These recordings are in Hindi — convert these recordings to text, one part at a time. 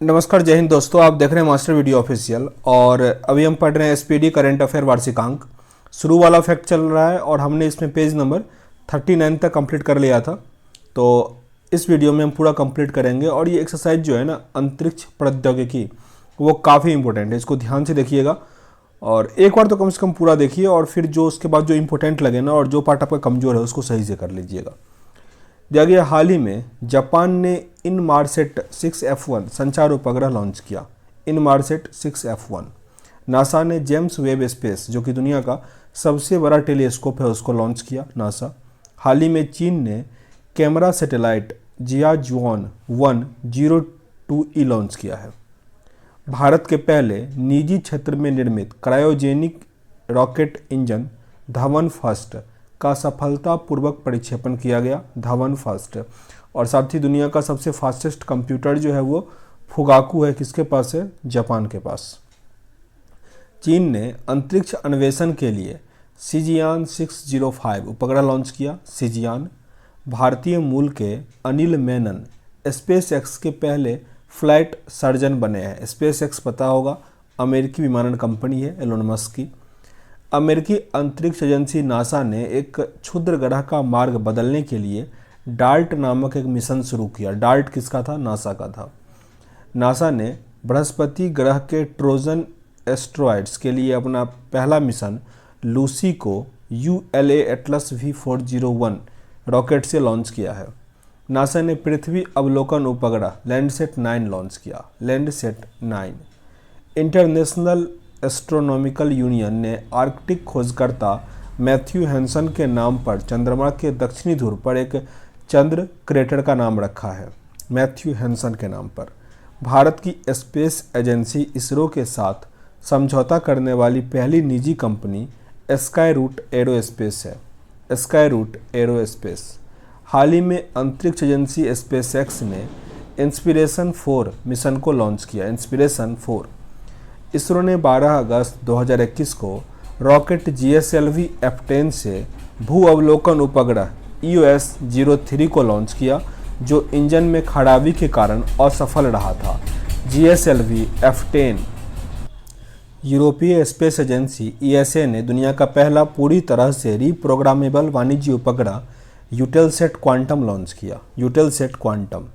नमस्कार, जय हिंद दोस्तों। आप देख रहे हैं मास्टर वीडियो ऑफिशियल और अभी हम पढ़ रहे हैं एसपीडी करंट अफेयर वार्षिकांक। शुरू वाला फैक्ट चल रहा है और हमने इसमें पेज नंबर 39 तक कंप्लीट कर लिया था। तो इस वीडियो में हम पूरा कंप्लीट करेंगे और ये एक्सरसाइज जो है ना, अंतरिक्ष प्रौद्योगिकी, वो काफ़ी इंपॉर्टेंट है। इसको ध्यान से देखिएगा और एक बार तो कम से कम पूरा देखिए और फिर जो उसके बाद जो इंपॉर्टेंट लगे ना और जो पार्ट आपका कमज़ोर है उसको सही से कर लीजिएगा। दिया गया, हाल ही में जापान ने इनमारसेट 6F1 संचार उपग्रह लॉन्च किया। इनमारसेट 6F1। नासा ने जेम्स वेब स्पेस, जो कि दुनिया का सबसे बड़ा टेलीस्कोप है, उसको लॉन्च किया नासा। हाल ही में चीन ने कैमरा सैटेलाइट जियाजुआन 102E लॉन्च किया है। भारत के पहले निजी क्षेत्र में निर्मित cryogenic rocket engine Dhawan first का सफलतापूर्वक परिक्षेपण किया गया। धवन फर्स्ट। और साथ ही दुनिया का सबसे फास्टेस्ट कंप्यूटर जो है वो फुगाकू है। किसके पास है? जापान के पास। चीन ने अंतरिक्ष अन्वेषण के लिए शिजियान 605 उपग्रह लॉन्च किया। शिजियान। भारतीय मूल के अनिल मेनन स्पेस एक्स के पहले फ्लाइट सर्जन बने हैं। स्पेस एक्स पता होगा, अमेरिकी विमानन कंपनी है एलोन मस्क की। अमेरिकी अंतरिक्ष एजेंसी नासा ने एक क्षुद्र ग्रह का मार्ग बदलने के लिए डार्ट नामक एक मिशन शुरू किया। डार्ट किसका था? नासा का था। नासा ने बृहस्पति ग्रह के ट्रोजन एस्ट्रॉयड्स के लिए अपना पहला मिशन लूसी को ULA एटलस V401 रॉकेट से लॉन्च किया है। नासा ने पृथ्वी अवलोकन उपग्रह लैंडसेट 9 लॉन्च किया। लैंडसेट 9। इंटरनेशनल एस्ट्रोनॉमिकल यूनियन ने आर्कटिक खोजकर्ता मैथ्यू हैंसन के नाम पर चंद्रमा के दक्षिणी ध्रुव पर एक चंद्र क्रेटर का नाम रखा है। मैथ्यू हैंसन के नाम पर। भारत की स्पेस एजेंसी इसरो के साथ समझौता करने वाली पहली निजी कंपनी स्काई रूट एरोस्पेस है। Skyroot Aerospace. हाल ही में अंतरिक्ष एजेंसी स्पेस एक्स ने इंस्पिरेशन 4 मिशन को लॉन्च किया। इंस्पिरेशन 4। इसरो ने 12 अगस्त 2021 को रॉकेट GSLV F10 से भू अवलोकन उपग्रह EOS-03 को लॉन्च किया, जो इंजन में खराबी के कारण असफल रहा था। GSLV F10। यूरोपीय स्पेस एजेंसी ESA ने दुनिया का पहला पूरी तरह से रीप्रोग्रामेबल वाणिज्य उपग्रह यूटेलसेट क्वांटम लॉन्च किया। यूटेलसेट क्वांटम।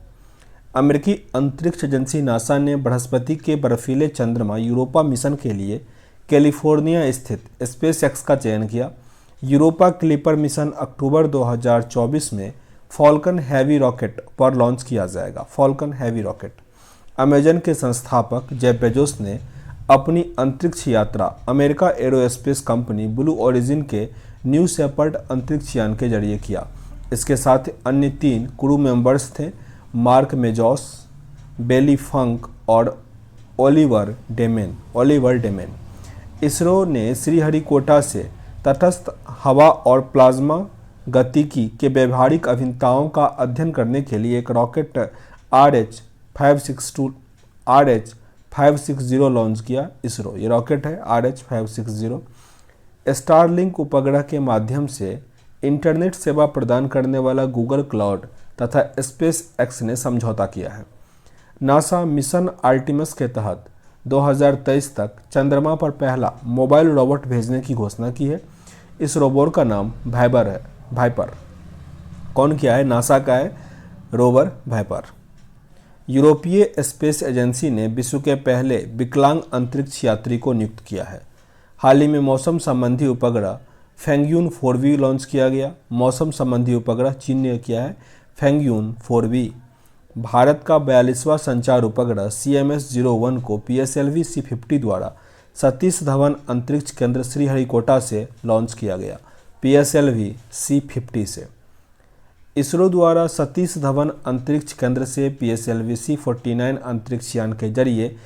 अमेरिकी अंतरिक्ष एजेंसी नासा ने बृहस्पति के बर्फीले चंद्रमा यूरोपा मिशन के लिए कैलिफोर्निया स्थित स्पेस एक्स का चयन किया। यूरोपा क्लिपर मिशन अक्टूबर 2024 में फॉल्कन हैवी रॉकेट पर लॉन्च किया जाएगा। Falcon heavy rocket. अमेजन के संस्थापक जेफ बेजोस ने अपनी अंतरिक्ष यात्रा America aerospace company blue origin के न्यू शेपर्ड अंतरिक्ष यान के जरिए किया। इसके साथ अन्य 3 क्रू मेंबर्स थे, मार्क मेजोस, बेली फंक और ओलिवर डेमेन। इसरो ने श्रीहरिकोटा से तटस्थ हवा और प्लाज्मा गतिकी के व्यवहारिक अभिन्नताओं का अध्ययन करने के लिए एक रॉकेट RH560 लॉन्च किया। इसरो। ये रॉकेट है RH560। स्टारलिंक उपग्रह के माध्यम से इंटरनेट सेवा प्रदान करने वाला गूगल क्लाउड तथा स्पेस एक्स ने समझौता किया है। नासा मिशन आर्टिमस के तहत 2023 तक चंद्रमा पर पहला मोबाइल रोबोट भेजने की घोषणा की है। इस रोबोट का नाम वाइपर। कौन किया है? नासा का है रोवर वाइपर। यूरोपीय स्पेस एजेंसी ने विश्व के पहले विकलांग अंतरिक्ष यात्री को नियुक्त किया है। हाल ही में मौसम संबंधी उपग्रह फेंगयून 4V लॉन्च किया गया। मौसम संबंधी उपग्रह चीन ने किया है फेंगयून 4V। भारत का 42वां संचार उपग्रह CMS-01 को PSLV C50 द्वारा सतीश धवन अंतरिक्ष केंद्र श्रीहरिकोटा से लॉन्च किया गया। PSLV C50 से। इसरो द्वारा सतीश धवन अंतरिक्ष केंद्र से PSLV C49 अंतरिक्ष यान के जरिए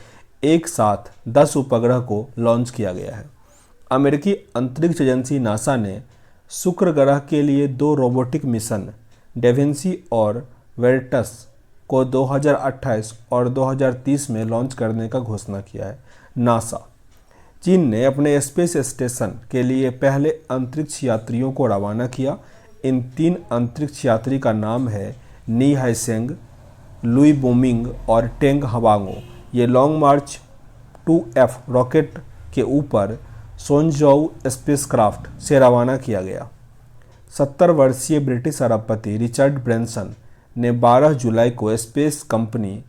एक साथ 10 उपग्रह को लॉन्च किया गया है। अमेरिकी अंतरिक्ष एजेंसी नासा ने शुक्र ग्रह के लिए 2 रोबोटिक मिशन डेविंसी और वेरिटस को 2028 और 2030 में लॉन्च करने का घोषणा किया है। नासा। चीन ने अपने स्पेस स्टेशन के लिए पहले अंतरिक्ष यात्रियों को रवाना किया। इन 3 अंतरिक्ष यात्री का नाम है नी हाइसेंग, लुई बोमिंग और टेंग हवांगो। ये लॉन्ग मार्च 2F रॉकेट के ऊपर सोनजोउ स्पेसक्राफ्ट से रवाना किया गया। 70 वर्षीय ब्रिटिश अरबपति रिचर्ड ब्रैनसन ने 12 जुलाई को स्पेस कंपनी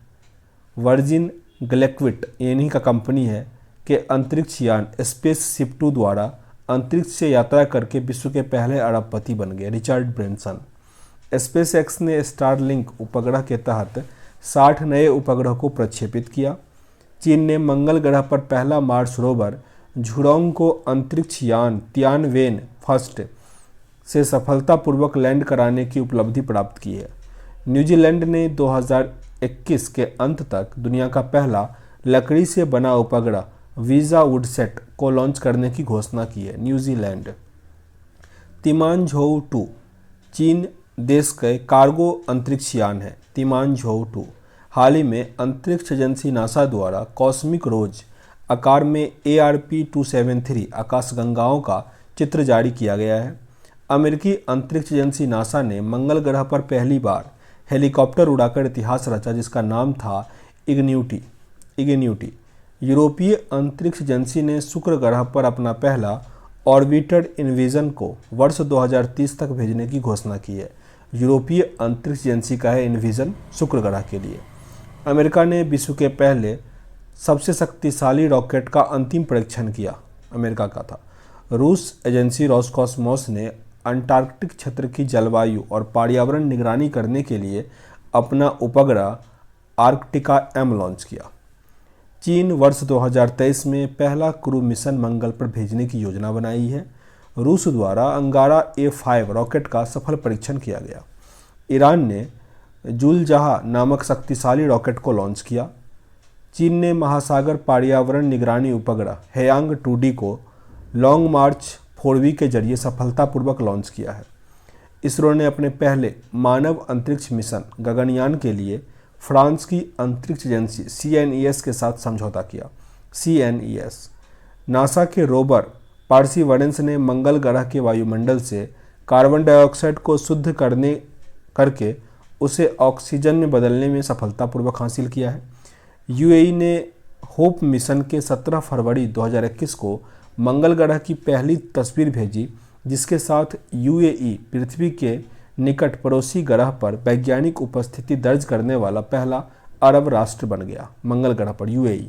वर्जिन गैलेक्टिक इन्हीं का कंपनी है के अंतरिक्ष यान स्पेसशिप 2 द्वारा अंतरिक्ष से यात्रा करके विश्व के पहले अरबपति बन गए। Richard Branson. स्पेसएक्स ने स्टारलिंक उपग्रह के तहत 60 नए उपग्रह को प्रक्षेपित किया। चीन ने मंगल ग्रह पर पहला मार्स रोवर झुरोंग को अंतरिक्ष यान तियानवेन फर्स्ट से सफलतापूर्वक लैंड कराने की उपलब्धि प्राप्त की है। न्यूजीलैंड ने 2021 के अंत तक दुनिया का पहला लकड़ी से बना उपग्रह वीजा वुडसेट को लॉन्च करने की घोषणा की है। न्यूजीलैंड। तिमानझोउ 2 चीन देश के कार्गो अंतरिक्ष यान है। तिमानझोउ 2 हाल ही में अंतरिक्ष एजेंसी नासा द्वारा कॉस्मिक रोज आकार में ARP-273 आकाशगंगाओं का चित्र जारी किया गया है। अमेरिकी अंतरिक्ष एजेंसी नासा ने मंगल ग्रह पर पहली बार हेलीकॉप्टर उड़ाकर इतिहास रचा जिसका नाम था इग्निटी। यूरोपीय अंतरिक्ष एजेंसी ने शुक्र ग्रह पर अपना पहला ऑर्बिटर इन्विजन को वर्ष 2030 तक भेजने की घोषणा की है। यूरोपीय अंतरिक्ष एजेंसी का है इन्विजन शुक्र ग्रह के लिए। अमेरिका ने विश्व के पहले सबसे शक्तिशाली रॉकेट का अंतिम परीक्षण किया। अमेरिका का था। रूस एजेंसी रोसकॉस्मोस ने अंटार्कटिक क्षेत्र की जलवायु और पर्यावरण निगरानी करने के लिए अपना उपग्रह आर्कटिका M लॉन्च किया। चीन वर्ष 2023 में पहला क्रू मिशन मंगल पर भेजने की योजना बनाई है। रूस द्वारा अंगारा A5 रॉकेट का सफल परीक्षण किया गया। ईरान ने जुलजहा नामक शक्तिशाली रॉकेट को लॉन्च किया। चीन ने महासागर पर्यावरण निगरानी उपग्रह हेयांग 2D को लॉन्ग मार्च 4V के जरिए सफलतापूर्वक लॉन्च किया है। इसरो ने अपने पहले मानव अंतरिक्ष मिशन गगनयान के लिए फ्रांस की अंतरिक्ष एजेंसी CNES के साथ समझौता किया। CNES। नासा के रोवर पार्सिवरेंस ने मंगल ग्रह के वायुमंडल से कार्बन डाइऑक्साइड को शुद्ध करके उसे ऑक्सीजन में बदलने में सफलतापूर्वक हासिल किया है। UAE ने होप मिशन के 17 फरवरी 2021 को मंगल ग्रह की पहली तस्वीर भेजी जिसके साथ UAE पृथ्वी के निकट पड़ोसी ग्रह पर वैज्ञानिक उपस्थिति दर्ज करने वाला पहला अरब राष्ट्र बन गया। मंगल ग्रह पर UAE।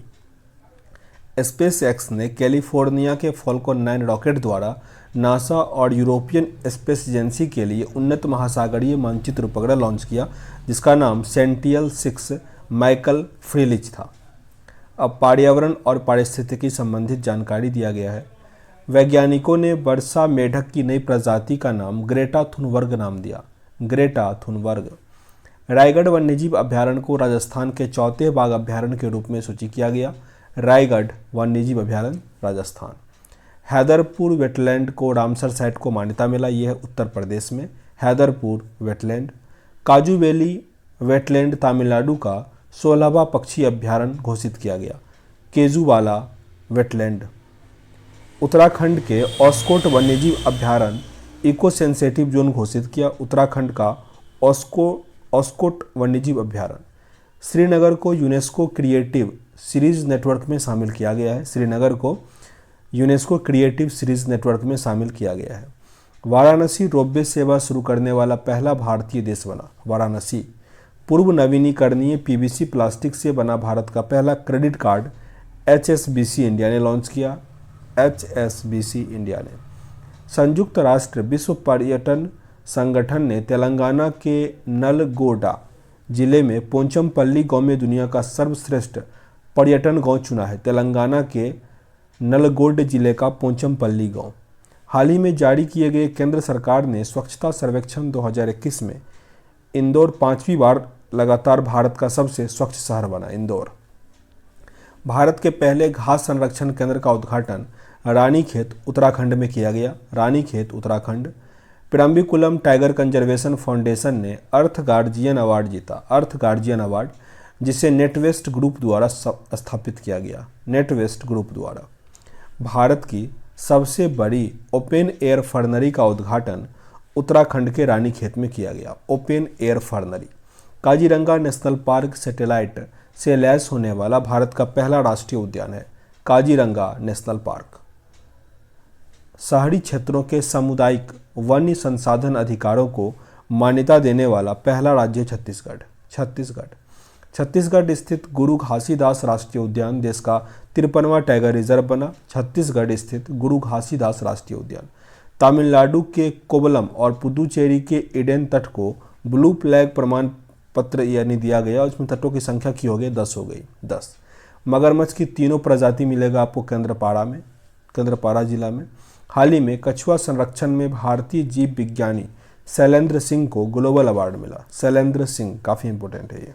स्पेसएक्स ने कैलिफोर्निया के फॉल्कन 9 रॉकेट द्वारा नासा और यूरोपियन स्पेस एजेंसी के लिए उन्नत महासागरीय मानचित्र उपग्रह लॉन्च किया जिसका नाम सेंटियल-6 माइकल फ्रीलिच था। अब पर्यावरण और पारिस्थितिकी संबंधित जानकारी दिया गया है। वैज्ञानिकों ने वर्षा मेढक की नई प्रजाति का नाम ग्रेटा थुनबर्ग नाम दिया। Greta Thunberg. रायगढ़ वन्यजीव अभ्यारण्य को राजस्थान के चौथे बाघ अभ्यारण्य के रूप में सूची किया गया। रायगढ़ वन्यजीव अभ्यारण्य राजस्थान। हैदरपुर वेटलैंड को रामसर साइट को मान्यता मिला। यह है उत्तर प्रदेश में हैदरपुर वेटलैंड। काजू वैली वेटलैंड तमिलनाडु का 16वां पक्षी अभ्यारण्य घोषित किया गया। केजुबाला वेटलैंड। उत्तराखंड के ऑस्कोट वन्यजीव अभ्यारण्य इको सेंसिटिव जोन घोषित किया। उत्तराखंड का ऑस्कोट वन्यजीव अभ्यारण्य। श्रीनगर को यूनेस्को क्रिएटिव सीरीज नेटवर्क में शामिल किया गया है। श्रीनगर को यूनेस्को क्रिएटिव सीरीज नेटवर्क में शामिल किया गया है। वाराणसी रोपवे सेवा शुरू करने वाला पहला भारतीय देश बना। वाराणसी। पूर्व नवीनीकरणीय PVC प्लास्टिक से बना भारत का पहला क्रेडिट कार्ड HSBC इंडिया ने लॉन्च किया। HSBC इंडिया ने। संयुक्त राष्ट्र विश्व पर्यटन संगठन ने तेलंगाना के नलगोंडा जिले में पोचमपल्ली गांव में दुनिया का सर्वश्रेष्ठ पर्यटन गांव चुना है। तेलंगाना के नलगोंड जिले का पोचमपल्ली गांव। हाल ही में जारी किए गए केंद्र सरकार ने स्वच्छता सर्वेक्षण 2021 में इंदौर 5वीं बार लगातार भारत का सबसे स्वच्छ शहर बना। इंदौर। भारत के पहले घास संरक्षण केंद्र का उद्घाटन रानीखेत उत्तराखंड में किया गया। Ranikhet Uttarakhand. Parambikulam tiger conservation foundation ने अर्थ गार्जियन अवार्ड जीता। अर्थ गार्जियन अवार्ड जिसे नेटवेस्ट ग्रुप द्वारा स्थापित किया गया। नेटवेस्ट ग्रुप द्वारा। भारत की सबसे बड़ी ओपन एयर फर्नरी का उद्घाटन उत्तराखंड के रानीखेत में किया गया। Open air fernery. Kaziranga national park satellite से लैस होने वाला भारत का पहला राष्ट्रीय उद्यान है। Kaziranga national park. शहरी क्षेत्रों के सामुदायिक वन्य संसाधन अधिकारों को मान्यता देने वाला पहला राज्य छत्तीसगढ़ स्थित गुरु घासीदास राष्ट्रीय उद्यान देश का 53वां टाइगर रिजर्व बना। छत्तीसगढ़ स्थित गुरु घासीदास राष्ट्रीय उद्यान। तमिलनाडु के कोवलम और पुदुचेरी के ईडन तट को ब्लू फ्लैग प्रमाण पत्र यानी दिया गया। उसमें तटों की संख्या की हो गई 10 हो गई 10। मगरमच्छ की तीनों प्रजाति मिलेगा आपको केंद्रपाड़ा जिला में। हाल ही में कछुआ संरक्षण में भारतीय जीव विज्ञानी शैलेंद्र सिंह को ग्लोबल अवार्ड मिला। शैलेंद्र सिंह काफ़ी इंपॉर्टेंट है ये।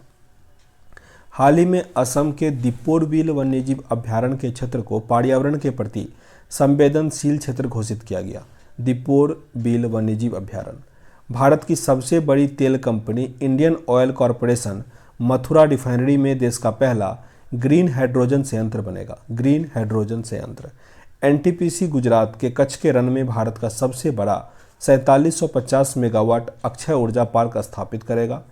हाल ही में असम के दीपोरबिल वन्यजीव अभ्यारण्य के क्षेत्र को पर्यावरण के प्रति संवेदनशील क्षेत्र घोषित किया गया। दीपोरबिल वन्यजीव अभ्यारण्य। भारत की सबसे बड़ी तेल company Indian oil corporation Mathura refinery में देश का पहला ग्रीन हाइड्रोजन संयंत्र बनेगा। ग्रीन हाइड्रोजन संयंत्र। एनटीपीसी गुजरात के कच्छ के रण में भारत का सबसे बड़ा 4750 मेगावाट अक्षय ऊर्जा पार्क स्थापित करेगा।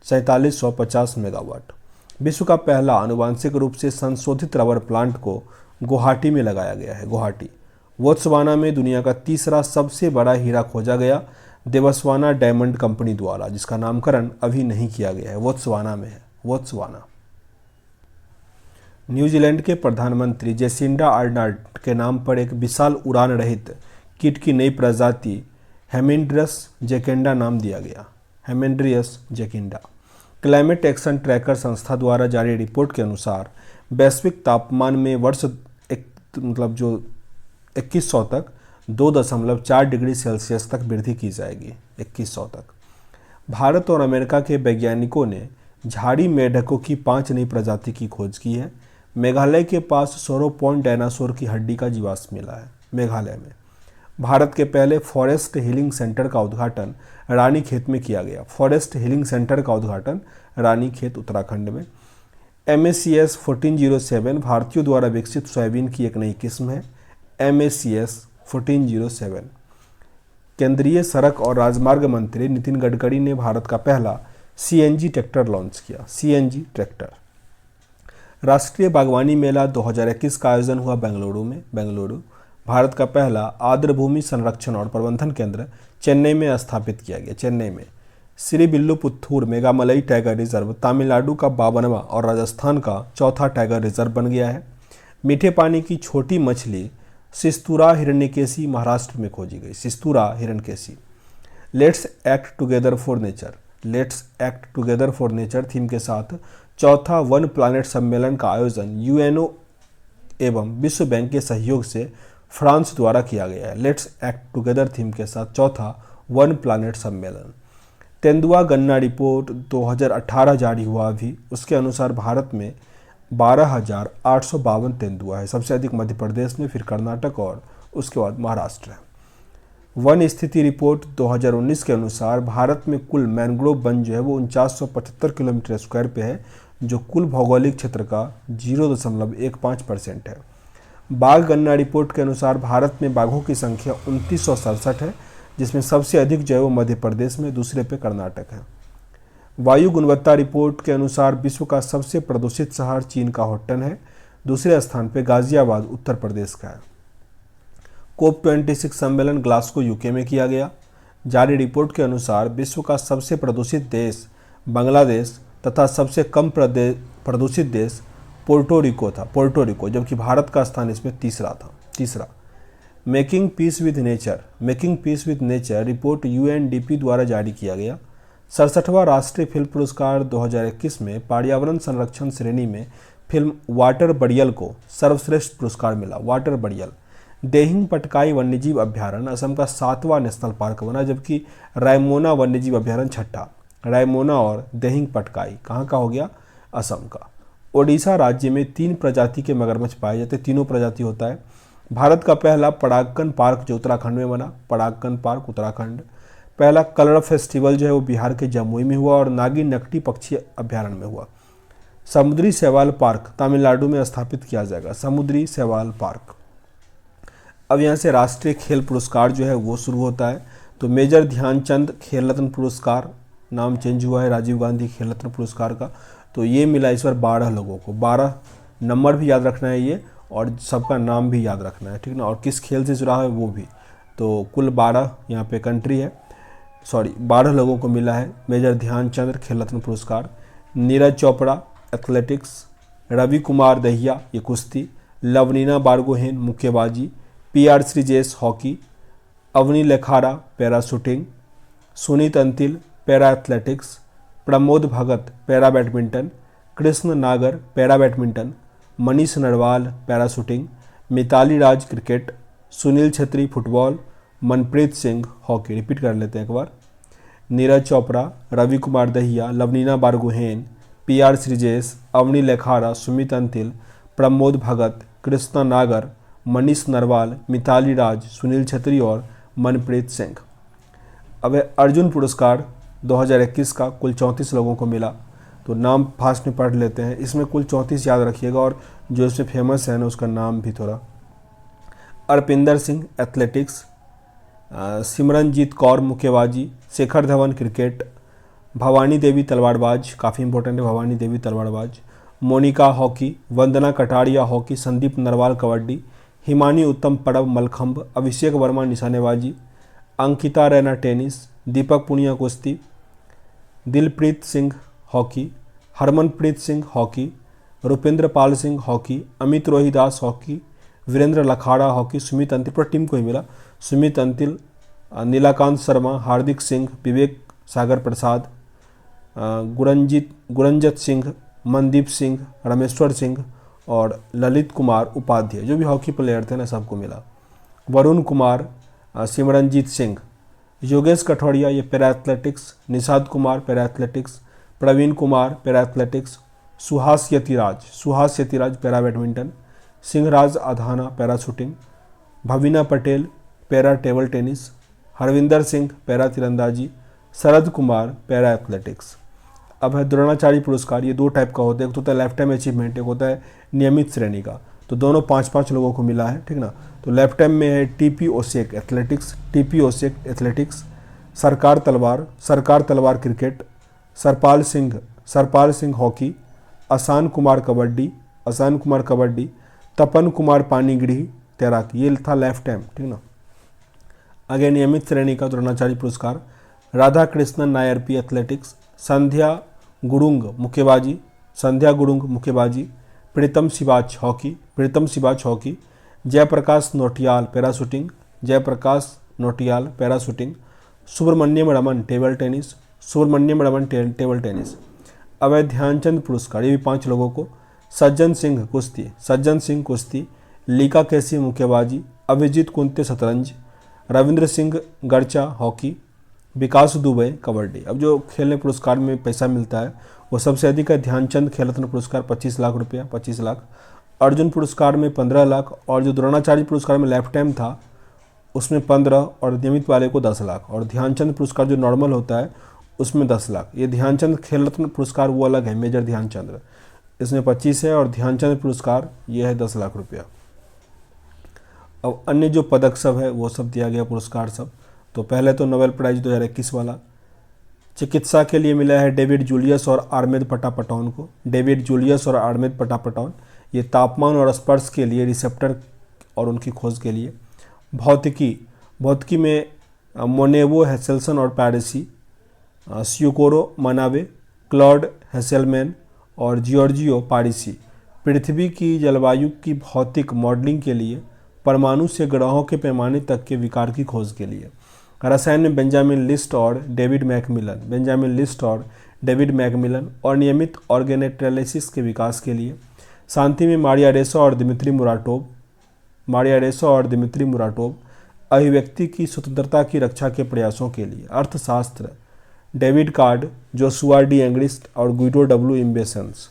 4750 मेगावाट। विश्व का पहला आनुवांशिक रूप से संशोधित रबर प्लांट को गुवाहाटी में लगाया गया है। गुवाहाटी। बोत्सवाना में दुनिया का तीसरा सबसे बड़ा हीरा खोजा गया देवस्वाना डायमंड कंपनी द्वारा, जिसका नामकरण अभी नहीं किया गया है, बोत्सवाना में है। बोत्सवाना। न्यूजीलैंड के प्रधानमंत्री जेसिंडा आर्नल्ड के नाम पर एक विशाल उड़ान रहित कीट की नई प्रजाति हेमिड्रियस जेकेंडा नाम दिया गया। हेमिड्रियस जेकेंडा। क्लाइमेट एक्शन ट्रैकर संस्था द्वारा जारी रिपोर्ट के अनुसार वैश्विक तापमान में वर्ष 2100 तक 2.4 डिग्री सेल्सियस तक वृद्धि की जाएगी। 2100 तक। भारत और अमेरिका के वैज्ञानिकों ने झाड़ी मेढकों की 5 नई प्रजाति की खोज की है। मेघालय के पास सोरोपॉन डायनासोर की हड्डी का जीवाश्म मिला है। मेघालय में। भारत के पहले फॉरेस्ट हीलिंग सेंटर का उद्घाटन रानीखेत में किया गया। फॉरेस्ट हीलिंग सेंटर का उद्घाटन रानीखेत उत्तराखंड में। MACS 1407 भारतीयों द्वारा विकसित सोयाबीन की एक नई किस्म है। MACS 1407। केंद्रीय सड़क और राजमार्ग मंत्री नितिन गडकरी ने भारत का पहला CNG ट्रैक्टर लॉन्च किया। CNG tractor. राष्ट्रीय बागवानी मेला 2021 का आयोजन हुआ बेंगलुरु। भारत का पहला आर्द्रभूमि संरक्षण और प्रबंधन केंद्र चेन्नई में स्थापित किया गया। चेन्नई में। श्रीविल्लुपुत्थूर मेघामलई टाइगर रिजर्व तमिलनाडु का 52वां और राजस्थान का 4था टाइगर रिजर्व बन गया है। मीठे पानी की छोटी मछली सिस्तूरा हिरण्यकेशी महाराष्ट्र में खोजी गई। सिस्तूरा हिरण्यकेशी। Let's act together for nature. Let's act together for nature theme के साथ चौथा वन प्लानेट सम्मेलन का आयोजन UNO एवं विश्व बैंक के सहयोग से फ्रांस द्वारा किया गया है। लेट्स एक्ट टुगेदर थीम के साथ चौथा वन प्लानेट सम्मेलन। तेंदुआ गन्ना रिपोर्ट 2018 जारी हुआ अभी। उसके अनुसार भारत में 12,852 तेंदुआ है। सबसे अधिक मध्य प्रदेश में, फिर कर्नाटक और उसके बाद महाराष्ट्र है। वन स्थिति रिपोर्ट 2019 के अनुसार भारत में कुल मैंग्रोव वन जो है वो 4975 किलोमीटर स्क्वायर पे है, जो कुल भौगोलिक क्षेत्र का 0.15% है। बाघ गणना रिपोर्ट के अनुसार भारत में बाघों की संख्या 2967 है, जिसमें सबसे अधिक जो है वो मध्य प्रदेश में, दूसरे पे कर्नाटक है। वायु गुणवत्ता रिपोर्ट के अनुसार विश्व का सबसे प्रदूषित शहर चीन का होटन है। दूसरे स्थान पे गाजियाबाद उत्तर प्रदेश का है। COP26 सम्मेलन ग्लासगो UK में किया गया। जारी रिपोर्ट के अनुसार विश्व का सबसे प्रदूषित देश बांग्लादेश तथा सबसे कम प्रदूषित देश पोर्टोरिको था। जबकि भारत का स्थान इसमें तीसरा। Making peace with nature report UNDP द्वारा जारी किया गया। 67वां राष्ट्रीय फिल्म पुरस्कार 2021 में पर्यावरण संरक्षण श्रेणी में फिल्म वाटर बड़ियल को सर्वश्रेष्ठ पुरस्कार मिला। वाटर बड़ियल। देहिंग पटकाई वन्यजीव अभ्यारण्य असम का 7वां नेशनल पार्क बना, जबकि रायमोना वन्यजीव अभ्यारण्य 6ठा। रायमोना और देहिंग पटकाई कहाँ का हो गया? असम का। ओडिशा राज्य में 3 प्रजाति के मगरमच्छ पाए जाते, तीनों प्रजाति होता है। भारत का पहला परागकन पार्क जो उत्तराखंड में बना, परागकन पार्क उत्तराखंड। पहला कलर फेस्टिवल जो है वो बिहार के जमुई में हुआ और नागी नकटी पक्षी अभ्यारण्य में हुआ। समुद्री शैवाल पार्क तमिलनाडु में स्थापित किया जाएगा। समुद्री शैवाल पार्क। अब यहाँ से राष्ट्रीय खेल पुरस्कार जो है वो शुरू होता है। तो मेजर ध्यानचंद खेल रत्न पुरस्कार नाम चेंज हुआ है राजीव गांधी खेल रत्न पुरस्कार का। तो ये मिला इस बार 12 लोगों को। 12 नंबर भी याद रखना है ये, और सबका नाम भी याद रखना है, ठीक ना, और किस खेल से जुड़ा है वो भी। तो कुल 12 यहाँ पे कंट्री है, 12 लोगों को मिला है मेजर ध्यानचंद्र खेल रत्न पुरस्कार। नीरज चोपड़ा एथलेटिक्स, रवि कुमार दहिया ये कुश्ती, लवनीना बारगोहेन मुक्केबाजी, PR Sreejesh hockey, Avani Lekhara para shooting, Sumit Antil para athletics, Pramod Bhagat para badminton, Krishna Nagar para badminton, Manish Narwal para shooting, Mithali Raj cricket, Sunil Chhetri football, Manpreet Singh hockey. Repeat कर लेते हैं एक बार। नीरज चोपड़ा, रवि कुमार दहिया, लवनीना बारगोहेन, PR श्रीजेश, अवनी लेखारा, सुमित अंतिल, प्रमोद भगत, कृष्णा नागर, मनीष नरवाल, मिताली राज, सुनील छेत्री और मनप्रीत सिंह। अब अर्जुन पुरस्कार 2021 का कुल 34 लोगों को मिला। तो नाम फास्ट में पढ़ लेते हैं, इसमें कुल 34 याद रखिएगा, और जो इसमें फेमस है ना उसका नाम भी थोड़ा। अर्पिंदर सिंह एथलेटिक्स, सिमरनजीत कौर मुक्केबाजी, शेखर धवन क्रिकेट, भवानी देवी तलवारबाज, काफ़ी इंपॉर्टेंट है भवानी देवी तलवारबाज, मोनिका हॉकी, वंदना कटारिया हॉकी, संदीप नरवाल कबड्डी, हिमानी उत्तम पड़व मलखंब, अभिषेक वर्मा निशानेबाजी, अंकिता रैना टेनिस, दीपक पुनिया कुश्ती, Dilpreet Singh hockey, Harmanpreet Singh hockey, Rupinder Pal Singh hockey, Amit Rohidas hockey, Virender Lakra hockey, Sumit Antil पर टीम को ही मिला, सुमित अंतिल, नीलाकांत शर्मा, हार्दिक सिंह, विवेक सागर प्रसाद, गुरंजत सिंह, मनदीप सिंह, रामेश्वर सिंह और ललित कुमार उपाध्याय, जो भी हॉकी प्लेयर थे ना सबको मिला। वरुण कुमार, सिमरनजीत सिंह, योगेश कठौड़िया ये para athletics, Nishad Kumar para athletics, Praveen Kumar para athletics, Suhas Yathiraj para badminton, Singhraj Adhana para shooting, Bhavina Patel para table tennis, Harvinder Singh para तीरंदाजी, शरद कुमार पैरा एथलेटिक्स। अब है द्रोणाचार्य पुरस्कार। ये 2 टाइप का होता है, एक तो होता है लाइफ टाइम अचीवमेंट, एक होता है नियमित श्रेणी का। तो दोनों 5-5 लोगों को मिला है, ठीक ना। तो लाइफ टाइम में है TP ओसेक एथलेटिक्स, सरकार तलवार क्रिकेट, सरपाल सिंह हॉकी, आसान कुमार कबड्डी, तपन कुमार पानीगढ़ी तैराकी। ये था लाइफ टाइम, ठीक ना। आगे नियमित श्रेणी का द्रोणाचार्य पुरस्कार, Radhakrishnan Nair P athletics, Sandhya Gurung मुक्केबाजी, प्रीतम सिबाच hockey, Jaiprakash Nautiyal para shooting, Subramanian Raman table tennis. अवैध ध्यानचंद पुरस्कार, ये भी 5 लोगों को, सज्जन सिंह कुश्ती, लीका कैसी मुक्केबाजी, अभिजीत कुंते शतरंज, रविंद्र सिंह गर्चा हॉकी, विकास दुबे कबड्डी। अब जो खेलने पुरस्कार में पैसा मिलता है वो सबसे अधिक है ध्यानचंद खेल रत्न पुरस्कार 25 लाख रुपया, 25 लाख, अर्जुन पुरस्कार में 15 लाख, और जो द्रोणाचार्य पुरस्कार में लाइफ टाइम था उसमें 15 और नियमित वाले को 10 लाख, और ध्यानचंद पुरस्कार जो नॉर्मल होता है उसमें 10 लाख। ये ध्यानचंद खेल रत्न पुरस्कार वो अलग है, मेजर ध्यानचंद्र, इसमें 25 है, और ध्यानचंद पुरस्कार ये है 10 लाख रुपया। अब अन्य जो पदक सब है वो सब दिया गया पुरस्कार सब। तो पहले तो नोबेल प्राइज 2021 वाला चिकित्सा के लिए मिला है डेविड जूलियस और आर्मेद पटापटौन को। ये तापमान और स्पर्श के लिए रिसेप्टर और उनकी खोज के लिए। भौतिकी में मोनेवो हेसेल्सन और पैरिसी, स्यूकोरो मनावे, क्लॉड हेसेलमैन और जियोर्जियो पारिसी। पृथ्वी की जलवायु की भौतिक मॉडलिंग के लिए, परमाणु से ग्रहों के पैमाने तक के विकार की खोज के लिए। रसायन में बेंजामिन लिस्ट और डेविड मैकमिलन और नियमित ऑर्गेनेट्रेलिसिस के विकास के लिए। शांति में मारिया रेसा और दिमित्री मुराटोव। अभिव्यक्ति की स्वतंत्रता की रक्षा के प्रयासों के लिए। अर्थशास्त्र David card, Joshua D Angrist और गुइडो W इम्बेसेंस।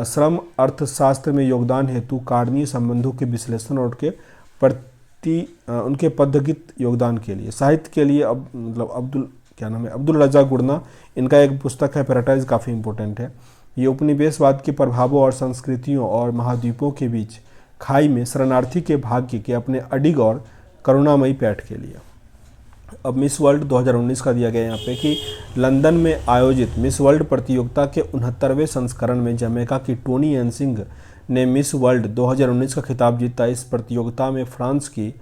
श्रम अर्थशास्त्र में योगदान हेतु कारणीय संबंधों के विश्लेषण और उनके पद्धतिगत योगदान के लिए। साहित्य के लिए अब्दुल रज़ा गुरना, इनका एक पुस्तक है पैराडाइज, काफ़ी इंपॉर्टेंट है। ये उपनिवेशवाद के प्रभावों और संस्कृतियों और महाद्वीपों के बीच खाई में शरणार्थी के भाग्य के अपने अडिग और करुणामयी पैठ के लिए। अब मिस वर्ल्ड 2019 का दिया गया यहाँ पे कि लंदन में आयोजित मिस वर्ल्ड प्रतियोगिता के 69वें संस्करण में जमैका की टोनी एनसिंग ने मिस वर्ल्ड 2019 का खिताब जीता। इस प्रतियोगिता में फ्रांस की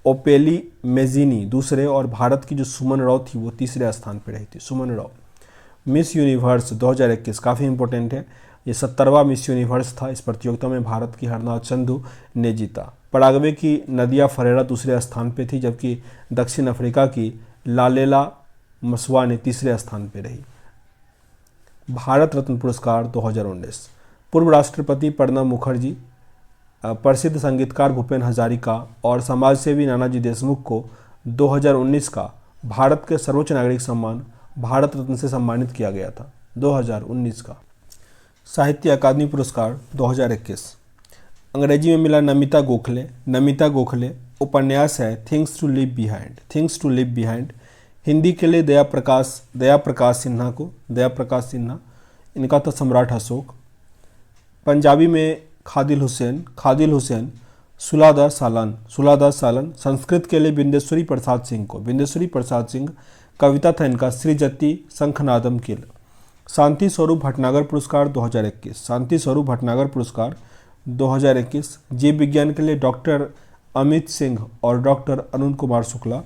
ओपेली मेजिनी दूसरे और भारत की जो सुमन राव थी वो तीसरे स्थान पर रही थी। सुमन राव। मिस यूनिवर्स 2021 काफ़ी इंपॉर्टेंट है, ये 70वां मिस यूनिवर्स था। इस प्रतियोगिता में भारत की हरनाथ चंदू ने जीता। पराग्वे की नदिया फरेरा दूसरे स्थान पे थी, जबकि दक्षिण अफ्रीका की लालेला मसवा ने तीसरे स्थान पे रही। भारत रत्न पुरस्कार 2019 पूर्व राष्ट्रपति प्रणब मुखर्जी, प्रसिद्ध संगीतकार भूपेन हजारिका और समाजसेवी नानाजी देशमुख को 2019 का भारत के सर्वोच्च नागरिक सम्मान भारत रत्न से सम्मानित किया गया था। 2019 का साहित्य अकादमी पुरस्कार 2021 अंग्रेजी में मिला नमिता गोखले। नमिता गोखले उपन्यास है things to live behind. Things to live behind. Hindi के लिए दया प्रकाश सिन्हा, इनका था सम्राट अशोक। पंजाबी में खादिल हुसैन सुलादार सालन। संस्कृत के लिए बिंदेश्वरी प्रसाद सिंह, कविता था इनका श्री जति शंखनादम किल। शांति स्वरूप भटनागर पुरस्कार 2021 जीव विज्ञान के लिए डॉक्टर अमित सिंह और डॉक्टर अरुण कुमार शुक्ला।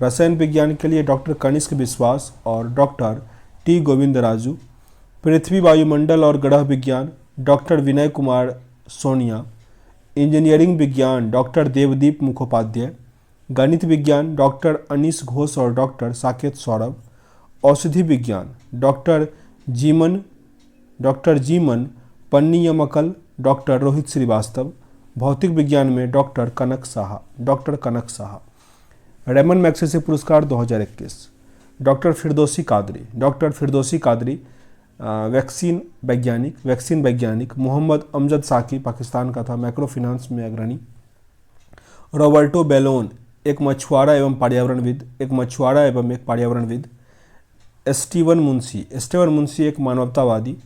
रसायन विज्ञान के लिए डॉक्टर कनिष्क विश्वास और डॉक्टर टी गोविंदराजू। पृथ्वी वायुमंडल और ग्रह विज्ञान डॉक्टर विनय कुमार सोनिया। इंजीनियरिंग विज्ञान डॉक्टर देवदीप मुखोपाध्याय। गणित विज्ञान डॉक्टर अनीस घोष और डॉक्टर साकेत सौरभ। औषधि विज्ञान डॉक्टर जीमन पन्नीयमकल, डॉक्टर रोहित श्रीवास्तव। भौतिक विज्ञान में doctor Kanak Saha. Ramon Magsaysay पुरस्कार 2021 डॉक्टर फिरदौसी कादरी वैक्सीन वैज्ञानिक। मोहम्मद अमजद साकी पाकिस्तान का था, माइक्रो फाइनेंस में अग्रणी। रॉबर्टो बेलोन एक मछुआरा एवं एक पर्यावरणविद। स्टीवन मुंशी एक मानवतावादी।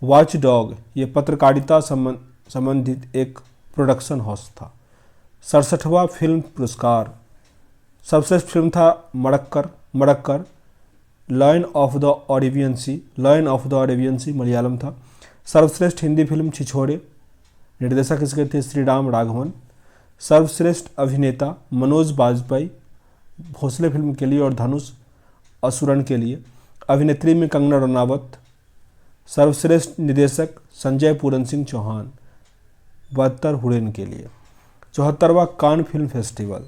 वॉच डॉग ये पत्रकारिता संबंधित एक प्रोडक्शन हाउस था। 67वां फिल्म पुरस्कार सर्वश्रेष्ठ फिल्म था मडक्कर। लायन ऑफ द अरेबियन सी मलयालम था। सर्वश्रेष्ठ हिंदी फिल्म छिछोरे, निर्देशक इसके थे श्रीराम राघवन। सर्वश्रेष्ठ अभिनेता मनोज बाजपेयी भोसले फिल्म के लिए और धनुष असुरन के लिए। अभिनेत्री में कंगना रनावत। सर्वश्रेष्ठ निर्देशक संजय पूरन सिंह चौहान 72 हुडेन के लिए। 74वां कान फिल्म फेस्टिवल,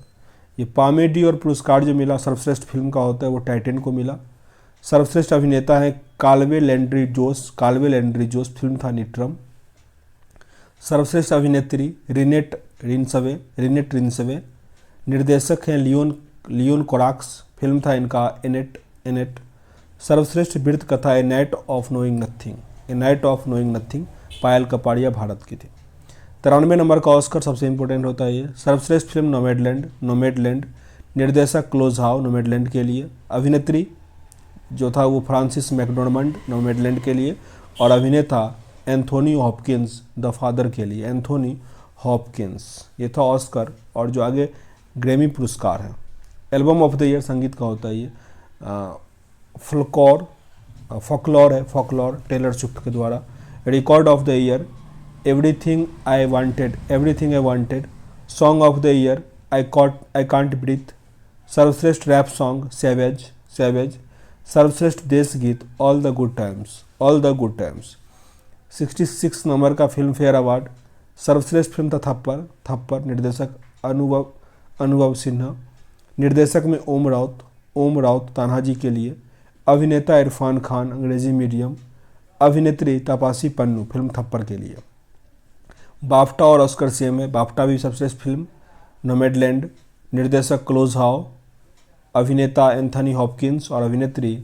ये पामेडी और पुरस्कार जो मिला सर्वश्रेष्ठ फिल्म का होता है वो टाइटन को मिला। सर्वश्रेष्ठ अभिनेता है काल्वे लैंड्री जोस, फिल्म था निट्रम। सर्वश्रेष्ठ अभिनेत्री रिनेट रिनसवे, निर्देशक हैं लियोन कोराक्स, फिल्म था इनका एनेट। सर्वश्रेष्ठ वृत्त कथा ए नाइट ऑफ नोइंग नथिंग, पायल कपाड़िया भारत की थी। 93 नंबर का ऑस्कर सबसे इंपॉर्टेंट होता है ये। सर्वश्रेष्ठ फिल्म नोमैडलैंड, निर्देशक क्लोज हाउ नोमैडलैंड के लिए। अभिनेत्री जो था वो फ्रांसिस मैकडोरमंड नोमैडलैंड के लिए, और अभिनेता एंथोनी हॉपकिंस द फादर के लिए। एंथोनी हॉपकिंस ये था ऑस्कर। और जो आगे ग्रैमी पुरस्कार है, एल्बम ऑफ द ईयर संगीत का होता है ये। फॉकलॉर टेलर स्विफ्ट के द्वारा। Record of the year everything I wanted. Song of the year I can't breathe. सर्वश्रेष्ठ रैप सॉन्ग सैवेज। सर्वश्रेष्ठ देश गीत all the good times. 66 number का फिल्म फेयर अवार्ड। सर्वश्रेष्ठ फिल्म था थप्पड़, निर्देशक अनुभव सिन्हा। निर्देशक में ओम राउत तान्हाजी के लिए। अभिनेता इरफान खान अंग्रेजी मीडियम। अभिनेत्री तापासी पन्नू फिल्म थप्पड़ के लिए। बाफ्टा और ऑस्कर सेम है। बाफ्टा भी सर्वश्रेष्ठ फिल्म नोमैडलैंड, निर्देशक क्लोज हाउ, अभिनेता एंथनी हॉपकिंस और अभिनेत्री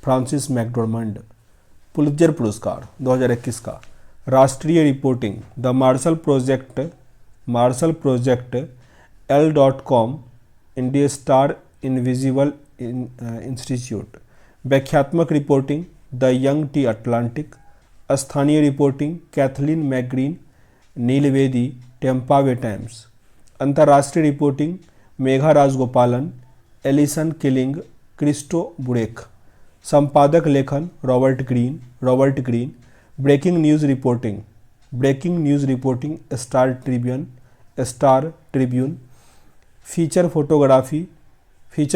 फ्रांसिस मैकडोरमंड। पुलित्जर पुरस्कार 2021 का राष्ट्रीय reporting the Marshall Project L.com India Star Invisible Institute. व्याख्यात्मक reporting the Yong T Atlantic. स्थानीय reporting Kathleen McGrory Neil Bedi Tampa Bay Times. अंतर्राष्ट्रीय reporting Megha Rajagopalan Alison Killing, Christo Buschek. संपादक लेखन Robert Greene. Breaking news reporting Star Tribune. Feature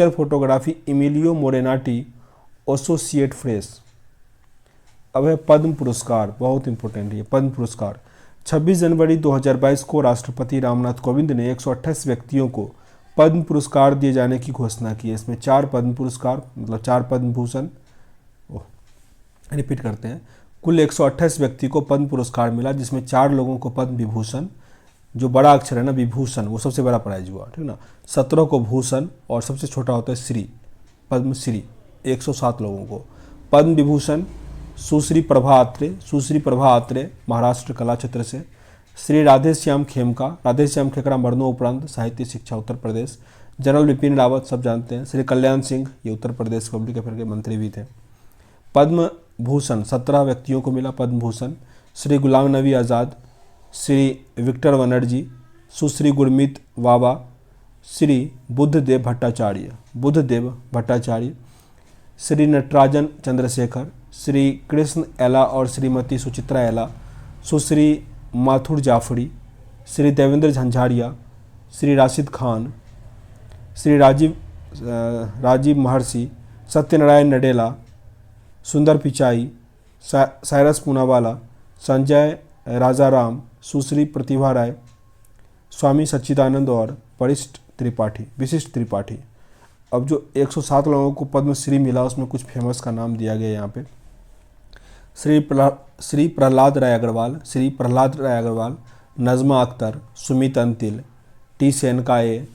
photography Emilio Morenatti, Associated Press. अब है पद्म पुरस्कार, बहुत इंपॉर्टेंट है पद्म पुरस्कार। 26 जनवरी 2022 को राष्ट्रपति रामनाथ कोविंद ने 128 व्यक्तियों को पद्म पुरस्कार दिए जाने की घोषणा की है। इसमें 4 पद्म पुरस्कार मतलब 4 पद्म भूषण, रिपीट करते हैं, कुल 128 व्यक्ति को पद्म पुरस्कार मिला, जिसमें 4 लोगों को पद्म विभूषण, जो बड़ा अक्षर है ना विभूषण, वो सबसे बड़ा प्राइज हुआ, ठीक ना। 17 को भूषण और सबसे छोटा होता है श्री, पद्मश्री 107 लोगों को। पद्म विभूषण सुश्री प्रभा आत्रे महाराष्ट्र कला क्षेत्र से। श्री राधेश्याम खेमका मरणों उपरांत साहित्य शिक्षा उत्तर प्रदेश। जनरल बिपिन रावत सब जानते हैं। श्री कल्याण सिंह, ये उत्तर प्रदेश पब्लिक अफेयर के मंत्री भी थे। पद्म भूषण 17 व्यक्तियों को मिला पद्म भूषण। श्री गुलाम नबी आज़ाद, श्री विक्टर बनर्जी, सुश्री गुरमीत वाबा, श्री बुद्धदेव भट्टाचार्य, श्री नटराजन चंद्रशेखर, श्री कृष्ण एला और श्रीमती सुचित्रा एला, सुश्री माथुर जाफरी, श्री देवेंद्र झंझारिया, श्री राशिद खान, श्री राजीव महर्षि, सत्यनारायण नडेला, सुंदर पिचाई, साइरस पूनावाला, संजय राजाराम, सुश्री प्रतिभा राय, स्वामी सच्चिदानंद और विशिष्ट त्रिपाठी। अब जो 107 लोगों को पद्मश्री मिला उसमें कुछ फेमस का नाम दिया गया यहाँ पे। श्री प्रहलाद राय अग्रवाल, नज़मा अख्तर, सुमित अंतिल, टी सेनकाए,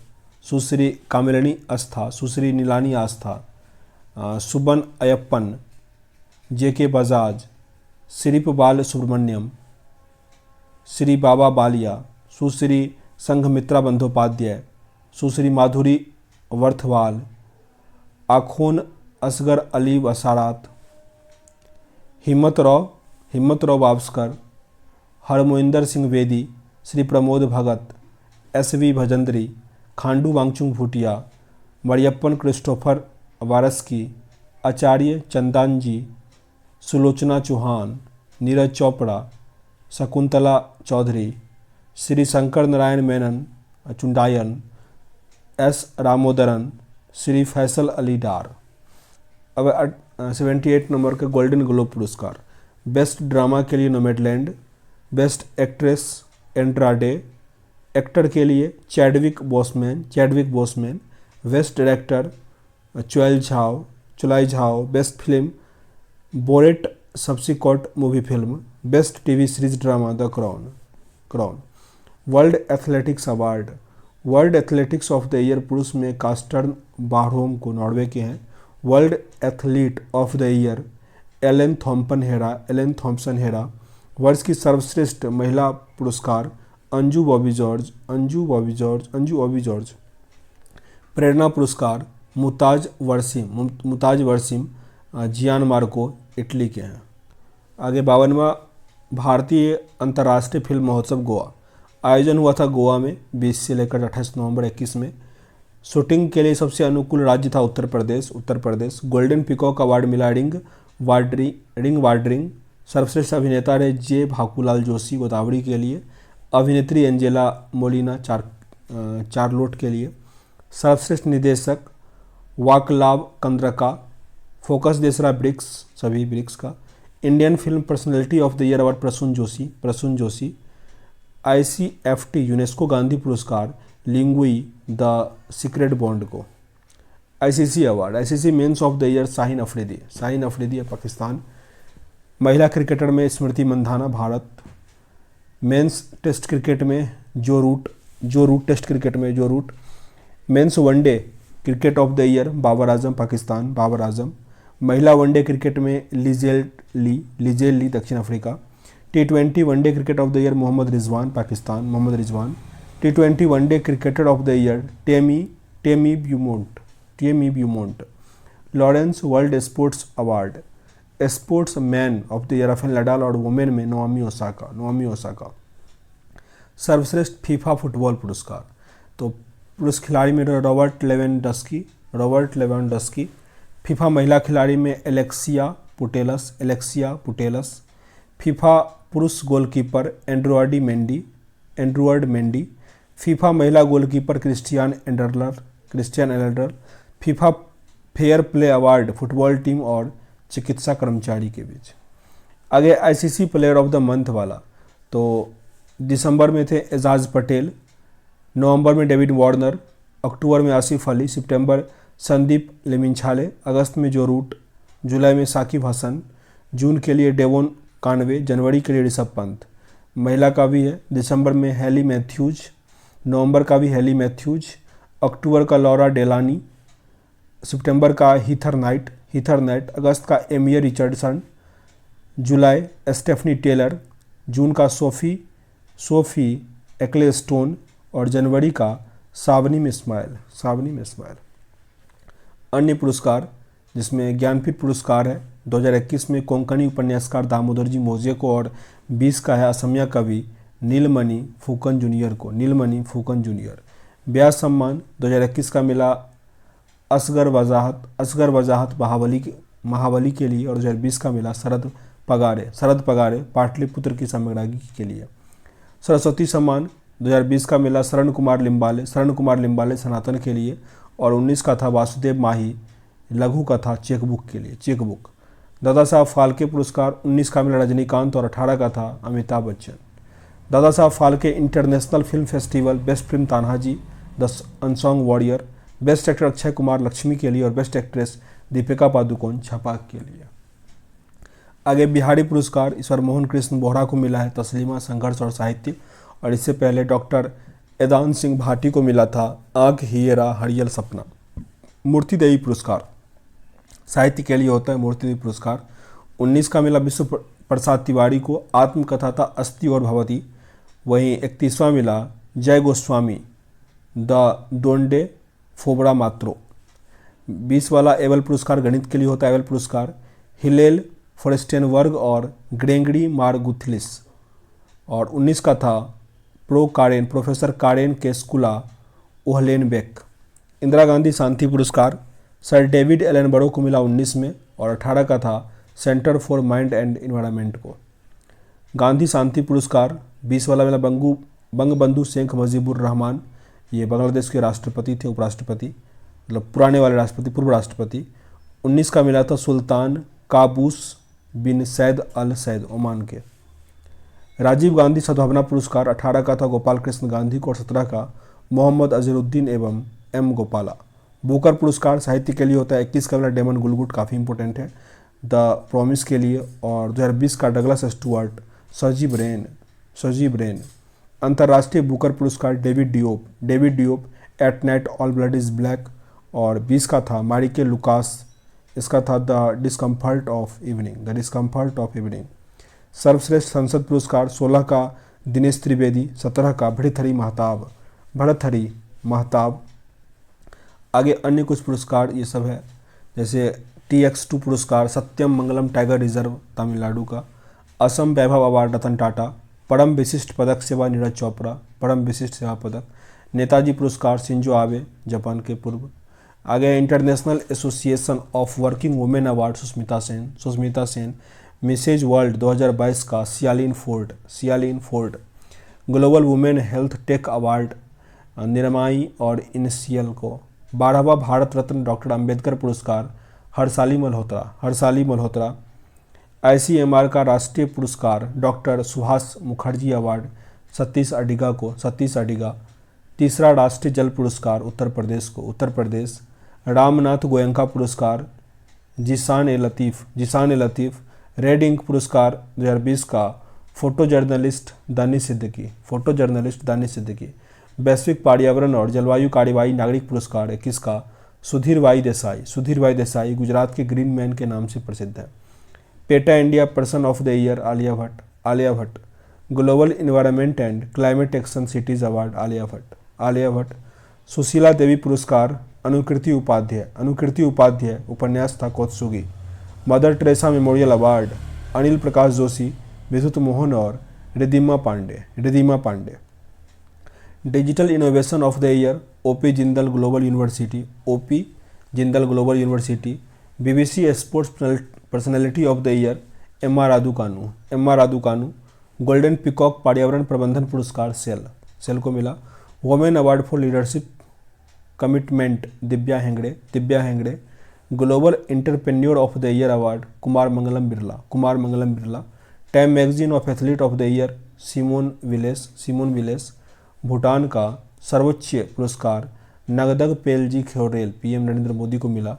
सुश्री कामिलिनी आस्था, सुश्री नीलानी आस्था, सुबन अयप्पन, जेके बजाज, श्रीप बाल सुब्रमण्यम, श्री बाबा बालिया, सुश्री संघमित्रा बंदोपाध्याय, सुश्री माधुरी वर्थवाल, आखोन असगर अली वसारात, हिम्मतराव वावस्कर, हरमोइंदर सिंह बेदी, श्री प्रमोद भगत, SV भजंत्री, खांडू वांगचुंग भूटिया, मरियप्पन क्रिस्टोफर वारस्की, आचार्य चंदान जी, सुलोचना चौहान, नीरज चोपड़ा, शकुंतला चौधरी, श्री शंकर नारायण मेनन चुंडायन, S रामोदरन, श्री फैसल अली डार। अब 78 नंबर का गोल्डन ग्लोब पुरस्कार। बेस्ट ड्रामा के लिए Nomadland, best actress Andra Day, actor के लिए Chadwick Boseman, best director Chloe Zhao, best film Borat subsequent movie film, best TV series drama the Crown. World athletics award, world athletics of the year पुरुष में कास्टर्न बारहोम को नॉर्वे के हैं। World athlete of the year Elaine Thompson Herah. वर्ष की सर्वश्रेष्ठ महिला पुरस्कार अंजू बॉबी जॉर्ज। प्रेरणा पुरस्कार मुताज वर्सिम जियान मार्को इटली के हैं। आगे 52वां भारतीय अंतर्राष्ट्रीय फिल्म महोत्सव गोवा आयोजन हुआ था गोवा में 20 से लेकर 28 नवंबर 21 में। शूटिंग के लिए सबसे अनुकूल राज्य था Uttar Pradesh. Golden peacock award मिला रिंग वार्डरिंग। सर्वश्रेष्ठ अभिनेता रहे जे भाकुलाल जोशी गोदावरी के लिए। अभिनेत्री एंजेला मोलिना चार्लोट के लिए। सर्वश्रेष्ठ निदेशक वाकलाव कंद्रका। फोकस देसरा ब्रिक्स का। Indian film personality of the year award Prasoon Joshi. ICFT UNESCO Gandhi पुरस्कार लिंगुई द सीक्रेट बॉन्ड को। ICC award ICC men's of the year Shaheen Afridi है पाकिस्तान। महिला क्रिकेटर में Smriti Mandhana Bharat. Men's test cricket में Joe Root. Men's one day cricket of the year Babar Azam Pakistan. महिला वनडे क्रिकेट में लिजेल ली दक्षिण Africa. T20 one day cricket of the year Mohammad Rizwan Pakistan. T20 one day cricketer of the year Tammy Beaumont. Laureus World Sports award sportsman of the year Rafael Nadal और वुमेन में नोमी ओसाका। सर्वश्रेष्ठ फीफा फुटबॉल पुरस्कार तो पुरुष खिलाड़ी में Robert Lewandowski Robert Lewandowski. FIFA महिला खिलाड़ी में एलेक्सिया पुटेलस। फीफा पुरुष गोलकीपर एंड्रुअर्ड मेंडी। फीफा महिला goalkeeper Christiane Endler. FIFA fair play award football team और चिकित्सा कर्मचारी के बीच। आगे ICC player of the month वाला, तो दिसंबर में थे एजाज पटेल, नवंबर में डेविड वार्नर, अक्टूबर में आसिफ अली, सितंबर संदीप लेमिंछाले, अगस्त में जो रूट, जुलाई में साकिब हसन, जून के लिए डेवोन कानवे, जनवरी के लिए ऋषभ पंत। महिला का भी है, दिसंबर में हेली मैथ्यूज, नवंबर का भी हेली मैथ्यूज, अक्टूबर का लॉरा डेलानी, सितंबर का हीथर नाइट, अगस्त का एमियर रिचर्डसन, जुलाई स्टेफनी टेलर, जून का सोफी एक्लेस्टोन और जनवरी का सावनी इस्माइल। अन्य पुरस्कार जिसमें ज्ञानपीठ पुरस्कार है 2021 में कोंकणी उपन्यासकार दामोदर जी मोजे को और 20 का है असमिया कवि नीलमणि फूकन जूनियर। व्यास सम्मान 2021 का मिला असगर वजाहत महाबली के लिए और 2020 का मिला शरद पगारे पाटलिपुत्र की साम्राज्ञी के लिए। सरस्वती सम्मान 2020 का मिला शरण कुमार लिम्बाले सनातन के लिए और 19 का था वासुदेव माही लघु कथा चेकबुक। दादा साहब फाल्के पुरस्कार 19 का मिला रजनीकांत और 18 का था Amitabh Bachchan. Dadasaheb Phalke international film festival best film Tanhaji the unsung warrior, best actor Akshay Kumar Laxmii के लिए और बेस्ट एक्ट्रेस दीपिका पादुकोण छपाक के लिए। आगे बिहारी पुरस्कार ईश्वर मोहन कृष्ण बोहरा को मिला है तस्लीमा संघर्ष और साहित्य, और इससे पहले डॉक्टर एदान सिंह भाटी को मिला था आँख हियरा हरियल सपना। मूर्ति देवी पुरस्कार साहित्य के लिए होता है मूर्ति देवी पुरस्कार, 19 का मिला विश्व प्रसाद तिवारी को, आत्मकथा था अस्ति और भवती। वहीं 31वां मिला जय गोस्वामी द डोंडे फोबड़ा मात्रो। 20 वाला एबल पुरस्कार गणित के लिए होता है एबल पुरस्कार हिलेल फॉरेस्टेनवर्ग और ग्रेंगरी मार्गुथलिस, और 19 का था प्रोफेसर कारेन केस्कुला ओहलेनबेक। इंदिरा गांधी शांति पुरस्कार सर डेविड एलेनबरो को मिला 19 में और 18 का था centre for mind and environment को। गांधी शांति पुरस्कार 20 वाला मिला बंगबंधु शेख मुजीबुर रहमान, ये बांग्लादेश के राष्ट्रपति थे, उपराष्ट्रपति मतलब पुराने वाले राष्ट्रपति, पूर्व राष्ट्रपति। 19 का मिला था सुल्तान काबूस बिन सैद अल सैद ओमान के। राजीव गांधी सद्भावना पुरस्कार 18 का था गोपाल कृष्ण गांधी को और 17 का मोहम्मद अजहरुद्दीन एवं एम गोपाला। बुकर पुरस्कार साहित्य के लिए होता है 21 का मिला डेमन गुलगुट, काफ़ी इंपॉर्टेंट है द प्रॉमिस के लिए, और 2020 का डगलस स्टुअर्ट सजी ब्रेन। अंतर्राष्ट्रीय बुकर पुरस्कार David Diop at night all blood is black, और 20 का था मारिके लुकास, इसका था द डिस्कम्फर्ट ऑफ इवनिंग। सर्वश्रेष्ठ संसद पुरस्कार 16 का दिनेश त्रिवेदी, 17 का भरतहरी महताब। आगे अन्य कुछ पुरस्कार ये सब है, जैसे TX2 पुरस्कार सत्यम मंगलम टाइगर रिजर्व तमिलनाडु का, असम वैभव अवार्ड रतन टाटा, परम विशिष्ट पदक सेवा नीरज चोपड़ा, परम विशिष्ट सेवा पदक। नेताजी पुरस्कार शिंजो आबे जापान के पूर्व। आगे international association of working women award Sushmita Sen. Mrs world 2022 का Shaylyn Ford. Global women health tech award Niramai और इनिशियल को। 12वां भारत रत्न डॉक्टर अंबेडकर पुरस्कार हरसाली मल्होत्रा। ICMR का राष्ट्रीय पुरस्कार डॉक्टर सुभाष मुखर्जी अवार्ड सतीश अडिगा। तीसरा राष्ट्रीय जल पुरस्कार उत्तर प्रदेश। रामनाथ गोयंका पुरस्कार जिसान ए लतीफ़। रेड इंक पुरस्कार 2020 का फोटो जर्नलिस्ट दानिश सिद्दीकी। वैश्विक पर्यावरण और जलवायु कार्यवाही नागरिक पुरस्कार 21 का सुधीर भाई देसाई गुजरात के ग्रीन मैन के नाम से प्रसिद्ध है। PETA India person of the year Alia Bhatt. Global environment and climate action cities award Alia Bhatt. Sushila Devi पुरस्कार अनुकृति उपाध्याय उपन्यास था Kintsugi. Mother Teresa memorial award Anil Prakash Joshi, Vidyut Mohan और Ridhima Pandey. Digital innovation of the year OP Jindal global university. OP Jindal global university. BBC sports personality of the year Emma Raducanu. Golden peacock पर्यावरण प्रबंधन पुरस्कार सेल को मिला। Women award for leadership commitment Divya Hegde. Global entrepreneur of the year award Kumar Mangalam Birla. Time magazine of athlete of the year Simone Biles. Bhutan का सर्वोच्च पुरस्कार नगदग पेलजी ख्योरेल PM नरेंद्र मोदी को मिला।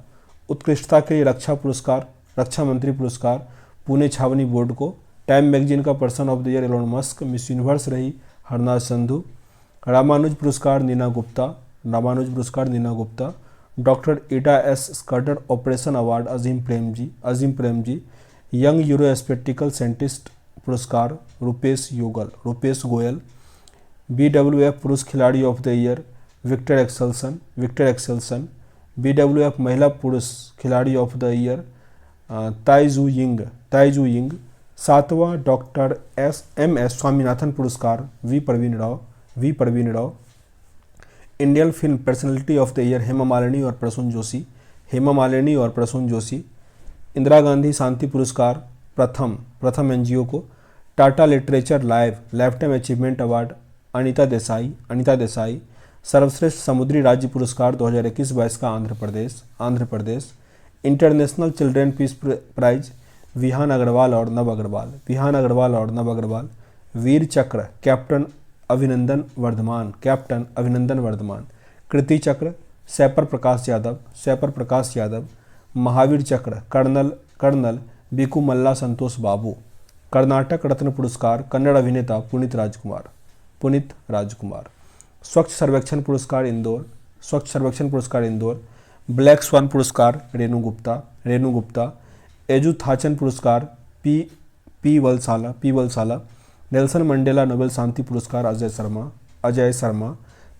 उत्कृष्टता के लिए रक्षा मंत्री पुरस्कार पुणे छावनी बोर्ड को। टाइम मैगजीन का person of the year Elon Musk. Miss Universe रही हरनाज संधू। रामानुज पुरस्कार Neena Gupta. Doctor Ida S Scudder oration award Azim Premji. Young यूरोस्पेक्टिकल साइंटिस्ट पुरस्कार रुपेश गोयल। BWF पुरुष खिलाड़ी of the year Viktor Axelsen. BWF महिला पुरुष खिलाड़ी of the year Tai Tzu Ying. 7वां डॉक्टर MS स्वामीनाथन पुरस्कार V Praveen Rao. Indian film personality of the year Hema Malini और प्रसून जोशी। इंदिरा गांधी शांति पुरस्कार प्रथम NGO को। Tata literature lifetime achievement award Anita Desai. सर्वश्रेष्ठ समुद्री राज्य पुरस्कार 2021-22 का Andhra Pradesh. International children peace prize Vihaan Agarwal और नव अग्रवाल। वीर चक्र कैप्टन अभिनंदन वर्धमान। कृति चक्र सैपर प्रकाश यादव। महावीर चक्र कर्नल बीकू मल्ला संतोष बाबू। कर्नाटक रत्न पुरस्कार कन्नड़ अभिनेता पुनीत राजकुमार। स्वच्छ सर्वेक्षण पुरस्कार इंदौर। ब्लैक स्वान पुरस्कार रेणु गुप्ता। एजुथाचन पुरस्कार P Valsala. Nelson Mandela Nobel शांति पुरस्कार Ajay Sharma.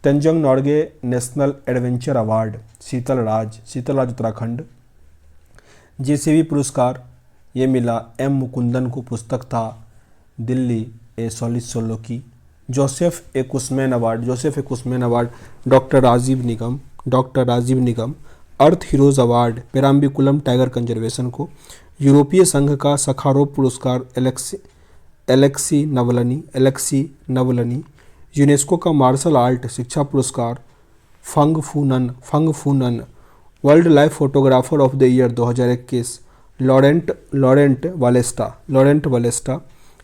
Tenzing Norgay national adventure award Sheetal Raj Uttarakhand. JCB पुरस्कार ये मिला M मुकुंदन को, पुस्तक था दिल्ली ए सोलो की। Joseph A Cushman award doctor Rajiv Nigam. Earth heroes award Parambikulam tiger conservation को। यूरोपीय संघ का सखारोव पुरस्कार एलेक्सी नवलनी। यूनेस्को का मार्शल आर्ट शिक्षा पुरस्कार फंग फूनन। World life photographer of the year 2021 Laurent Ballesta.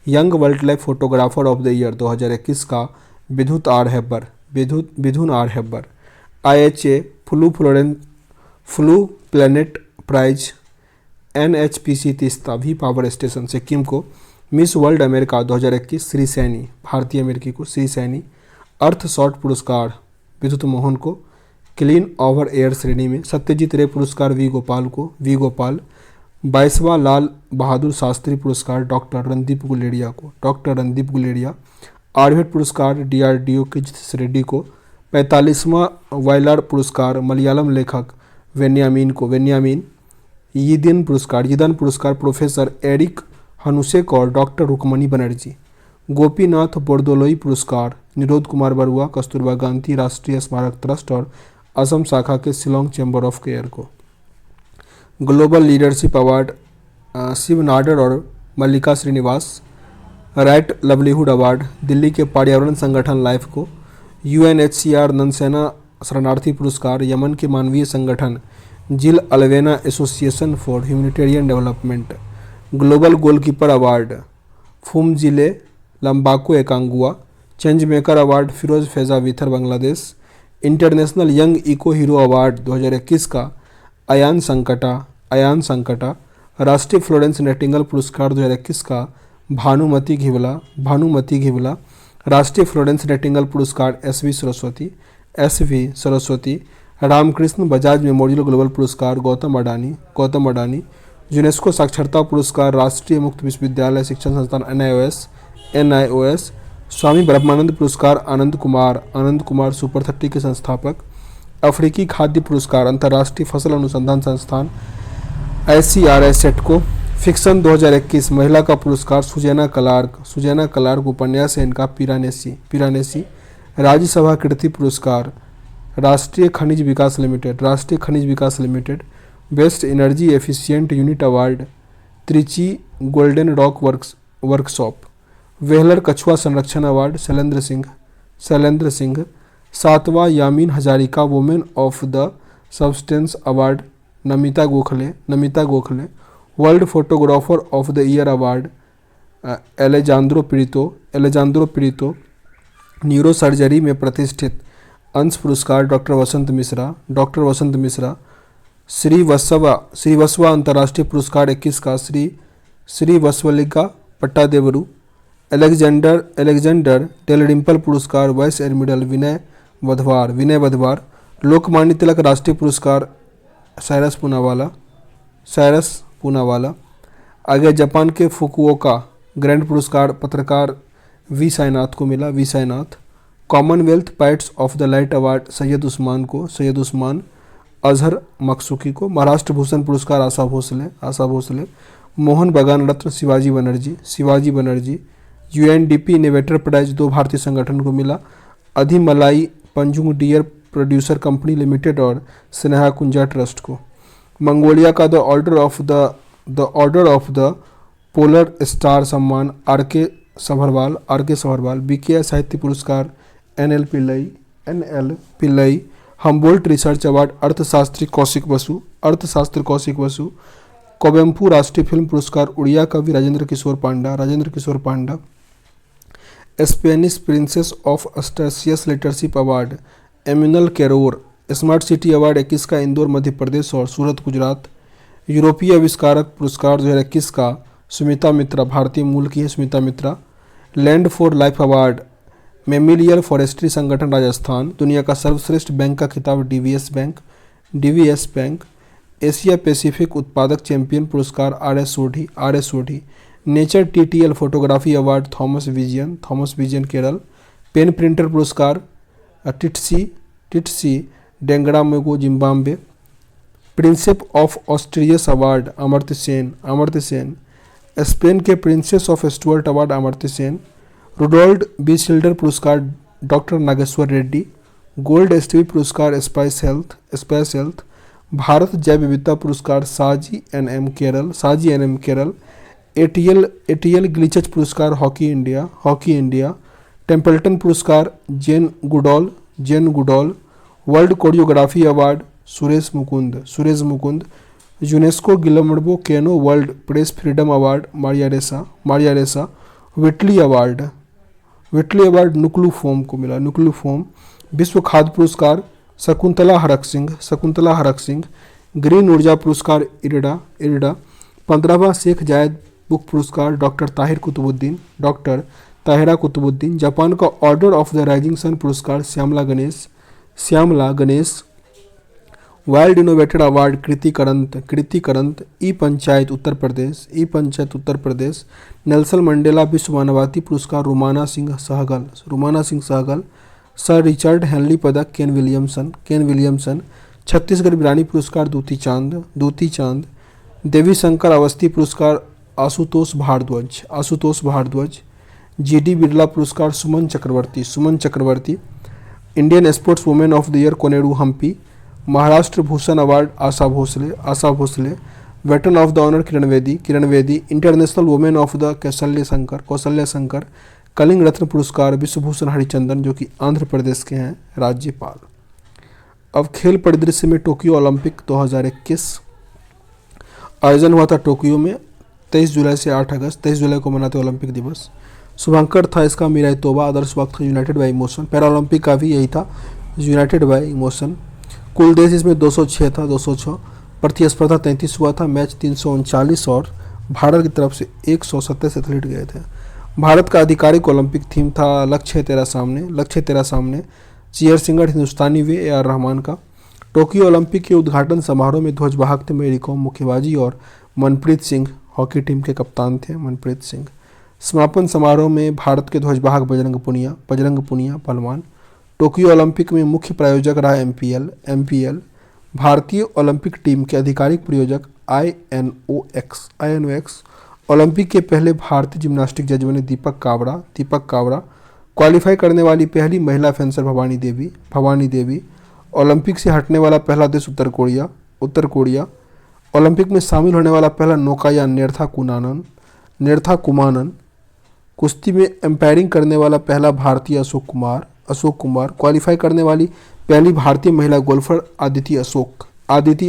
Young world life photographer of the year 2021 का Vidyun R Hebbar. IHA blue planet prize NHPC Teesta V power station Sikkim को। Miss world America 2021 Shree Saini भारतीय अमेरिकी को श्री सैनी। अर्थ शॉट पुरस्कार विद्युत मोहन को। क्लीन ओवर एयर श्रेणी में सत्यजीत रे पुरस्कार वी गोपाल। 22वां लाल बहादुर शास्त्री पुरस्कार डॉक्टर रणदीप गुलेरिया। आर्यभट्ट पुरस्कार DRDO के जतिश रेड्डी को। 45वां वायलार पुरस्कार मलयालम लेखक वेन्यामीन। यीदन पुरस्कार प्रोफेसर एरिक हनुसेक और डॉक्टर रुक्मणी बनर्जी। गोपीनाथ बोरदोलोई पुरस्कार निरोध कुमार बरुआ कस्तूरबा गांधी राष्ट्रीय स्मारक ट्रस्ट और असम शाखा के शिलोंग चैम्बर ऑफ केयर को। Global leadership award Shiv Nadar और Mallika Srinivasan. Right livelihood award Delhi के पर्यावरण संगठन लाइफ को। UNHCR ननसेना शरणार्थी पुरस्कार यमन के मानवीय संगठन जिल अल्वेना association for humanitarian development. Global goalkeeper award Phumzile Mlambo Ngcuka. Change maker award Fairooz Faiza Beither Bangladesh. International young eco hero award 2021 का अयान संकटा। राष्ट्रीय फ्लोरेंस नाइटिंगेल पुरस्कार 2021 का भानुमति घिवला। राष्ट्रीय फ्लोरेंस नाइटिंगेल पुरस्कार SV Saraswati. Ramakrishna Bajaj memorial global पुरस्कार गौतम अडानी। यूनेस्को साक्षरता पुरस्कार राष्ट्रीय मुक्त विश्वविद्यालय शिक्षण संस्थान NIOS। स्वामी ब्रह्मानंद पुरस्कार आनंद कुमार सुपर 30 के संस्थापक। अफ्रीकी खाद्य पुरस्कार अंतर्राष्ट्रीय फसल अनुसंधान संस्थान ICRISAT को। फिक्शन 2021 महिला का पुरस्कार सुजैना क्लार्क उपन्यास है इनका पिरानेसी। राज्यसभा कीर्ति पुरस्कार राष्ट्रीय खनिज विकास लिमिटेड, राष्ट्रीय खनिज विकास limited. Best energy efficient unit award Trichy golden rock workshop. Behler कछुआ संरक्षण अवार्ड शैलेंद्र सिंह, शैलेंद्र सिंह। 7वां Yamin Hazarika women of the substance award Namita Gokhale, Namita Gokhale. World photographer of the year award Alejandro Prieto, Alejandro Prieto. Neurosurgery में प्रतिष्ठित अंश पुरस्कार डॉक्टर वसंत मिश्रा, डॉक्टर वसंत मिश्रा। श्री वसवा अंतर्राष्ट्रीय पुरस्कार 21 का श्री वसवलिका पट्टादेवरू। एलेक्जेंडर टेलरिम्पल पुरस्कार वाइस एडमिरल विनय वधवार, विनय वधवार। लोकमान्य तिलक राष्ट्रीय पुरस्कार साइरस पूनावाला, साइरस पूनावाला। आगे जापान के फुकुओका ग्रैंड पुरस्कार पत्रकार वी साईनाथ को मिला, V Sainath. Commonwealth points of the light award Syed Usman को, सैयद उस्मान। अजहर मकसूकी को। महाराष्ट्र भूषण पुरस्कार आशा भोसले, आशा Bhosle. Mohun Bagan Ratna Shivaji Banerjee, Shivaji Banerjee. UNDP innovator prize 2 भारतीय संगठन को मिला, Adhimalai Pazhangudiyinar producer company limited और स्नेहा कुंजा ट्रस्ट को। मंगोलिया का the order of the polar star सम्मान आर के सभरवाल। बीके साहित्य पुरस्कार NL Pillai. Humboldt research award अर्थशास्त्री कौशिक बसु, अर्थशास्त्री कौशिक बसु। कोबेम्पू राष्ट्रीय फिल्म पुरस्कार उड़िया कवि Rajendra Kishore Panda, Rajendra Kishore Panda. Spanish princess of Asturias leadership award Emmanuel Carrere. Smart city award 21 का इंदौर मध्य प्रदेश और सूरत गुजरात। यूरोपीय आविष्कारक पुरस्कार 2021 का सुमिता मित्रा, भारतीय मूल की है Sumita Mitra. Land for life award memorial forestry संगठन राजस्थान। दुनिया का सर्वश्रेष्ठ बैंक का खिताब DBS bank, DBS bank. Asia Pacific उत्पादक चैंपियन पुरस्कार RS Sodhi. Nature TTL photography award Thomas Vijayan Kerala. PEN Pinter पुरस्कार Tsitsi Dangarembga Zimbabwe. Princess of Asturias award Amartya Sen. Spain के princess of Stuart award Amartya Sen. Rudolf B Schindler पुरस्कार doctor Nageshwar Reddy. Gold STV पुरस्कार स्पाइस हेल्थ। भारत जैव विविधता पुरस्कार साजी एनएम केरल। एटीएल ग्लिचज पुरस्कार हॉकी इंडिया। टेम्पल्टन पुरस्कार Jane Goodall. World choreography award Suresh Mukund. UNESCO Guillermo Cano world press freedom award Maria Ressa. Whitley award नुक्लू foam को मिला, नुक्लू फोम। विश्व खाद्य पुरस्कार शकुंतला हरक सिंह। ग्रीन ऊर्जा पुरस्कार इरडा। 15वां शेख जायद बुक पुरस्कार डॉक्टर ताहिरा कुतुबुद्दीन। जापान का order of the rising sun पुरस्कार Shyamala Ganesh. Wild innovator award Kriti Karanth. E panchayat Uttar Pradesh. Nelson Mandela विश्व मानवाधिकार पुरस्कार Rumana Singh Sehgal. Sir Richard Hadlee पदक केन विलियमसन। छत्तीसगढ़ बिरानी पुरस्कार दूती चांद। देवी शंकर अवस्थी पुरस्कार आशुतोष भारद्वाज। जीडी बिरला पुरस्कार Suman Chakraborty. Indian sports women of the year Koneru Humpy. Maharashtra Bhushan award Asha Bhosle. Veteran of the honour Kiran Bedi. International women of the Kaushalya Shankar. Kalinga Ratna पुरस्कार विश्वभूषण हरिचंदन जो कि आंध्र प्रदेश के हैं राज्यपाल। अब खेल परिदृश्य में टोक्यो ओलंपिक 2021 आयोजन हुआ था टोक्यो में 23 जुलाई से 8 अगस्त। 23 जुलाई को मनाते ओलंपिक दिवस। शुभंकर था इसका, मीरा तोबा। आदर्श वक्त था यूनाइटेड बाई इमोशन। पैरालंपिक का भी यही था, यूनाइटेड बाई इमोशन। कुल देश इसमें 206 था, 206। प्रतिस्पर्धा 33 हुआ था। मैच 339 और भारत की तरफ से 127 एथलीट गए थे। भारत का आधिकारिक ओलंपिक थीम था लक्ष्य तेरा सामने। Chair singer Hindustani way A R Rahman का। टोक्यो ओलंपिक के उद्घाटन समारोह में ध्वजवाहक थे मेरी कॉम मुक्केबाजी और मनप्रीत सिंह हॉकी टीम के कप्तान थे मनप्रीत सिंह। समापन समारोह में भारत के ध्वजवाहक बजरंग पुनिया पहलवान। टोक्यो ओलंपिक में मुख्य प्रायोजक रहा एमपीएल। भारतीय ओलंपिक टीम के आधिकारिक प्रायोजक आईएनओएक्स। ओलंपिक के पहले भारतीय जिम्नास्टिक जज बने दीपक कावरा। क्वालिफाई करने वाली पहली महिला फेंसर भवानी देवी। ओलंपिक से हटने वाला पहला देश उत्तर कोरिया। ओलंपिक में शामिल होने वाला पहला नौकायान नेर्था कुमानन। कुश्ती में एम्पायरिंग करने वाला पहला भारतीय अशोक कुमार। क्वालिफाई करने वाली पहली भारतीय महिला गोल्फर आदिति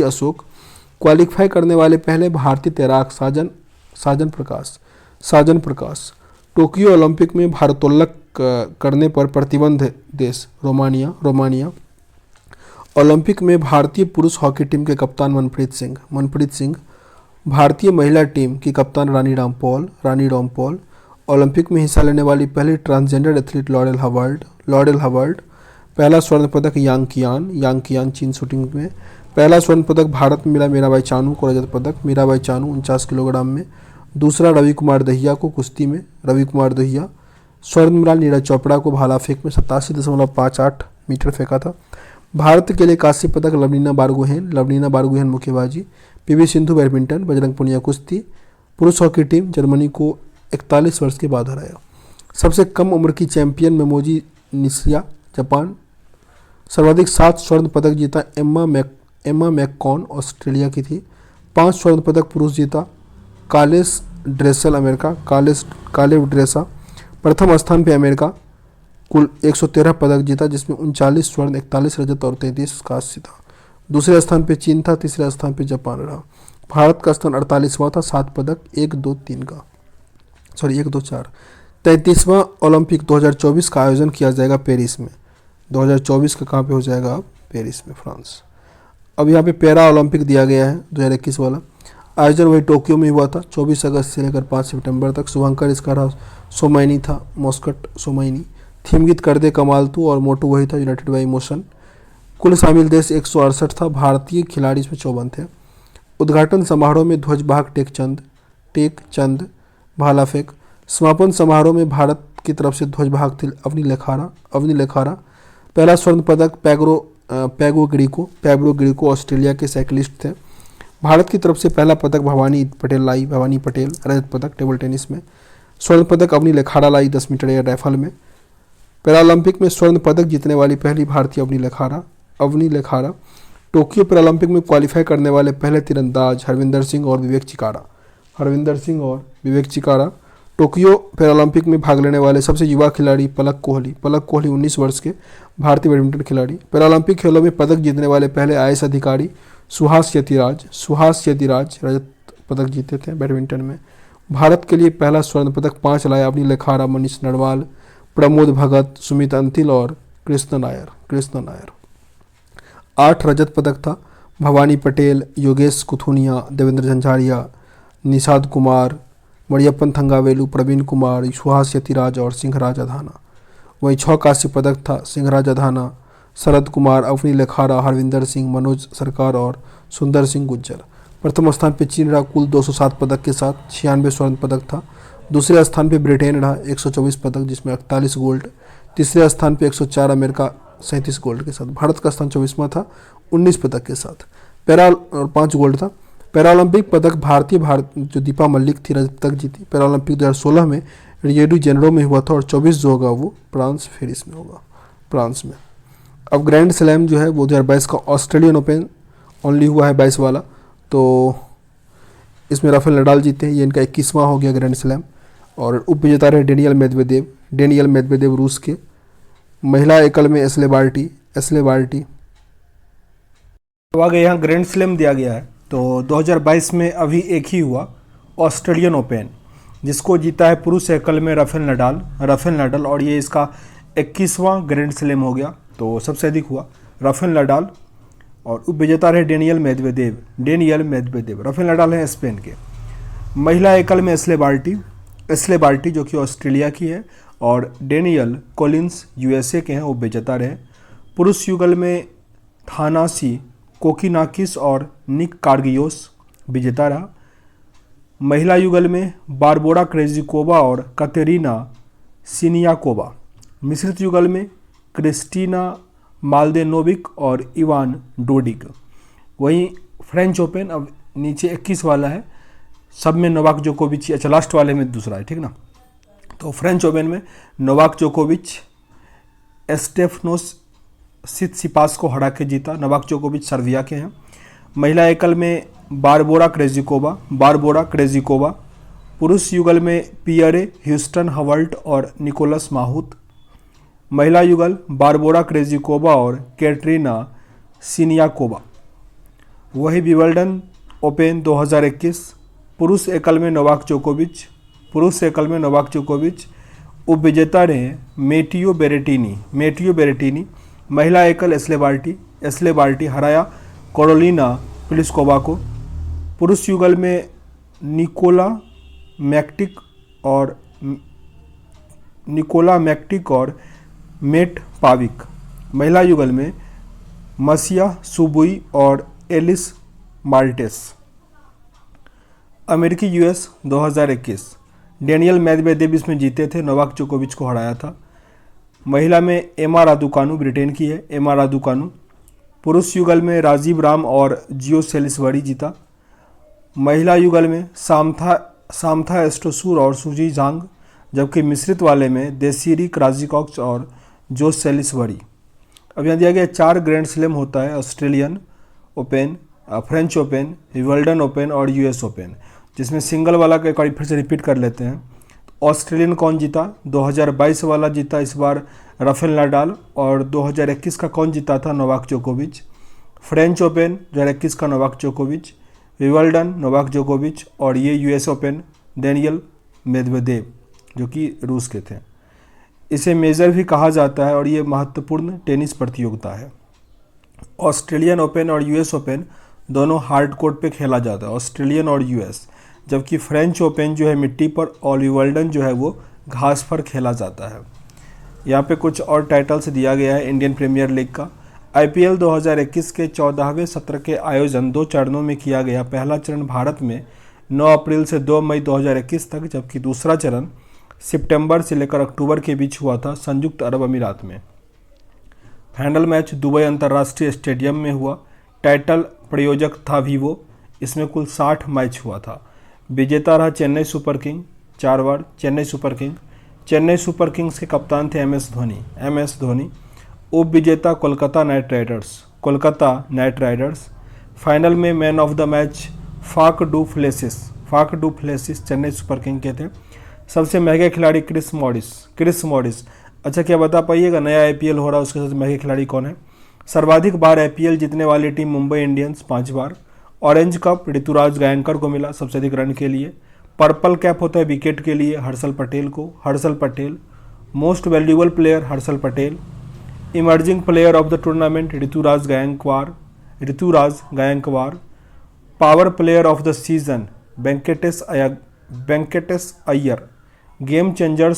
अशोक। क्वालिफाई करने वाले पहले भारतीय तैराक साजन प्रकाश। टोक्यो ओलंपिक में भारोत्तोलक करने पर प्रतिबंध देश रोमानिया। ओलंपिक में भारतीय पुरुष हॉकी टीम के कप्तान मनप्रीत सिंह। भारतीय महिला टीम की कप्तान रानी रामपॉल। ओलंपिक में हिस्सा लेने वाली पहली ट्रांसजेंडर एथलीट लॉरेल हवर्ड। पहला स्वर्ण पदक यांग कियान चीन शूटिंग में। पहला स्वर्ण पदक भारत में मिला मीराबाई चानू को। रजत पदक मीराबाई चानू 49 किलोग्राम में। दूसरा रवि कुमार दहिया को कुश्ती में। स्वर्ण मिला नीरज चोपड़ा को भाला फेंक में 87.58 मीटर फेंका था। भारत के लिए कांस्य पदक लवलीना बारगुहेन मुक्केबाजी। PV Sindhu badminton. बजरंग पुनिया कुश्ती। पुरुष हॉकी टीम जर्मनी को 41 वर्ष के बाद हराया। सबसे कम उम्र की चैंपियन मेमोजी निशिया जापान। सर्वाधिक 7 स्वर्ण पदक जीता एम्मा मैककॉन ऑस्ट्रेलिया की थी। 5 स्वर्ण पदक पुरुष जीता कालेस ड्रेसल अमेरिका। कालेव ड्रेसा। प्रथम स्थान पे अमेरिका कुल 113 पदक जीता, जिसमें 39 स्वर्ण 41 रजत और 33 कांस्य था। दूसरे स्थान पे चीन था। तीसरे स्थान पे जापान रहा। भारत का स्थान 48वां था, 7 पदक 1 2 4। 33वां ओलंपिक 2024 का आयोजन किया जाएगा पेरिस में। 2024 का कहाँ पे हो जाएगा? पेरिस में, फ्रांस। अब यहाँ पे पैरा ओलंपिक दिया गया है 2021 वाला। आयोजन वही टोक्यो में हुआ था 24 अगस्त से लेकर 5 सितंबर तक। शुभंकर इसका रहा सोमैनी था, मॉस्कट सोमैनी। थीम गीत कर दे कमाल तू और मोटू वही था, यूनाइटेड बाई इमोशन। कुल शामिल देश 168 था। भारतीय खिलाड़ी इसमें 54 थे। उद्घाटन समारोह में ध्वजवाहक टेक चंद भाला फेंक। समापन समारोह में भारत की तरफ से ध्वजवाहक थे अवनी लेखारा। पहला स्वर्ण पदक पैब्लो ग्रीको ऑस्ट्रेलिया के साइकिलिस्ट थे। भारत की तरफ से पहला पदक भवानी पटेल रजत पदक टेबल टेनिस में। स्वर्ण पदक अवनी लेखारा लाई 10 मीटर एयर राइफल में। पैरालंपिक में स्वर्ण पदक जीतने वाली पहली भारतीय अवनी लेखारा। टोक्यो पैरालंपिक में क्वालिफाई करने वाले पहले तीरंदाज हरविंदर सिंह और विवेक चिकारा। टोक्यो पैरालंपिक में भाग लेने वाले सबसे युवा खिलाड़ी पलक कोहली 19 वर्ष के भारतीय बैडमिंटन खिलाड़ी। पैरालंपिक खेलों में पदक जीतने वाले पहले आईएएस अधिकारी सुहास यतिराज रजत पदक जीते थे बैडमिंटन में। भारत के लिए पहला स्वर्ण पदक 5 लाया अवनी लेखारा, मनीष नरवाल, प्रमोद भगत, सुमित अंतिल और कृष्ण नायर। 8 रजत पदक था। भवानी पटेल, योगेश कुथुनिया, देवेंद्र झंझारिया, निषाद कुमार, मरियप्पन थंगावेलु, प्रवीण कुमार, सुहास यतिराज और सिंहराज अधाना। वहीं 6 कांस्य पदक था। सिंहराज अधाना, शरद कुमार, अवनी लेखारा, हरविंदर सिंह, मनोज सरकार और सुंदर सिंह गुज्जर। प्रथम स्थान पर चीन रहा कुल 207 पदक के साथ, 96 स्वर्ण पदक था। दूसरे स्थान पे ब्रिटेन रहा 124 पदक, जिसमें 48 गोल्ड। तीसरे स्थान पे 104 अमेरिका 37 गोल्ड के साथ। भारत का स्थान 24वां था 19 पदक के साथ। और 5 गोल्ड था। पैरालंपिक पदक जो दीपा मल्लिक थी रजत पदक जीती। पैरालंपिक 2016 में रियो डी जेनेरो में हुआ था और 24 जो होगा वो फ्रांस में। अब ग्रैंड स्लैम जो है वो 2022 का ऑस्ट्रेलियन ओपन ओनली हुआ है 22 वाला, तो इसमें राफेल नडाल जीते हैं। ये इनका 21वां हो गया ग्रैंड स्लैम। और उपविजेता रहे डेनियल मेदवेदेव रूस के। महिला एकल में एस्ले बार्टी। तो आगे यहाँ ग्रैंड स्लैम दिया गया है। तो 2022 में अभी एक ही हुआ ऑस्ट्रेलियन ओपन, जिसको जीता है पुरुष एकल में राफेल नडाल और ये इसका 21वां ग्रैंड स्लैम हो गया। तो सबसे अधिक हुआ राफेल नडाल और उपविजेता रहे डेनियल मेदवेदेव। राफेल नडाल है स्पेन के। महिला एकल में एस्ले बार्टी जो कि ऑस्ट्रेलिया की है और डेनियल कॉलिंस यूएसए के हैं, वो विजेता रहे। पुरुष युगल में थानासी कोकिनाकिस और निक कार्गियोस विजेता रहा। महिला युगल में बारबोरा क्रेजिकोवा और कतेरिना सिनियाकोवा। मिश्रित युगल में क्रिस्टीना माल्देनोविक और इवान डोडिक। वहीं फ्रेंच ओपन अब नीचे 21 वाला है, सब में नोवाक जोकोविच, अच्छा लास्ट वाले में दूसरा है, ठीक ना। तो फ्रेंच ओपन में नोवाक जोकोविच, स्टेफनोस सितसिपास को हरा के जीता। नोवाक जोकोविच सर्बिया के हैं। महिला एकल में बारबोरा क्रेजिकोवा। पुरुष युगल में पियरे ह्यूस्टन हवर्ट और निकोलस माहुत। महिला युगल बारबोरा क्रेजिकोवा और कैटरीना सिनियाकोवा। वही विंबलडन ओपन 2021 पुरुष एकल में नोवाक जोकोविच उपविजेता रहे मेटियो बेरेटिनी। महिला एकल एस्ले बार्टी हराया कैरोलिना प्लिस्कोवा को। पुरुष युगल में निकोला मैक्टिक और मेट पाविक। महिला युगल में मसिया सुबुई और एलिस माल्टेस। अमेरिकी यूएस 2021 डेनियल मेदवेदेव इसमें जीते थे, नोवाक जोकोविच को हराया था। महिला में एमा रादुकानु, ब्रिटेन की है एमा रादुकानु। पुरुष युगल में राजीव राम और जियो सेलिसबरी जीता। महिला युगल में सामथा एस्टोसुर और सुजी झांग, जबकि मिश्रित वाले में देसीरी क्राजिकॉक्स और जो सेलिसबरी। अब यहाँ दिया गया 4 ग्रैंड स्लैम होता है, Australian open, French open, Wimbledon open और यूएस ओपन, जिसमें सिंगल वाला का एक बार फिर से रिपीट कर लेते हैं। ऑस्ट्रेलियन कौन जीता? 2022 वाला जीता इस बार राफेल नाडाल, और 2021 का कौन जीता था? नोवाक जोकोविच। फ्रेंच ओपन 2021 का नोवाक जोकोविच, विंबलडन नोवाक जोकोविच, और ये यूएस ओपन डेनियल मेदवेदेव जो कि रूस के थे। इसे मेजर भी कहा जाता है और ये महत्वपूर्ण टेनिस प्रतियोगिता है। ऑस्ट्रेलियन ओपन और यूएस ओपन दोनों हार्ड कोर्ट पे खेला जाता है, ऑस्ट्रेलियन और यूएस, जबकि फ्रेंच ओपन जो है मिट्टी पर और विंबलडन जो है वो घास पर खेला जाता है। यहाँ पे कुछ और टाइटल्स दिया गया है इंडियन प्रीमियर लीग का। आईपीएल 2021 के 14वें सत्र के आयोजन 2 चरणों में किया गया। पहला चरण भारत में 9 अप्रैल से 2 मई 2021 तक, जबकि दूसरा चरण सितंबर से लेकर अक्टूबर के बीच हुआ था संयुक्त अरब अमीरात में। फाइनल मैच दुबई अंतर्राष्ट्रीय स्टेडियम में हुआ। टाइटल प्रायोजक था वीवो। इसमें कुल 60 मैच हुआ था। विजेता रहा चेन्नई सुपर किंग, 4 बार Chennai super king. Chennai super kings के कप्तान थे एम एस धोनी। उप विजेता कोलकाता नाइट राइडर्स। फाइनल में man of the match Faf du Plessis Chennai super king के थे। सबसे महंगे खिलाड़ी क्रिस मॉरिस। अच्छा, क्या बता पाइएगा नया आईपीएल हो रहा है उसके सबसे महंगे खिलाड़ी कौन है? सर्वाधिक बार आईपीएल जीतने वाली टीम मुंबई इंडियंस 5 बार। ऑरेंज कप ऋतुराज गायंकर को मिला सबसे अधिक रन के लिए। पर्पल कैप होता है विकेट के लिए Harshal Patel. Most valuable player Harshal Patel. Emerging player of the tournament Ruturaj गायंकवार। Power player of the season Venkatesh Iyer. Game changer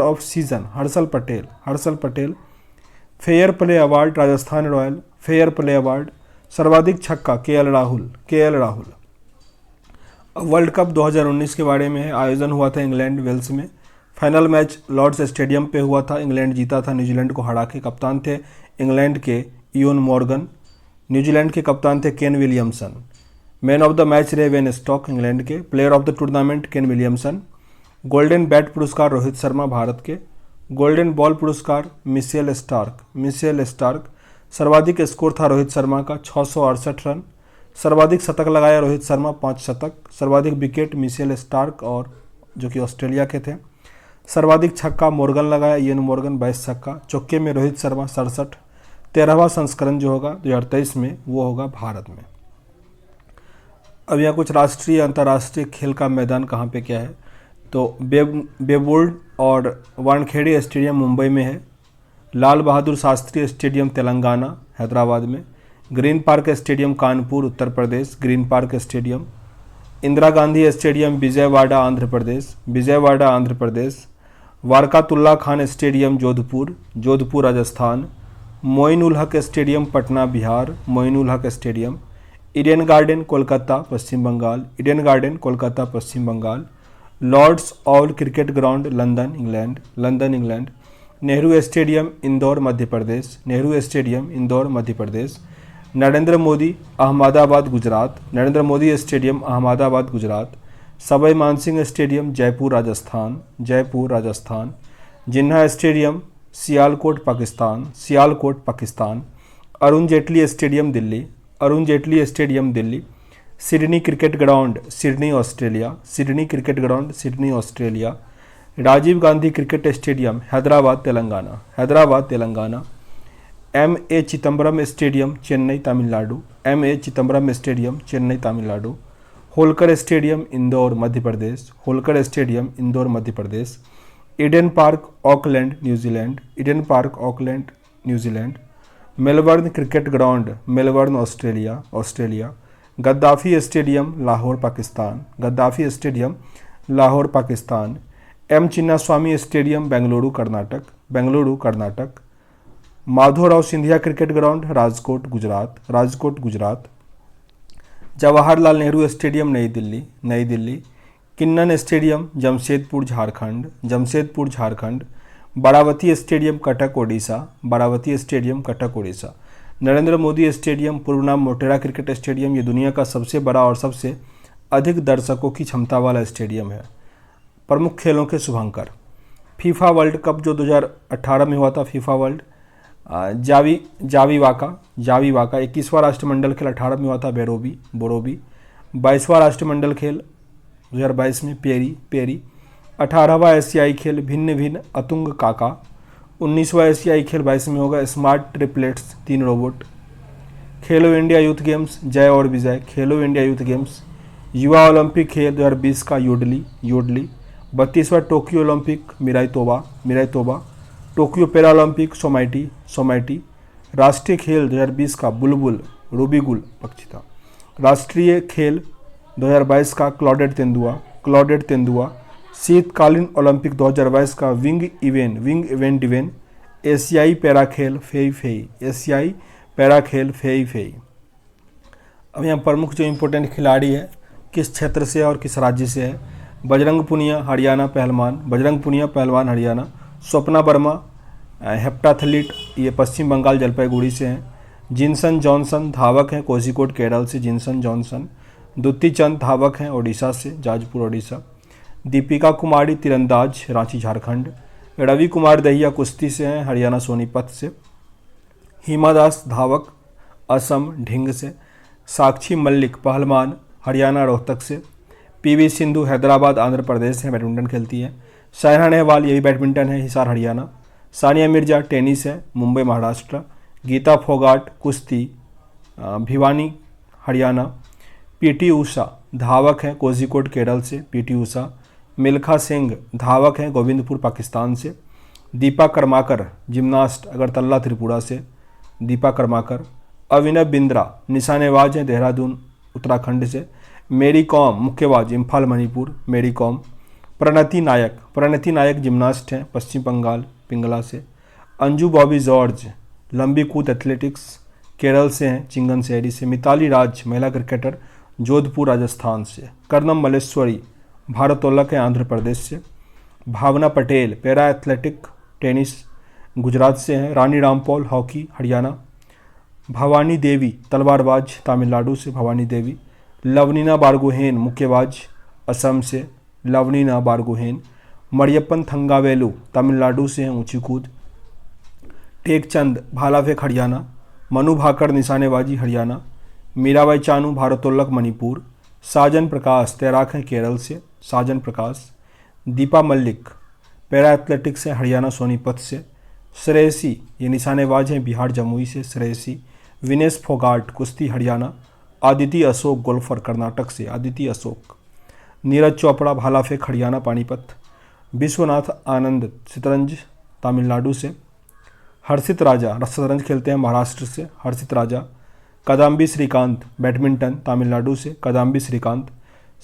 of season Harshal Patel. Fair play award Rajasthan royal fair play award. सर्वाधिक छक्का केएल राहुल। वर्ल्ड कप 2019 के बारे में है। आयोजन हुआ था इंग्लैंड वेल्स में। फाइनल मैच लॉर्ड्स स्टेडियम पे हुआ था। इंग्लैंड जीता था न्यूजीलैंड को हरा के। कप्तान थे इंग्लैंड के इयोन मॉर्गन। न्यूजीलैंड के कप्तान थे Kane Williamson. Man of the match रहे वेन स्टॉक इंग्लैंड के। Player of the tournament Kane Williamson. Golden bat पुरस्कार रोहित शर्मा भारत के। गोल्डन बॉल पुरस्कार मिशेल स्टार्क। सर्वाधिक स्कोर था रोहित शर्मा का 668 रन। सर्वाधिक शतक लगाया रोहित शर्मा 5 शतक। सर्वाधिक विकेट मिशेल स्टार्क और जो कि ऑस्ट्रेलिया के थे। सर्वाधिक छक्का मॉर्गन लगाया इयन मॉर्गन 22 छक्का। चौके में रोहित शर्मा 67। 13वां संस्करण जो होगा 2023 में वो होगा भारत में। अब यहाँ कुछ राष्ट्रीय अंतर्राष्ट्रीय खेल का मैदान कहाँ पे क्या है, तो बेबोल्ड और वानखेड़े स्टेडियम मुंबई में है। लाल बहादुर शास्त्री स्टेडियम तेलंगाना हैदराबाद में। Green park stadium Kanpur Uttar Pradesh green park stadium. Indira Gandhi stadium Vijayawada Andhra Pradesh. Barkatullah Khan stadium Jodhpur Rajasthan. Moin ul Haq stadium Patna Bihar Eden garden Kolkata Paschim Bengal. Lord's Oval cricket ground London England. Nehru stadium Indore Madhya Pradesh. Narendra Modi stadium Ahmedabad Gujarat. Sawai Mansingh stadium Jaipur Rajasthan. Jinnah stadium Sialkot Pakistan, Sialkot Pakistan. Arun Jaitley stadium Delhi, Arun Jaitley stadium Delhi. Sydney cricket ground, Sydney Australia, Sydney cricket ground, Sydney Australia. Rajiv Gandhi cricket stadium, Hyderabad Telangana, Hyderabad Telangana. M.A. Chidambaram stadium, Chennai Tamil Nadu, M.A. Chidambaram stadium, Chennai Tamil Nadu. Holkar stadium, Indore Madhya Pradesh, Holkar stadium, Indore Madhya Pradesh. Eden Park, Auckland, New Zealand, Eden Park, Auckland, New Zealand. Melbourne cricket ground, Melbourne Australia, Australia. Gaddafi stadium, Lahore Pakistan, Gaddafi stadium, Lahore Pakistan. M. Chinnaswamy stadium, Bengaluru Karnataka, Bengaluru Karnataka. Madhavrao Scindia cricket ground, Rajkot Gujarat, Rajkot Gujarat. Jawaharlal Nehru stadium, New Delhi, New Delhi. Keenan stadium, Jamshedpur Jharkhand, Jamshedpur Jharkhand. Barabati stadium, Cuttack Odisha, Barabati stadium, Cuttack Odisha. Narendra Modi stadium, पूर्व नाम मोटेरा क्रिकेट स्टेडियम, ये दुनिया का सबसे बड़ा और सबसे अधिक दर्शकों की क्षमता वाला स्टेडियम है। प्रमुख खेलों के शुभांकर। फीफा वर्ल्ड कप जो 2018 में हुआ था, फीफा वर्ल्ड, जावी वाका। 21वां राष्ट्रमंडल खेल 18 में हुआ था, बोरोबी। 22वां राष्ट्रमंडल खेल 2022 में, पेरी। 18वां एशियाई खेल भिन्न भिन्न, अतुंग काका। 19वां एशियाई खेल 22 में होगा, smart triplets, 3 robot. Khelo India youth games, Jay और Vijay, Khelo India youth games. युवा ओलंपिक खेल 2020 का, योडली। 32वां Tokyo Olympic, Miraitowa. Tokyo Paralympic, Someity. राष्ट्रीय खेल 2020 का, बुलबुल, रूबीगुल पक्षी था। राष्ट्रीय खेल 2022 का, क्लॉडेड तेंदुआ। शीतकालीन ओलंपिक 2022 का, विंग इवेंट। एशियाई पैरा खेल, फेई, एशियाई पैरा खेल, फेई। अब यहाँ प्रमुख जो इम्पोर्टेंट खिलाड़ी है, किस क्षेत्र से और किस राज्य से है। बजरंग पुनिया, हरियाणा पहलवान, हरियाणा। स्वप्ना वर्मा, हेप्टाथलीट, ये पश्चिम बंगाल जलपाईगुड़ी से हैं। जिनसन जॉनसन, धावक हैं, कोझिकोड केरल से, जिनसन जॉनसन। दुती चंद, धावक हैं, ओडिशा से, जाजपुर ओडिशा। दीपिका कुमारी, तीरंदाज, रांची झारखंड। रवि कुमार दहिया, कुश्ती से हैं, हरियाणा सोनीपत से। हिमा दास, धावक, असम ढिंग से। साक्षी मलिक, पहलवान, हरियाणा रोहतक से। PV सिंधु, हैदराबाद आंध्र प्रदेश से बैडमिंटन खेलती है। साइना नेहवाल, यही बैडमिंटन है, हिसार हरियाणा। सानिया मिर्जा, टेनिस है, मुंबई महाराष्ट्र। गीता फोगाट, कुश्ती, भिवानी हरियाणा। PT उषा, धावक हैं, कोझिकोड केरल से, PT उषा। मिल्खा सिंह, धावक हैं, गोविंदपुर पाकिस्तान से। दीपा कर्माकर, जिम्नास्ट, अगरतला त्रिपुरा से, दीपा कर्माकर। अभिनव बिंद्रा, निशानेबाज हैं, देहरादून उत्तराखंड से। मेरी कॉम, मुक्केबाज, इम्फाल मणिपुर, मेरी कॉम। प्रणति नायक जिम्नास्ट हैं, पश्चिम बंगाल पिंगला से। अंजू बॉबी जॉर्ज, लंबी कूद एथलेटिक्स, केरल से हैं, चिंगन शहरी से। मिताली राज, महिला क्रिकेटर, जोधपुर राजस्थान से। कर्णम मल्लेश्वरी, भारोत्तोलक है, आंध्र प्रदेश से। Bhavana Patel, para athletic, tennis, Gujarat से हैं। रानी रामपॉल, हॉकी, हरियाणा। भवानी देवी, तलवारबाज, तमिलनाडु से, भवानी देवी। लवनीना बारगोहेन, मुक्केबाज, असम से, लवनीना बारगोहेन। मरियप्पन थंगावेलु, तमिलनाडु से हैं, ऊंची कूद। टेकचंद, भाला फेंक, हरियाणा। मनु भाकर, निशानेबाजी, हरियाणा। मीराबाई चानू, भारोत्तोलक, मणिपुर। साजन प्रकाश, तैराक हैं, केरल से, साजन प्रकाश। दीपा मल्लिक, पैरा एथलेटिक्स है, हरियाणा सोनीपत से। श्रेयसी, ये निशानेबाज हैं, बिहार जमुई से, श्रेयसी। विनेश फोगाट, कुश्ती, हरियाणा। आदिति अशोक, गोल्फर, कर्नाटक से, आदिति अशोक। नीरज चोपड़ा, भाला फेंक, हरियाणा पानीपत। विश्वनाथ आनंद, शतरंज, तमिलनाडु से। हर्षित राजा, शतरंज खेलते हैं, महाराष्ट्र से, हर्षित राजा। कदाम्बी श्रीकांत, बैडमिंटन, तमिलनाडु से, कदाम्बी श्रीकांत।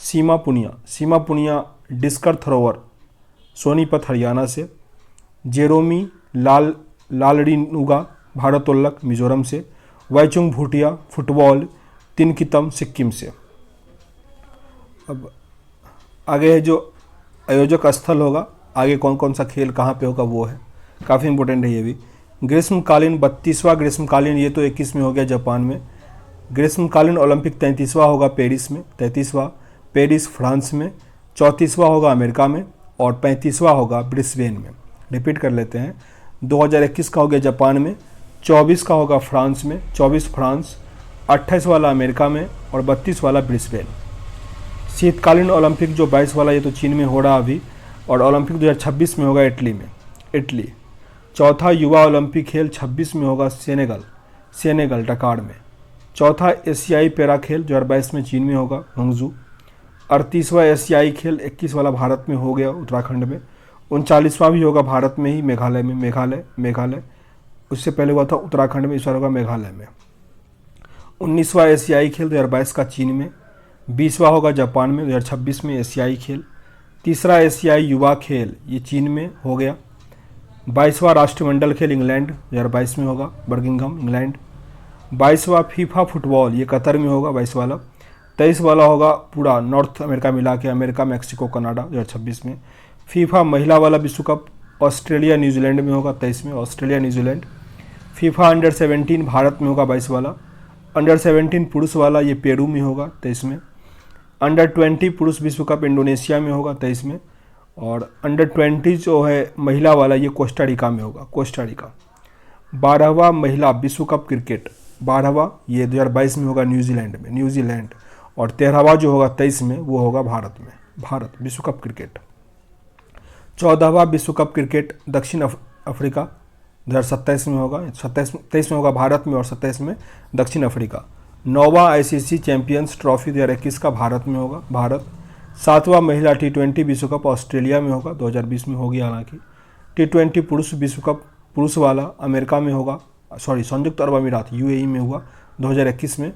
सीमा पुनिया, डिस्कर थ्रोवर, सोनीपत, हरियाणा से। जेरोमी लालड़ीनुगा, भारोत्तोलक, मिजोरम से। वाईचुंग भूटिया, फुटबॉल, तिनकितम, सिक्किम से। अब आगे है जो आयोजक स्थल होगा, आगे कौन कौन सा खेल कहाँ पे होगा वो है, काफ़ी इंपॉर्टेंट है ये भी। ग्रीष्मकालीन 32वां ग्रीष्मकालीन, ये तो 21 में हो गया जापान में। ग्रीष्मकालीन ओलंपिक 33वां होगा पेरिस में, 33वां पेरिस फ्रांस में। 34वां होगा अमेरिका में और 35वां होगा ब्रिस्बेन में। रिपीट कर लेते हैं, 2021 का हो गया जापान में, 24 का होगा फ्रांस में, 24 फ्रांस, 28 वाला अमेरिका में और 32 वाला ब्रिस्बेन। शीतकालीन ओलंपिक जो 22 वाला ये तो चीन में हो रहा अभी, और ओलंपिक 2026 में होगा इटली में, इटली। चौथा युवा ओलंपिक खेल 26 में होगा सेनेगल डकार में। चौथा एशियाई पैरा खेल 2022 में चीन में होगा, हंगजू। 38वां एशियाई खेल 21 वाला भारत में हो गया उत्तराखंड में। 39वां भी होगा भारत में ही, मेघालय में, मेघालय। उससे पहले हुआ था उत्तराखंड में, इस बार होगा मेघालय में। 19वां एशियाई खेल 2022 का चीन में। 20वां होगा जापान में 2026 में एशियाई खेल। तीसरा एशियाई युवा खेल ये चीन में हो गया। 22वां राष्ट्रमंडल खेल इंग्लैंड 2022 में होगा, बर्मिंघम इंग्लैंड। 22वां फीफा फुटबॉल ये कतर में होगा 22 वाला। 23 वाला होगा पूरा नॉर्थ अमेरिका मिला के, अमेरिका, मैक्सिको, कनाडा 2026 में। फीफा महिला वाला विश्व कप ऑस्ट्रेलिया न्यूजीलैंड में होगा 23 में, Australia New Zealand. FIFA under 17 Bharat में होगा 22 वाला। अंडर 17 पुरुष वाला ये पेरू में होगा 23 में। अंडर 20 पुरुष विश्व कप इंडोनेशिया में होगा 23 में। और अंडर 20 जो है महिला वाला ये कोस्टारिका में होगा, कोस्टारिका। 12वां महिला विश्व कप क्रिकेट 12वां ये 2022 में होगा न्यूजीलैंड। और 13वां जो होगा 23 में वो होगा भारत विश्व कप क्रिकेट। 14वां विश्व कप क्रिकेट दक्षिण अफ्रीका 2027 में होगा, 23 में होगा भारत में और 27 में दक्षिण अफ्रीका। 9वां आईसीसी चैंपियंस ट्रॉफी 2021 का भारत में होगा, भारत। 7वां महिला T20 विश्व कप ऑस्ट्रेलिया में होगा, 2020 में हो गया हालांकि। T20 पुरुष विश्व कप पुरुष वाला अमेरिका में होगा, संयुक्त अरब अमीरात UAE में हुआ 2021 में।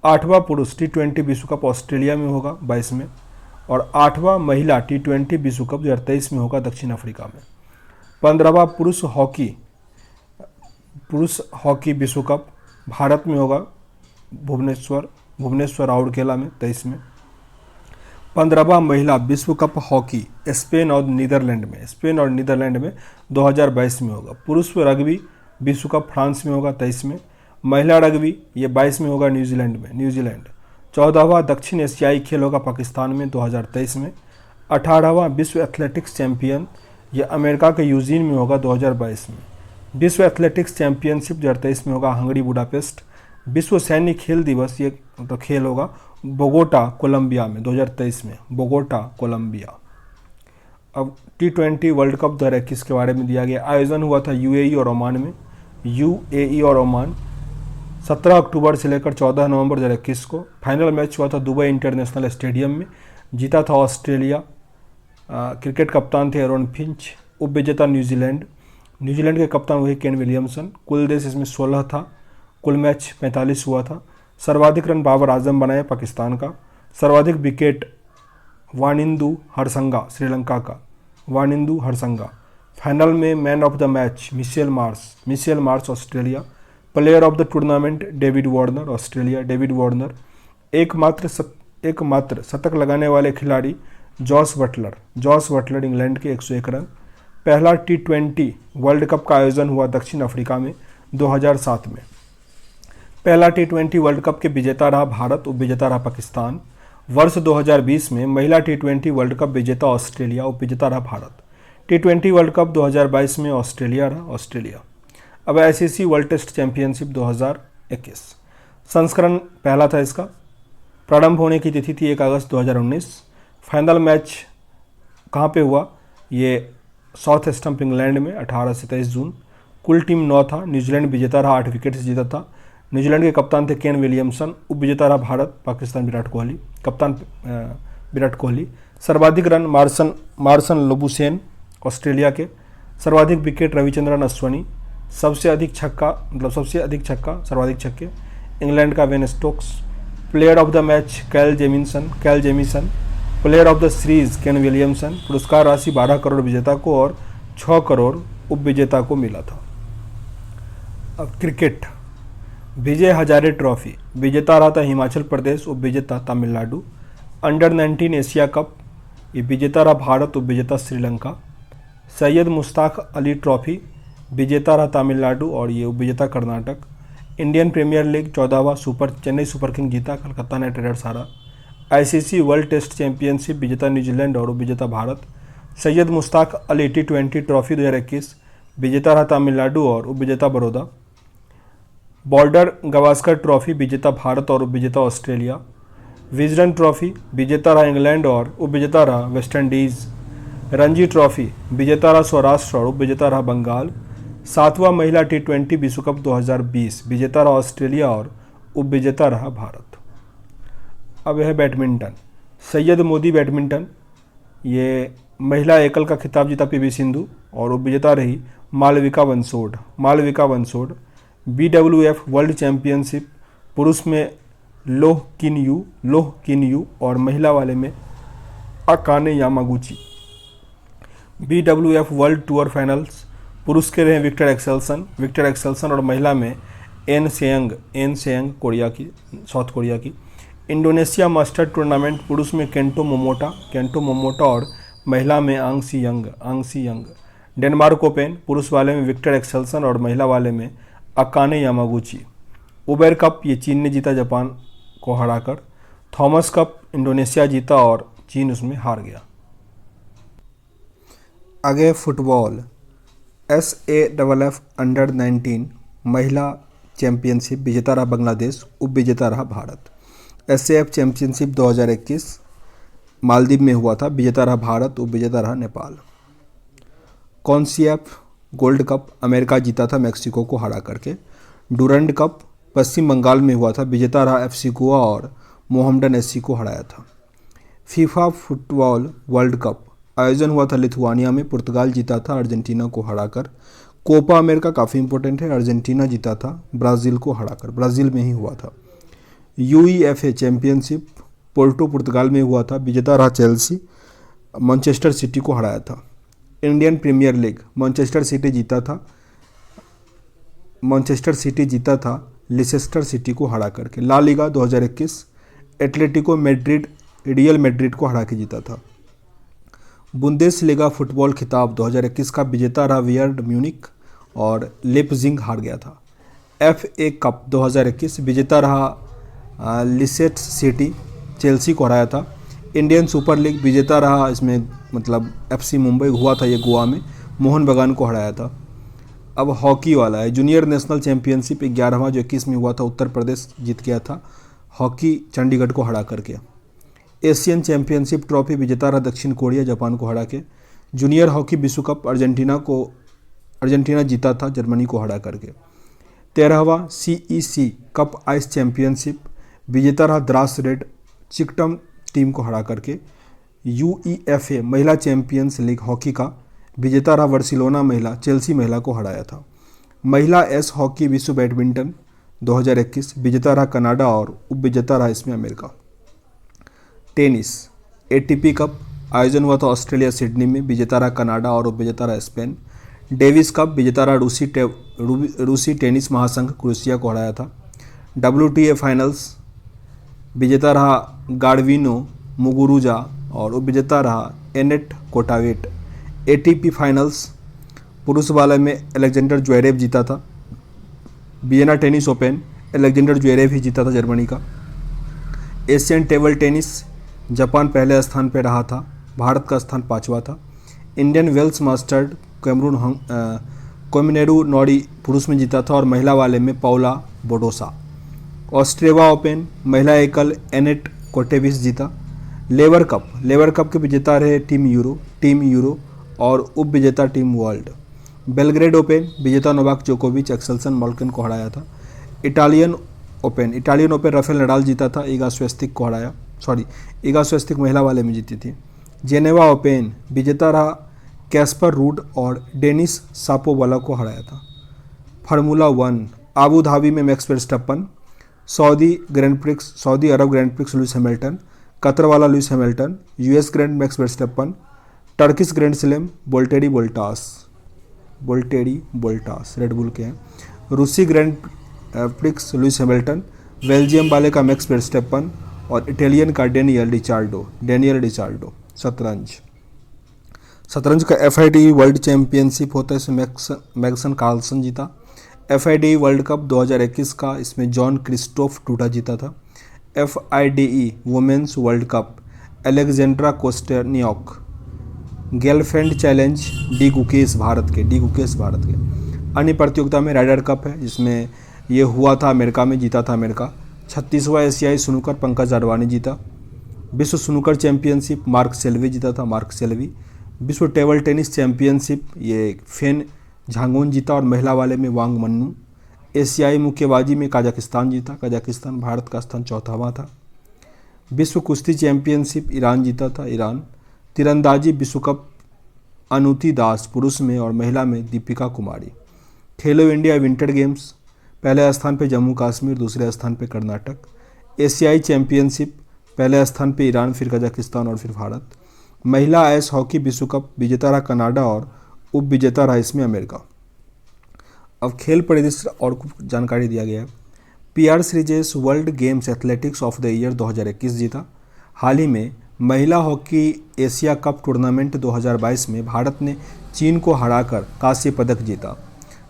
8वां पुरुष T20 विश्व कप ऑस्ट्रेलिया में होगा 22 में। और 8वां महिला T20 विश्व कप 2023 में होगा दक्षिण अफ्रीका में। 15वां पुरुष हॉकी विश्व कप भारत में होगा, भुवनेश्वर राउरकेला में 23 में। 15वां महिला विश्व कप हॉकी स्पेन और नीदरलैंड में 2022 में होगा। पुरुष रग्बी विश्व कप फ्रांस में होगा 23 में। महिला रग्बी ये 22 में होगा न्यूजीलैंड। 14वां दक्षिण एशियाई खेल होगा पाकिस्तान में 2023 में। 18वां विश्व एथलेटिक्स चैंपियन ये अमेरिका के यूजीन में होगा 2022 में। विश्व एथलेटिक्स चैंपियनशिप 2023 में होगा हंगरी बुडापेस्ट। विश्व सैन्य खेल दिवस ये तो खेल होगा बोगोटा कोलंबिया में 2023 में, बोगोटा कोलंबिया। अब T20 वर्ल्ड कप 2021 के बारे में दिया गया। आयोजन हुआ था UAE और ओमान 17 अक्टूबर से लेकर 14 नवंबर 2021 को। फाइनल मैच हुआ था दुबई इंटरनेशनल स्टेडियम में, जीता था ऑस्ट्रेलिया। क्रिकेट कप्तान थे एरोन फिंच। उपविजेता न्यूजीलैंड के कप्तान वही केन विलियमसन। कुल देश इसमें 16 था, कुल मैच 45 हुआ था। सर्वाधिक रन बाबर आजम बनाए पाकिस्तान का। सर्वाधिक विकेट वानिंदु हरसंगा श्रीलंका का, वानिंदु हरसंगा। फाइनल में man of the match Mitchell Marsh Australia. Player of the tournament David Warner Australia, David Warner. एकमात्र शतक लगाने वाले खिलाड़ी जॉस बटलर इंग्लैंड के 101 रन। पहला T20 वर्ल्ड कप का आयोजन हुआ दक्षिण अफ्रीका में 2007 में। पहला T20 वर्ल्ड कप के विजेता रहा भारत, उपविजेता रहा पाकिस्तान। वर्ष 2020 में महिला T20 वर्ल्ड कप विजेता ऑस्ट्रेलिया, उपविजेता रहा भारत। T20 वर्ल्ड कप 2022 में ऑस्ट्रेलिया। अब ICC वर्ल्ड टेस्ट चैंपियनशिप 2021 संस्करण पहला था इसका। प्रारंभ होने की तिथि थी 1 अगस्त 2019। फाइनल मैच कहाँ पे हुआ? ये साउथ स्टंप इंग्लैंड में 18 से 23 जून। कुल टीम 9 था। न्यूजीलैंड विजेता रहा, 8 विकेट से जीता था। न्यूजीलैंड के कप्तान थे केन विलियमसन। उपविजेता रहा भारत, पाकिस्तान विराट कोहली। सर्वाधिक रन मार्सन लोबुशेन ऑस्ट्रेलिया के। सर्वाधिक विकेट रविचंद्रन अश्विनी। सबसे अधिक छक्का सर्वाधिक छक्के इंग्लैंड का Ben Stokes. Player of the match Kyle Jamieson. Player of the series Kane Williamson. पुरस्कार राशि 12 करोड़ विजेता को और 6 करोड़ उपविजेता को मिला था। अब क्रिकेट, विजय हजारे ट्रॉफी विजेता रहा था हिमाचल प्रदेश, उपविजेता तमिलनाडु। अंडर 19 एशिया कप ये विजेता रहा भारत, उपविजेता श्रीलंका। सैयद मुश्ताक अली ट्रॉफी विजेता रहा तमिलनाडु और ये उपविजेता कर्नाटक। इंडियन प्रीमियर लीग 14वां चेन्नई सुपर किंग जीता, कलकत्ता नाइट राइडर्स हारा। ICC वर्ल्ड टेस्ट चैंपियनशिप विजेता न्यूजीलैंड और उपविजेता भारत। सैयद मुश्ताक अली T20 ट्रॉफी 2021 विजेता रहा तमिलनाडु और उपविजेता बड़ौदा। बॉर्डर गावस्कर ट्रॉफी विजेता भारत और उपविजेता ऑस्ट्रेलिया। विजडन ट्रॉफी विजेता रहा इंग्लैंड और उपविजेता रहा वेस्टइंडीज़। रणजी ट्रॉफी विजेता रहा सौराष्ट्र और उपविजेता रहा बंगाल। 7वां महिला T20 विश्व कप 2020 विजेता रहा ऑस्ट्रेलिया और उपविजेता रहा भारत। अब यह बैडमिंटन, सैयद मोदी बैडमिंटन, ये महिला एकल का खिताब जीता पीवी सिंधु और उपविजेता रही मालविका वंसोड। BWF वर्ल्ड चैंपियनशिप, पुरुष में लोह किन यू और महिला वाले में Akane Yamaguchi. BWF world tour finals, पुरुष के रहे विक्टर एक्सेल्सन और महिला में एन सेयंग साउथ कोरिया की। इंडोनेशिया मास्टर टूर्नामेंट, पुरुष में केंटो मोमोटा और महिला में आंग सी यंग। डेनमार्क ओपन, पुरुष वाले में विक्टर एक्सेल्सन और महिला वाले में अकाने यामागुची। उबेर कप, ये चीन ने जीता जापान को हराकर। थॉमस कप इंडोनेशिया जीता और चीन उसमें हार गया। आगे फुटबॉल, SAFF अंडर 19 महिला चैंपियनशिप विजेता रहा बांग्लादेश, उपविजेता रहा भारत। SAF चैंपियनशिप 2021 मालदीव में हुआ था, विजेता रहा भारत, उपविजेता रहा नेपाल। कॉन्सिएफ गोल्ड कप अमेरिका जीता था मैक्सिको को हरा करके। डूरंड कप पश्चिम बंगाल में हुआ था, विजेता रहा FC गोवा और मोहम्मडन SC को हराया था। फीफा फुटबॉल वर्ल्ड कप आयोजन हुआ था लिथुआनिया में, पुर्तगाल जीता था अर्जेंटीना को हराकर। कोपा अमेरिका काफ़ी इंपॉर्टेंट है, अर्जेंटीना जीता था ब्राज़ील को हराकर, ब्राज़ील में ही हुआ था। UEFA चैंपियनशिप पोर्टो पुर्तगाल में हुआ था, विजेता रहा चेल्सी, मैनचेस्टर सिटी को हराया था। Indian premiere League Manchester City जीता था लिसेस्टर सिटी को हरा करके। La Liga 2021 Atletico Madrid Real Madrid को हरा के जीता था। बुंदेसलीगा फुटबॉल खिताब 2021 का विजेता रहा बायर्न म्यूनिख और लेipzig हार गया था। FA कप 2021 विजेता रहा लिसेट सिटी, चेल्सी को हराया था। इंडियन सुपर लीग विजेता रहा, इसमें मतलब FC मुंबई हुआ था ये गोवा में, मोहन बगान को हराया था। अब हॉकी वाला है, जूनियर नेशनल चैंपियनशिप 11वां जो 21 में हुआ था, उत्तर प्रदेश जीत गया था हॉकी चंडीगढ़ को हरा करके। एशियन चैंपियनशिप ट्रॉफी विजेता रहा दक्षिण कोरिया, जापान को हरा के। जूनियर हॉकी विश्व कप अर्जेंटीना जीता था जर्मनी को हरा करके। 13वां CEC कप आइस चैंपियनशिप विजेता रहा द्रास रेड चिकटम टीम को हरा करके। UEFA महिला चैंपियंस लीग हॉकी का विजेता रहा बार्सिलोना महिला, चेल्सी महिला को हराया था। महिला एस हॉकी विश्व बैडमिंटन 2021 विजेता रहा कनाडा और उपविजेता रहा इसमें अमेरिका। टेनिस ATP कप आयोजन हुआ था ऑस्ट्रेलिया सिडनी में, विजेता रहा कनाडा और उपविजेता रहा स्पेन। डेविस कप विजेता रहा रूसी टेनिस महासंघ क्रोएशिया को हराया था। WTA फाइनल्स विजेता रहा गार्बिनो मुगुरुजा और उपविजेता रहा एनेट कोटावेट। ATP फाइनल्स पुरुष वाले में अलेक्जेंडर ज्वेरेव जीता था। Vienna tennis open Alexander Zverev ही जीता था जर्मनी का। एशियन टेबल टेनिस जापान पहले स्थान पर रहा था, भारत का स्थान 5वां था। इंडियन वेल्स मास्टर्ड कोमिनेरू नोरी पुरुष में जीता था और महिला वाले में पाउला बोडोसा। ऑस्ट्रेवा ओपन महिला एकल एनेट कोटेविस जीता। लेवर कप के विजेता रहे टीम यूरो और उप विजेता टीम वर्ल्ड। बेलग्रेड ओपन विजेता नोवाक जोकोविच एक्सेल्सन मॉल्कन को हराया था। इटालियन ओपन राफेल नडाल जीता था, ईगा स्वेस्तिक महिला वाले में जीती थी। जेनेवा ओपन विजेता रहा कैस्पर रूड और डेनिस सापोवाला को हराया था। फार्मूला 1 आबू धाबी में Max Verstappen. Saudi Arab grand prix Lewis Hamilton. Qatar वाला Lewis Hamilton. US grand Max Verstappen. Turkish grand slam Valtteri Bottas Red Bull के हैं। रूसी grand prix Lewis Hamilton. Belgium वाले का मैक्स वर्स्टैपन और इटालियन का डेनियल डिचार्डो। शतरंज का FIDE वर्ल्ड चैंपियनशिप होता है, इसमें मैग्सन कार्लसन जीता। FIDE वर्ल्ड कप 2021 का इसमें जॉन क्रिस्टोफ टूटा जीता था। FIDE women's world cup Alexandra Kosteniuk Gelfand challenge D Gukesh Bharat के अन्य प्रतियोगिता में राइडर कप है, जिसमें ये हुआ था अमेरिका में, जीता था अमेरिका। 36वां एशियाई स्नूकर पंकज अडवाणी जीता। विश्व स्नूकर चैंपियनशिप मार्क सेल्वी जीता था, मार्क सेल्वी। विश्व टेबल टेनिस चैंपियनशिप ये फेन झांगोन जीता, और महिला वाले में वांग मन्नू। एशियाई मुक्केबाजी में कजाकिस्तान जीता, कजाकिस्तान, भारत का स्थान 4वां था। विश्व कुश्ती चैंपियनशिप ईरान जीता था, ईरान। तीरंदाजी विश्व कप अनुति दास पुरुष में और महिला में दीपिका कुमारी। खेलो इंडिया विंटर गेम्स पहले स्थान पे जम्मू कश्मीर, दूसरे स्थान पे कर्नाटक। एशियाई चैंपियनशिप पहले स्थान पे ईरान, फिर कजाकिस्तान और फिर भारत। महिला आइस हॉकी विश्व कप विजेता रहा कनाडा और उप विजेता रहा इसमें अमेरिका। अब खेल परिदृश्य और कुछ जानकारी दिया गया है। PR Sreejesh world games athletics of the year 2021 जीता। हाल ही में महिला हॉकी एशिया कप टूर्नामेंट 2022 में भारत ने चीन को हराकर कांस्य पदक जीता।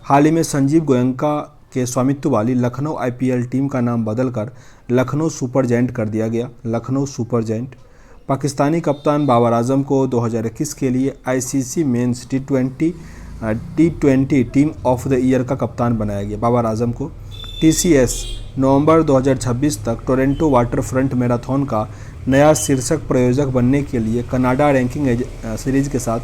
हाल ही में संजीव गोयनका के स्वामित्व वाली लखनऊ आईपीएल टीम का नाम बदलकर लखनऊ सुपर जायंट कर दिया गया, लखनऊ सुपर जायंट। पाकिस्तानी कप्तान बाबर आजम को 2021 के लिए ICC men's T20 team of the year का कप्तान बनाया गया। बाबर आजम को टीसीएस नवंबर 2026 तक टोरंटो वाटर फ्रंट मैराथन का नया शीर्षक प्रायोजक बनने के लिए कनाडा रैंकिंग सीरीज के साथ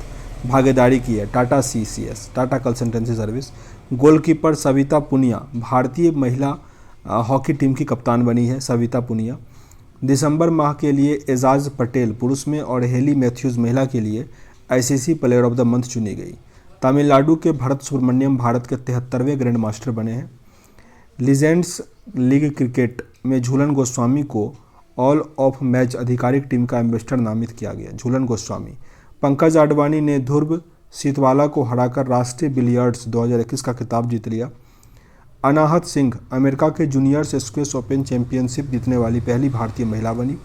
भागीदारी की है। Tata CCS, Tata consultancy service. Goalkeeper Savita Punia भारतीय महिला हॉकी टीम की कप्तान बनी है, सविता पुनिया। दिसंबर माह के लिए एजाज पटेल पुरुष में और हेली मैथ्यूज महिला के लिए ICC player of the month चुनी गई। तमिलनाडु के भरत सुब्रमण्यम भारत के 73वें ग्रैंड मास्टर बने हैं। लीजेंड्स लीग क्रिकेट में झूलन गोस्वामी को ऑल ऑफ मैच आधिकारिक टीम का एम्बेसडर नामित किया गया, झूलन गोस्वामी। पंकज आडवाणी ने ध्रुव सीतवाला को हराकर राष्ट्रीय बिलियर्ड्स 2021 का खिताब जीत लिया। अनाहत सिंह अमेरिका के जूनियर्स स्क्वैश ओपन चैंपियनशिप जीतने वाली पहली भारतीय महिला बनी।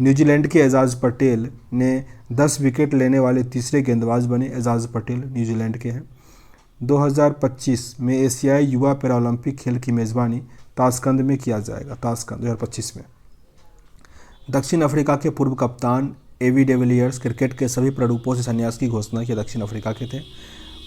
न्यूजीलैंड के एजाज पटेल ने 10 विकेट लेने वाले तीसरे गेंदबाज बने। एजाज पटेल न्यूजीलैंड के हैं। 2025 में एशियाई युवा पैरालंपिक खेल की मेज़बानी ताशकंद में किया जाएगा, ताशकंद 2025 में। दक्षिण अफ्रीका के पूर्व कप्तान एवी डिविलियर्स क्रिकेट के सभी प्रारूपों से संन्यास की घोषणा की, दक्षिण अफ्रीका के थे।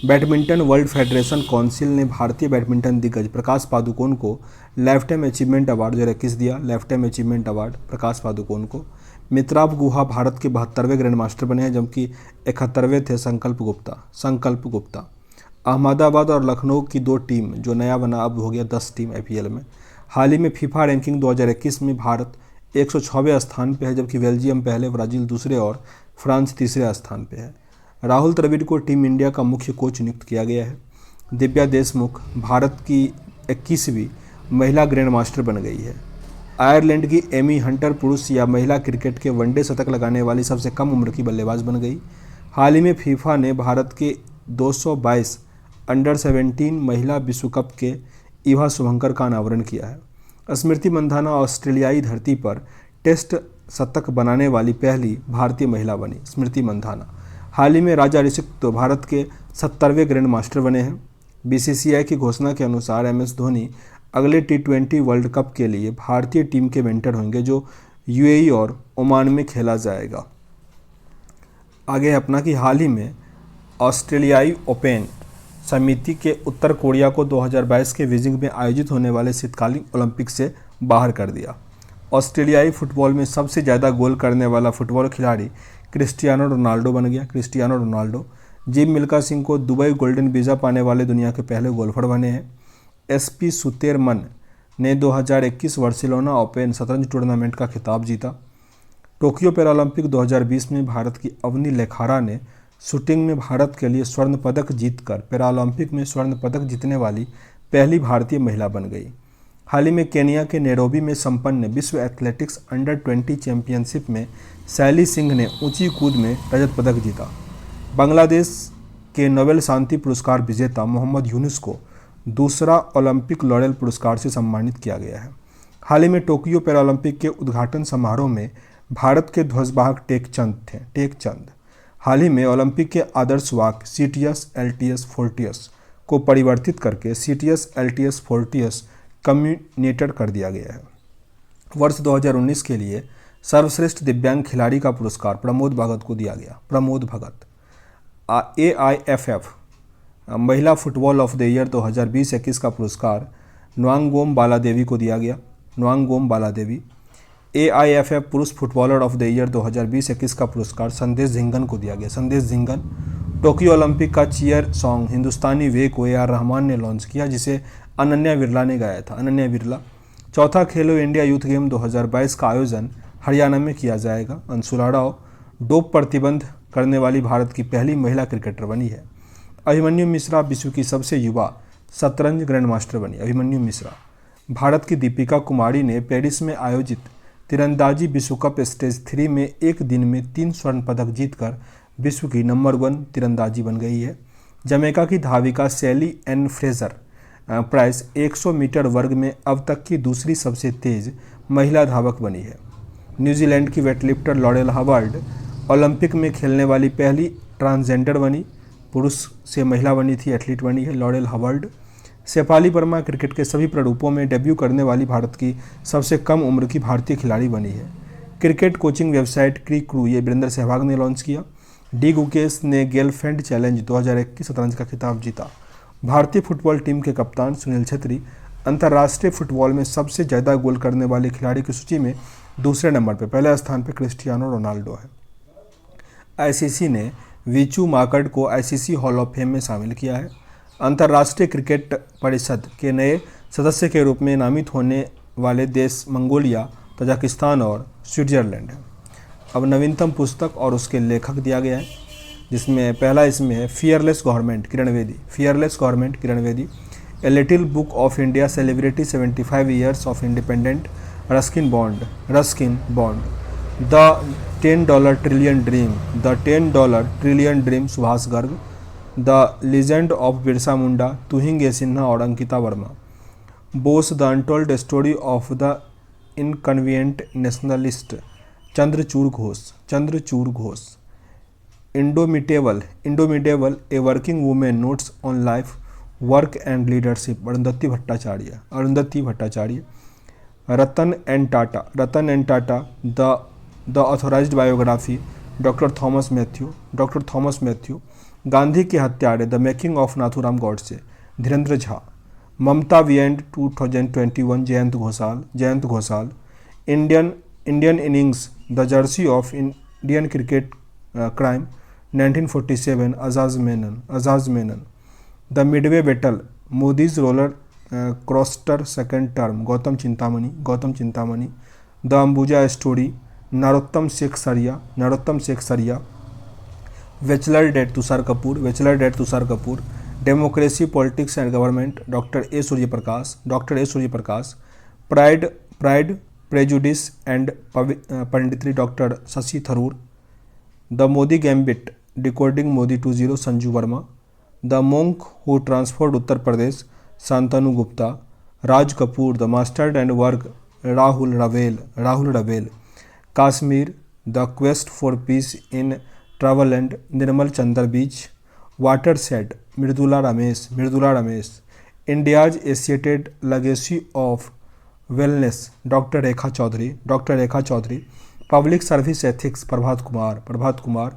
बैडमिंटन वर्ल्ड फेडरेशन काउंसिल ने भारतीय बैडमिंटन दिग्गज प्रकाश पादुकोण को लाइफ टाइम अचीवमेंट अवार्ड 2021 दिया, life time achievement award Prakash Padukone को। मित्राव गुहा भारत के 72वें ग्रैंड मास्टर बने हैं, जबकि 71वें थे संकल्प गुप्ता। अहमदाबाद और लखनऊ की 2 टीम, जो नया बना अब हो गया 10 टीम आईपीएल में। हाल ही में फीफा रैंकिंग 2021 में भारत 106वें स्थान पे है, जबकि बेल्जियम पहले, ब्राज़ील दूसरे और फ्रांस तीसरे स्थान पे है। राहुल द्रविड़ को टीम इंडिया का मुख्य कोच नियुक्त किया गया है। दिव्या देशमुख भारत की 21वीं महिला ग्रैंड मास्टर बन गई है। आयरलैंड की एमी हंटर पुरुष या महिला क्रिकेट के वनडे शतक लगाने वाली सबसे कम उम्र की बल्लेबाज बन गई। हाल ही में फीफा ने भारत के 222 अंडर 17 महिला विश्व कप के ईवा शुभंकर का अनावरण किया है। स्मृति मंधाना ऑस्ट्रेलियाई धरती पर टेस्ट शतक बनाने वाली पहली भारतीय महिला बनी, स्मृति मंधाना। हाल ही में राजा ऋषिक तो भारत के 70वें ग्रैंड मास्टर बने हैं। बीसीसीआई की घोषणा के अनुसार एमएस धोनी अगले टी20 वर्ल्ड कप के लिए भारतीय टीम के मेंटर होंगे, जो यूएई और ओमान में खेला जाएगा। आगे अपना कि हाल ही में ऑस्ट्रेलियाई ओपन समिति के उत्तर कोरिया को 2022 के बीजिंग में आयोजित होने वाले शीतकालीन ओलंपिक से बाहर कर दिया। ऑस्ट्रेलियाई फुटबॉल में सबसे ज़्यादा गोल करने वाला फुटबॉल खिलाड़ी क्रिस्टियानो रोनाल्डो बन गया, Cristiano Ronaldo. Gym Milkha Singh को दुबई गोल्डन वीज़ा पाने वाले दुनिया के पहले गोल्फर बने हैं। एसपी सुतेरमन ने 2021 बार्सिलोना ओपन शतरंज टूर्नामेंट का खिताब जीता। टोक्यो पैरालंपिक 2020 में भारत की अवनी लेखारा ने शूटिंग में भारत के लिए स्वर्ण पदक जीतकर पैरालंपिक में स्वर्ण पदक जीतने वाली पहली भारतीय महिला बन गई। हाल ही में केनिया के नैरोबी में संपन्न विश्व एथलेटिक्स अंडर 20 चैंपियनशिप में शैली सिंह ने ऊंची कूद में रजत पदक जीता। बांग्लादेश के नोबेल शांति पुरस्कार विजेता मोहम्मद यूनुस को दूसरा ओलंपिक लॉरेल पुरस्कार से सम्मानित किया गया है। हाल ही में टोक्यो पैरालंपिक के उद्घाटन समारोह में भारत के ध्वजवाहक टेकचंद। हाल ही में ओलंपिक के आदर्श वाक्य सीटीएस एलटीएस फोर्टियस को परिवर्तित करके सीटीएस एलटीएस फोर्टियस कम्युनिकेट कर दिया गया है। वर्ष 2019 के लिए सर्वश्रेष्ठ दिव्यांग खिलाड़ी का पुरस्कार प्रमोद भगत को दिया गया। प्रमोद भगत। AIFF महिला फुटबॉल ऑफ द ईयर 2020-21 का पुरस्कार न्वांगोम बाला देवी को दिया गया। न्वांगोम बाला देवी। AIFF पुरुष फुटबॉलर ऑफ द ईयर 2020-21 का पुरस्कार संदेश झिंगन को दिया गया। संदेश झिंगन। टोक्यो ओलंपिक का चीयर सॉन्ग हिंदुस्तानी वे को AR रहमान ने लॉन्च किया, जिसे अनन्या बिरला ने गाया था। अनन्या बिरला। चौथा खेलो इंडिया यूथ गेम 2022 का आयोजन हरियाणा में किया जाएगा। अंशुला राव डोप प्रतिबंध करने वाली भारत की पहली महिला क्रिकेटर बनी है। अभिमन्यु मिश्रा विश्व की सबसे युवा शतरंज ग्रैंड मास्टर बनी। अभिमन्यु मिश्रा। भारत की दीपिका कुमारी ने पेरिस में आयोजित तीरंदाजी विश्व कप स्टेज 3 में एक दिन में 3 स्वर्ण पदक जीतकर विश्व की नंबर 1 तीरंदाजी बन गई है। जमैका की धाविका सैली एन फ्रेजर प्राइस 100 मीटर वर्ग में अब तक की दूसरी सबसे तेज महिला धावक बनी है। न्यूजीलैंड की वेटलिफ्टर लॉरेल हावर्ड ओलंपिक में खेलने वाली पहली ट्रांसजेंडर बनी। पुरुष से महिला बनी थी, एथलीट बनी है Laurel Hubbard. Shafali Verma cricket के सभी प्रारूपों में डेब्यू करने वाली भारत की सबसे कम उम्र की भारतीय खिलाड़ी बनी है। क्रिकेट कोचिंग वेबसाइट क्रिकक्रू ये वीरेंद्र सहवाग ने लॉन्च किया। डी गुकेश ने गेलफैंड चैलेंज 2021 शतरंज का खिताब जीता। भारतीय फुटबॉल टीम के कप्तान सुनील छेत्री अंतर्राष्ट्रीय फुटबॉल में सबसे ज़्यादा गोल करने वाले खिलाड़ी की सूची में दूसरे नंबर पर, पहले स्थान पर क्रिस्टियानो रोनाल्डो है। आईसीसी ने वीचू मार्कड को आईसीसी हॉल ऑफ फेम में शामिल किया है। अंतर्राष्ट्रीय क्रिकेट परिषद के नए सदस्य के रूप में नामित होने वाले देश मंगोलिया, तजाकिस्तान और स्विट्जरलैंड है। अब नवीनतम पुस्तक और उसके लेखक दिया गया है, जिसमें पहला इसमें है fearless government Kiran Bedi. Fearless government Kiran Bedi. A little book of India celebrity 75 years of independent Ruskin Bond. The $10 trillion dream. The $10 trillion dream Subhash Garg. The legend of Birsa Munda Tuhin Sinha और Ankita Verma. Bose the untold story of the inconvenient nationalist Chandrachur Ghose. Indomitable a working women notes on life work and leadership Arundhati Bhattacharya. Ratan and Tata the authorised biography doctor Thomas Mathew. Gandhi के हत्यारे the making of Nathuram Godse Dhirendra Jha. Mamata beyond 2021 Jayanta Ghosal. Indian innings the jersey of Indian cricket crime 1947 Ayaz Menon. The midway battle Modi's roller coaster second term Gautam Chintamani. The Ambuja story Narottam Sekhsaria. Bachelor dad Tusshar Kapoor. Democracy politics and government doctor A Suryaprakash. Pride prejudice and punditry doctor Shashi Tharoor. The Modi gambit decoding Modi 2.0 Sanju Verma. The monk who transformed Uttar Pradesh Shantanu Gupta. Raj Kapoor the master and work Rahul Rawail. Kashmir the quest for peace in troubled land Nirmal Chandra Vij. Watershed Mridula Ramesh. India's ancient legacy of wellness doctor Rekha Chaudhari. Public service ethics Prabhat Kumar.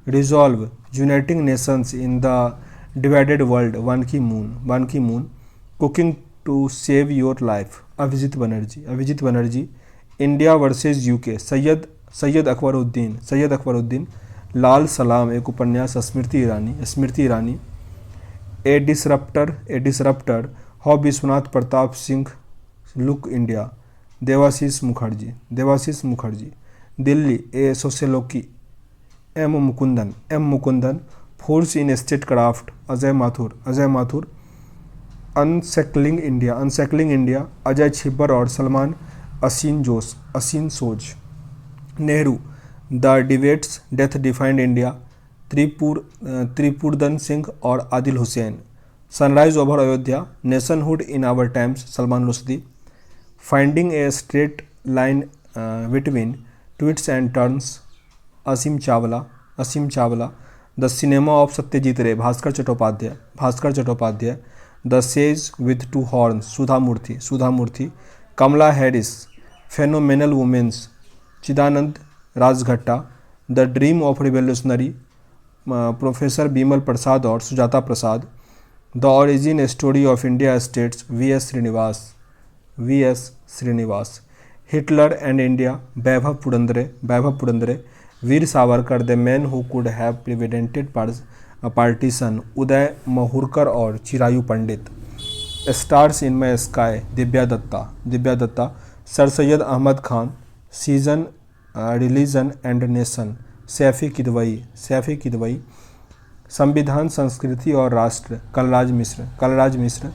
Resolve uniting nations in the divided world Ban Ki moon. Cooking to save your life Abhijit Banerjee. India versus UK Syed Akbaruddin. लाल सलाम एक उपन्यास Smriti Irani. A disruptor how Vishwanath Pratap Singh look India Debashish Mukherji. Delhi a sociology M Mukundan. Force in state craft Ajay Mathur. Unsettling India Ajay Chhibber और सलमान असीन Soz. Nehru the debates death defined India Tripurdaman Singh और Adeel Hussain. Sunrise over Ayodhya nationhood in our times Salman Rushdie. Finding a straight line between twists and turns Aseem Chawla. The cinema of Satyajit Ray Bhaskar Chattopadhyay. The sage with two horns Sudha Murty. Kamala Harris phenomenal women's Chidanand Rajghatta. The dream of revolutionary professor Bimal Prasad और Sujata Prasad. The origin story of India states V S Srinivas. Hitler and India Vaibhav Purandare. Veer Savarkar the man who could have prevented partition Uday Mahurkar और Chirayu Pandit. Stars in my sky Divya Dutta. Sir Syed Ahmad Khan. Season religion and nation Saifi Kidwai. संविधान संस्कृति और राष्ट्र Kalraj Mishra.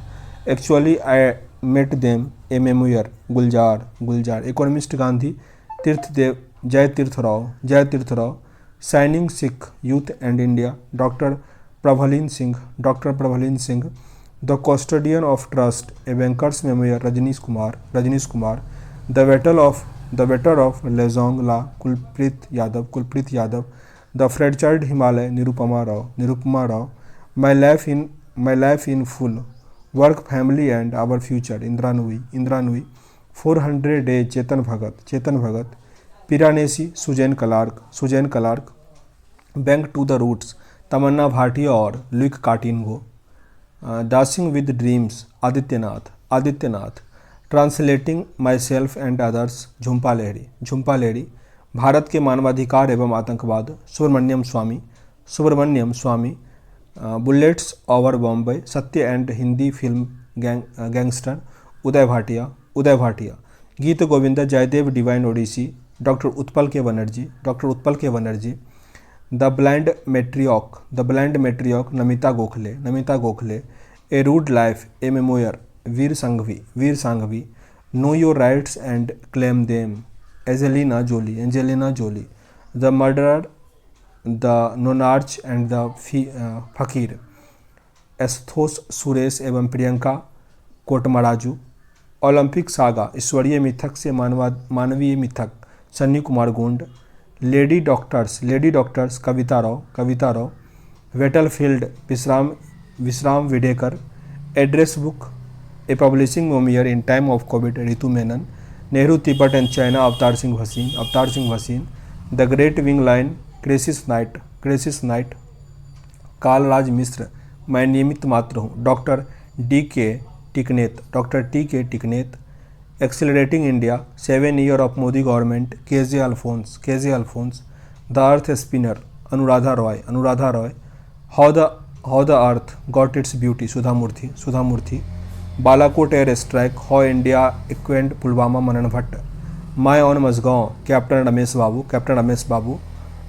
Actually I met them a memoir Gulzar. Economist Gandhi Tirthdev Jai Tirth Rao. Shining Sikh youth and India doctor Prabhleen Singh. The custodian of trust a banker's memoir Rajnish Kumar. The waiter of Rezang La Kulpreet Yadav. The fractured Himalaya Nirupama Rao. My life in full work family and our future Indra Nooyi. 400 days Chetan Bhagat. Piranesi Susanna Clarke. Back to the roots Tamannaah Bhatia और Luke Coutinho. Dancing with dreams Adityanath. Translating myself and others Jhumpa Lahiri. Bharat के मानवाधिकार एवं आतंकवाद Subramanian Swamy. Bullets over Bombay Satya and Hindi film gangster Uday Bhatia. Geet Govinda Jayadev divine odyssey doctor Utpal K Banerjee. The blind matriarch Namita Gokhale. A rude life a memoir Vir Sanghvi. Know your rights and claim them Angelina Jolie. The murderer the monarch and the fakir Esthose Suresh एवं प्रियंका कोटमराजू। ओलंपिक सागा ईश्वरीय मिथक से मानवीय मिथक Sunny Kumar Gond. Lady doctors Kavitha Rao. Battlefield Vishram Bedekar. Address book a publishing memoir in time of Covid Ritu Menon. Nehru Tibet and China Avtar Singh Bhasin. The great wing line crisis night. Kalraj Mishra मैं नियमित मात्र हूँ doctor T K Tiknet. Accelerating India 7 year of Modi government KJ Alphons. The earth spinner Anuradha Roy. How the earth got its beauty Sudha Murthy. Balakot air strike how India इक्वेंट Pulwama Manan Bhatt. My own Mazagaon captain Ramesh Babu.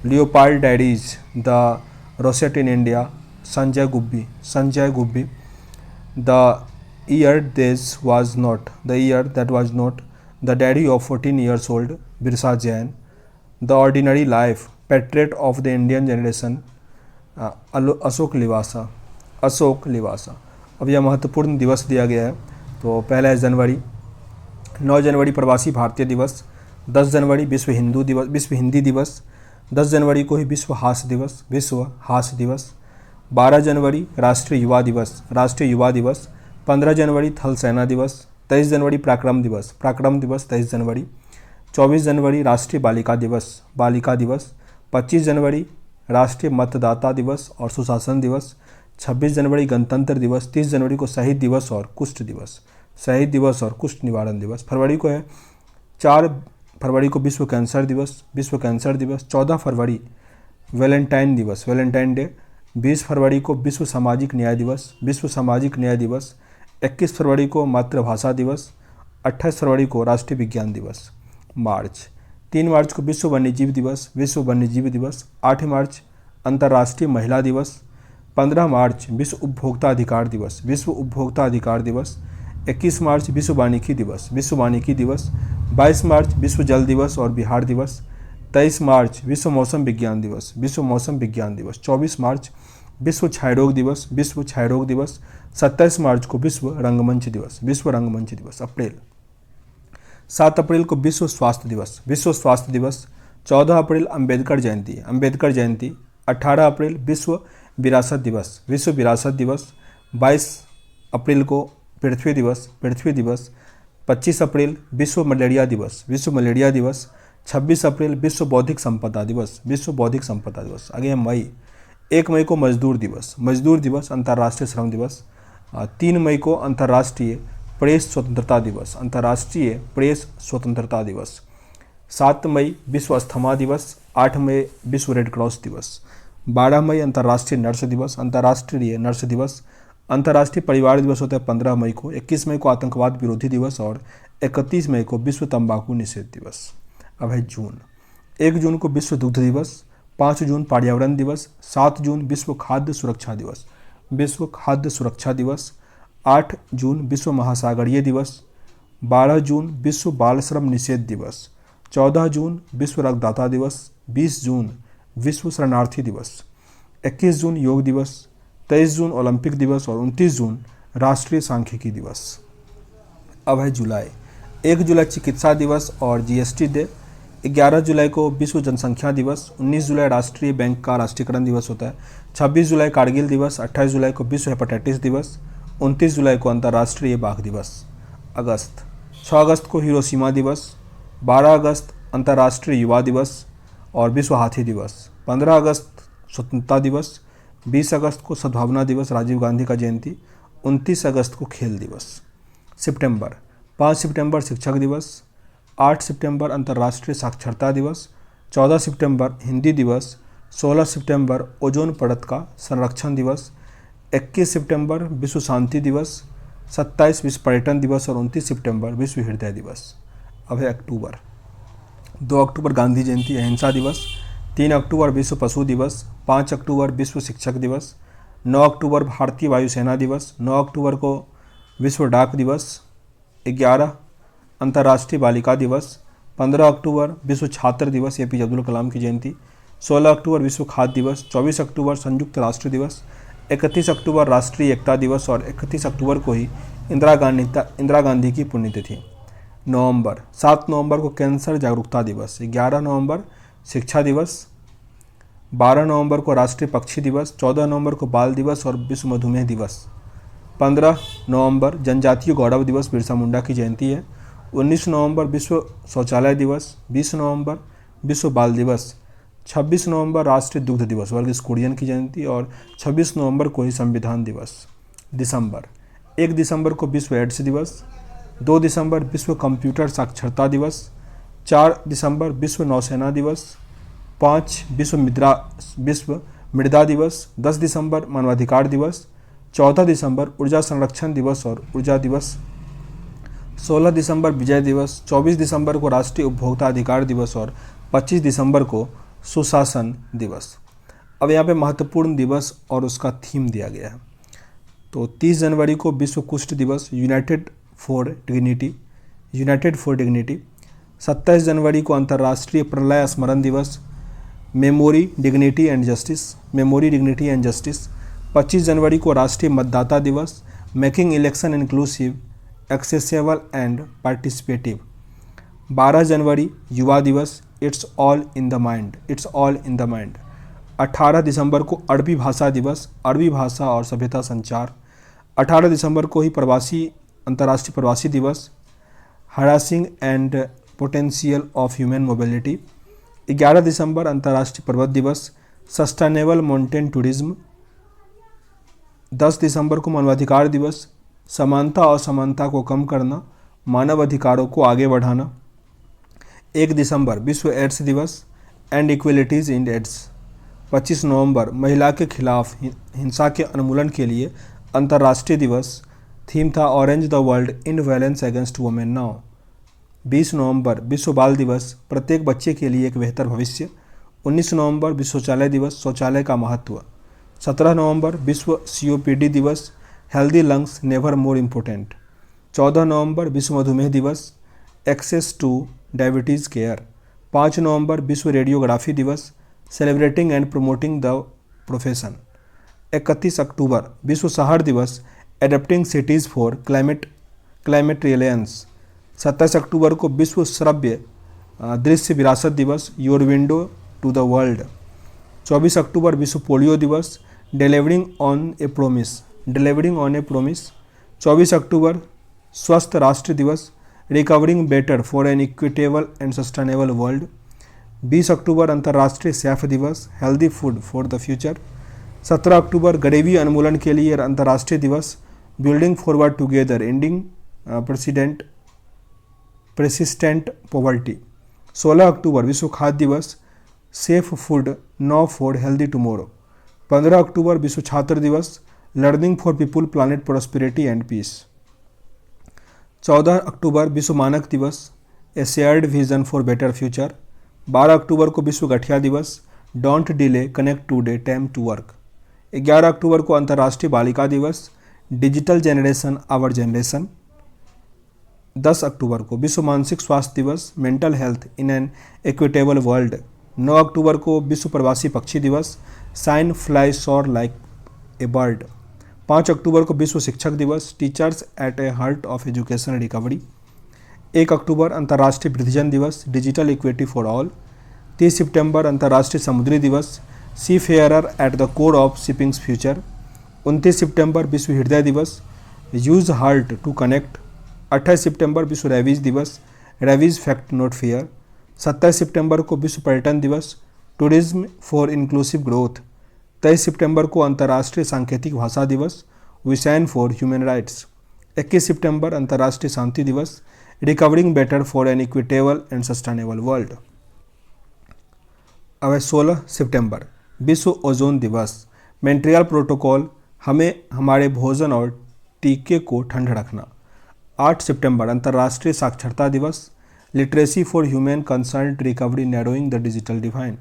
Leopard diaries the rosette in India Sanjay Gubbi. The year that was not the diary of 14 years old Birsa Jain. The ordinary life patriot of the Indian generation Ashok Lavasa. अब यह महत्वपूर्ण दिवस दिया गया है। तो पहला है जनवरी 9 जनवरी प्रवासी भारतीय दिवस। 10 जनवरी विश्व हिंदी दिवस। 10 जनवरी को ही विश्व हास्य दिवस। 12 जनवरी राष्ट्रीय युवा दिवस। 15 जनवरी थल सेना दिवस। 23 जनवरी पराक्रम दिवस 23 जनवरी। 24 जनवरी राष्ट्रीय बालिका दिवस। 25 जनवरी राष्ट्रीय मतदाता दिवस और सुशासन दिवस। 26 जनवरी गणतंत्र दिवस। 30 जनवरी को शहीद दिवस और कुष्ठ निवारण दिवस। फरवरी को है 4 फरवरी को विश्व कैंसर दिवस। 14 फरवरी वैलेंटाइन डे। 20 फरवरी को विश्व सामाजिक न्याय दिवस। 21 फरवरी को मातृभाषा दिवस। 28 फरवरी को राष्ट्रीय विज्ञान दिवस। 3 मार्च को विश्व वन्यजीव दिवस। 8 मार्च अंतर्राष्ट्रीय महिला दिवस। 15 मार्च विश्व उपभोक्ता अधिकार दिवस। 21 मार्च विश्व वानिकी दिवस। 22 मार्च विश्व जल दिवस और बिहार दिवस। 23 मार्च विश्व मौसम विज्ञान दिवस। 24 मार्च विश्व क्षयरोग दिवस। 27 मार्च को विश्व रंगमंच दिवस। अप्रैल 7 अप्रैल को विश्व स्वास्थ्य दिवस। 14 अप्रैल अम्बेडकर जयंती। 18 अप्रैल विश्व विरासत दिवस। 22 अप्रैल को पृथ्वी दिवस। 25 अप्रैल विश्व मलेरिया दिवस। 26 अप्रैल विश्व बौद्धिक संपदा दिवस। आगे है मई 1 मई को मजदूर दिवस अंतर्राष्ट्रीय श्रम दिवस। 3 मई को अंतर्राष्ट्रीय प्रेस स्वतंत्रता दिवस, अंतर्राष्ट्रीय प्रेस स्वतंत्रता दिवस। 7 मई विश्व अस्थमा दिवस। 8 मई विश्व रेड क्रॉस दिवस। 12 मई अंतर्राष्ट्रीय नर्स दिवस, अंतर्राष्ट्रीय नर्स दिवस। अंतर्राष्ट्रीय परिवार दिवस होता है 15 मई को। 21 मई को आतंकवाद विरोधी दिवस और 31 मई को विश्व तंबाकू निषेध दिवस। अब है जून। 1 जून को विश्व दुग्ध दिवस। 5 जून पर्यावरण दिवस। 7 जून विश्व खाद्य सुरक्षा दिवस, विश्व खाद्य सुरक्षा दिवस। 8 जून विश्व महासागरीय दिवस। 12 जून विश्व बाल श्रम निषेध दिवस। 14 जून विश्व रक्तदाता दिवस। 20 जून विश्व शरणार्थी दिवस। 21 जून योग दिवस। 23 जून ओलंपिक दिवस और 29 जून राष्ट्रीय सांख्यिकी दिवस। अब है जुलाई। 1 जुलाई चिकित्सा दिवस और जीएसटी डे। 11 जुलाई को विश्व जनसंख्या दिवस। 19 जुलाई राष्ट्रीय बैंक का राष्ट्रीयकरण दिवस होता है। 26 जुलाई कारगिल दिवस। 28 जुलाई को विश्व हेपेटाइटिस दिवस। 29 जुलाई को अंतर्राष्ट्रीय बाघ दिवस। अगस्त। 6 अगस्त को हिरोशिमा दिवस। 12 अगस्त अंतर्राष्ट्रीय युवा दिवस और विश्व हाथी दिवस। 15 अगस्त स्वतंत्रता दिवस। 20 अगस्त को सद्भावना दिवस, राजीव गांधी का जयंती। 29 अगस्त को खेल दिवस। सितंबर। 5 सितंबर शिक्षक दिवस। 8 सितंबर अंतर्राष्ट्रीय साक्षरता दिवस। 14 सितंबर हिंदी दिवस। 16 सितंबर ओजोन परत का संरक्षण दिवस। 21 सितंबर विश्व शांति दिवस। 27 विश्व पर्यटन दिवस और 29 सितंबर विश्व हृदय दिवस। अब है अक्टूबर। 2 अक्टूबर गांधी जयंती अहिंसा दिवस। 3 अक्टूबर विश्व पशु दिवस। 5 अक्टूबर विश्व शिक्षक दिवस। 9 अक्टूबर भारतीय वायुसेना दिवस। 9 अक्टूबर को विश्व डाक दिवस। 11 अंतर्राष्ट्रीय बालिका दिवस। 15 अक्टूबर विश्व छात्र दिवस, एपीजे अब्दुल कलाम की जयंती। 16 अक्टूबर विश्व खाद्य दिवस। 24 अक्टूबर संयुक्त राष्ट्र दिवस। 31 अक्टूबर राष्ट्रीय एकता दिवस और 31 अक्टूबर को ही इंदिरा गांधी की पुण्यतिथि। नवंबर। 7 नवंबर को कैंसर जागरूकता दिवस। 11 नवंबर शिक्षा दिवस। 12 नवंबर को राष्ट्रीय पक्षी दिवस। 14 नवंबर को बाल दिवस और विश्व मधुमेह दिवस। 15 नवंबर जनजातीय गौरव दिवस, बिरसा मुंडा की जयंती है। 19 नवंबर विश्व शौचालय दिवस। 20 नवंबर विश्व बाल दिवस। 26 नवंबर राष्ट्रीय दुग्ध दिवस, वर्गीस कुरियन की जयंती और 26 नवंबर को ही संविधान दिवस। दिसंबर। 1 दिसंबर को विश्व एड्स दिवस। 2 दिसंबर विश्व कंप्यूटर साक्षरता दिवस। 4 दिसंबर विश्व नौसेना दिवस। 5 विश्व मृदा दिवस। 10 दिसंबर मानवाधिकार दिवस। 14 दिसंबर ऊर्जा संरक्षण दिवस और ऊर्जा दिवस। 16 दिसंबर विजय दिवस। 24 दिसंबर को राष्ट्रीय उपभोक्ता अधिकार दिवस और 25 दिसंबर को सुशासन दिवस। अब यहाँ पे महत्वपूर्ण दिवस और उसका थीम दिया गया है। तो 30 जनवरी को विश्व कुष्ठ दिवस, यूनाइटेड फॉर डिग्निटी। 27 जनवरी को अंतर्राष्ट्रीय प्रलय स्मरण दिवस, मेमोरी डिग्निटी एंड जस्टिस। 25 जनवरी को राष्ट्रीय मतदाता दिवस, making election inclusive, accessible and participative. 12 जनवरी युवा दिवस, it's all in the mind. 18 दिसंबर को अरबी भाषा दिवस, अरबी भाषा और सभ्यता संचार। 18 दिसंबर को ही अंतर्राष्ट्रीय प्रवासी दिवस, harassing and potential of human mobility. 11 दिसंबर अंतर्राष्ट्रीय पर्वत दिवस, सस्टेनेबल माउंटेन टूरिज्म। 10 दिसंबर को मानवाधिकार दिवस, समानता और असमानता को कम करना, मानव अधिकारों को आगे बढ़ाना। 1 दिसंबर विश्व एड्स दिवस, एंड इक्वलिटीज़ इन एड्स। 25 नवंबर महिला के खिलाफ हिंसा के उन्मूलन के लिए अंतर्राष्ट्रीय दिवस, थीम था orange the world in violence against women now. 20 नवंबर विश्व बाल दिवस, प्रत्येक बच्चे के लिए एक बेहतर भविष्य। 19 नवंबर विश्व शौचालय दिवस, शौचालय का महत्व। 17 नवंबर विश्व COPD दिवस, healthy lungs never more important. 14 नवंबर विश्व मधुमेह दिवस, एक्सेस टू डायबिटीज़ केयर। 5 नवंबर विश्व रेडियोग्राफी दिवस, celebrating and promoting the profession. 31 अक्टूबर विश्व शहर दिवस, adapting cities for climate resilience. 27 अक्टूबर को विश्व श्रव्य दृश्य विरासत दिवस, your window to the world. 24 अक्टूबर विश्व पोलियो दिवस, डिलीवरिंग ऑन ए प्रोमिस। 24 अक्टूबर स्वस्थ राष्ट्र दिवस, recovering better for an equitable and sustainable world. 20 अक्टूबर अंतर्राष्ट्रीय सैफ दिवस, healthy food for the future. 17 अक्टूबर गरीबी उन्मूलन के लिए अंतर्राष्ट्रीय दिवस, building forward together ending persistent poverty. 16 अक्टूबर विश्व खाद्य दिवस, safe food now for healthy tomorrow. 15 अक्टूबर विश्व छात्र दिवस, learning for people planet prosperity and peace. 14 अक्टूबर विश्व मानक दिवस, a shared vision for better future. 12 अक्टूबर को विश्व गठिया दिवस, don't delay connect today time to work. 11 अक्टूबर को अंतर्राष्ट्रीय बालिका दिवस, डिजिटल जनरेशन आवर जनरेशन। 10 अक्टूबर को विश्व मानसिक स्वास्थ्य दिवस, mental health in an equitable world. 9 अक्टूबर को विश्व प्रवासी पक्षी दिवस, sing fly soar like a bird. 5 अक्टूबर को विश्व शिक्षक दिवस, teachers at a heart of education recovery. 1 अक्टूबर अंतर्राष्ट्रीय वृद्धजन दिवस, डिजिटल इक्विटी फॉर ऑल। 30 सितंबर अंतर्राष्ट्रीय समुद्री दिवस, sea fairer at the core of shipping's future. 29 सितंबर विश्व हृदय दिवस, यूज हार्ट टू कनेक्ट। 28 सितंबर विश्व रेबीज दिवस, रेबीज फैक्ट नॉट फेयर। 27 सितंबर को विश्व पर्यटन दिवस, टूरिज्म फॉर इंक्लूसिव ग्रोथ। 23 सितंबर को अंतर्राष्ट्रीय सांकेतिक भाषा दिवस, we stand for human rights. 21 सितंबर अंतर्राष्ट्रीय शांति दिवस, recovering better for an equitable and sustainable world. अब 16 सितंबर विश्व ओजोन दिवस, मॉन्ट्रियल प्रोटोकॉल, हमें हमारे भोजन और टीके को ठंड रखना। 8 सितंबर अंतर्राष्ट्रीय साक्षरता दिवस, literacy for human concern recovery narrowing the digital divide.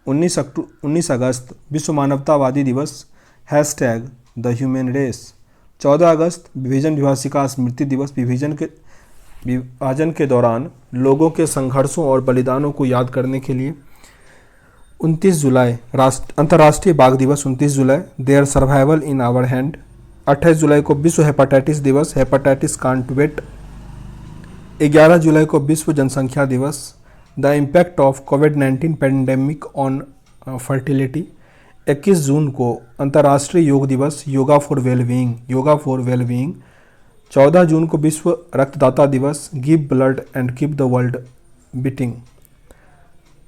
19 अगस्त विश्व मानवतावादी दिवस, हैशटैग द ह्यूमन रेस। 14 अगस्त विभाजन विभाषिका स्मृति दिवस, विभाजन के दौरान लोगों के संघर्षों और बलिदानों को याद करने के लिए। 29 जुलाई अंतर्राष्ट्रीय बाघ दिवस, 29 जुलाई, their survival in our hand. 28 जुलाई को विश्व हेपेटाइटिस दिवस, हेपेटाइटिस कांट वेट। 11 जुलाई को विश्व जनसंख्या दिवस, the impact of covid pandemic on fertility. 21 जून को अंतर्राष्ट्रीय योग दिवस, योगा फॉर वेलबीइंग। 14 जून को विश्व रक्तदाता दिवस, give blood and keep the world beating.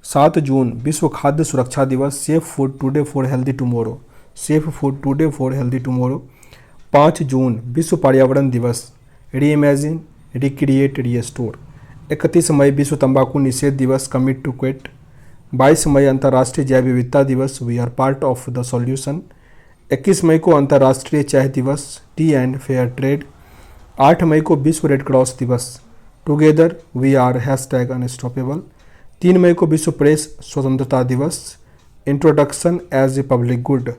7 जून विश्व खाद्य सुरक्षा दिवस, safe food today for healthy tomorrow. 5 जून विश्व पर्यावरण दिवस, रीइमेजिन रिक्रिएट रीस्टोर। 31 मई विश्व तंबाकू निषेध दिवस, कमिट टू क्विट। 22 मई अंतर्राष्ट्रीय जैव विविधता दिवस, we are part of the solution. 21 मई को अंतर्राष्ट्रीय चाय दिवस, टी एंड फेयर ट्रेड। 8 मई को विश्व रेड क्रॉस दिवस, together we are hashtag unstoppable. 3 मई को विश्व प्रेस स्वतंत्रता दिवस, introduction as a public good.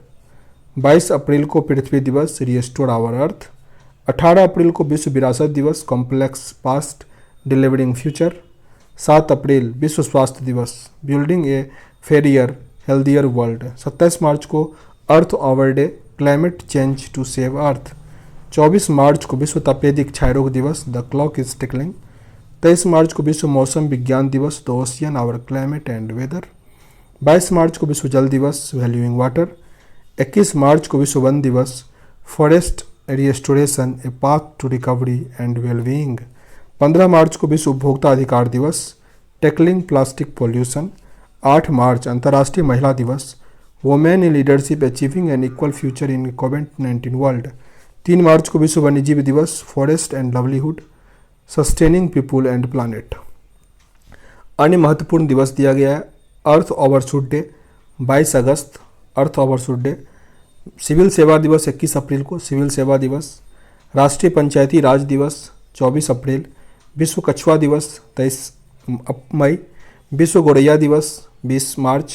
22 अप्रैल को पृथ्वी दिवस, रिस्टोर आवर अर्थ। 18 अप्रैल को विश्व विरासत दिवस, कॉम्प्लेक्स पास्ट डिलीवरिंग फ्यूचर। 7 अप्रैल विश्व स्वास्थ्य दिवस, building a fairer healthier world. 27 मार्च को earth hour day, climate change to save earth. 24 मार्च को विश्व तपेदिक क्षयरोग दिवस, द क्लॉक इज टिकलिंग। 23 मार्च को विश्व मौसम विज्ञान दिवस, the ocean our climate and weather. 22 मार्च को विश्व जल दिवस, वैल्यूइंग वाटर। 21 मार्च को विश्व वन दिवस, forest restoration a path to recovery and wellbeing. 15 मार्च को विश्व उपभोक्ता अधिकार दिवस, टैकलिंग प्लास्टिक पॉल्यूशन। 8 मार्च अंतर्राष्ट्रीय महिला दिवस, women in leadership achieving an equal future in कोविड-19 वर्ल्ड। 3 मार्च को विश्व वन्यजीव दिवस, forest and livelihood, sustaining people and planet. अन्य महत्वपूर्ण दिवस दिया गया है, अर्थ ओवरशूट डे 22 अगस्त, अर्थ ओवरशूट डे। सिविल सेवा दिवस 21 अप्रैल को, सिविल सेवा दिवस। राष्ट्रीय पंचायती राज दिवस 24 अप्रैल। विश्व कछुआ दिवस 23 मई। विश्व गौरैया दिवस 20 मार्च।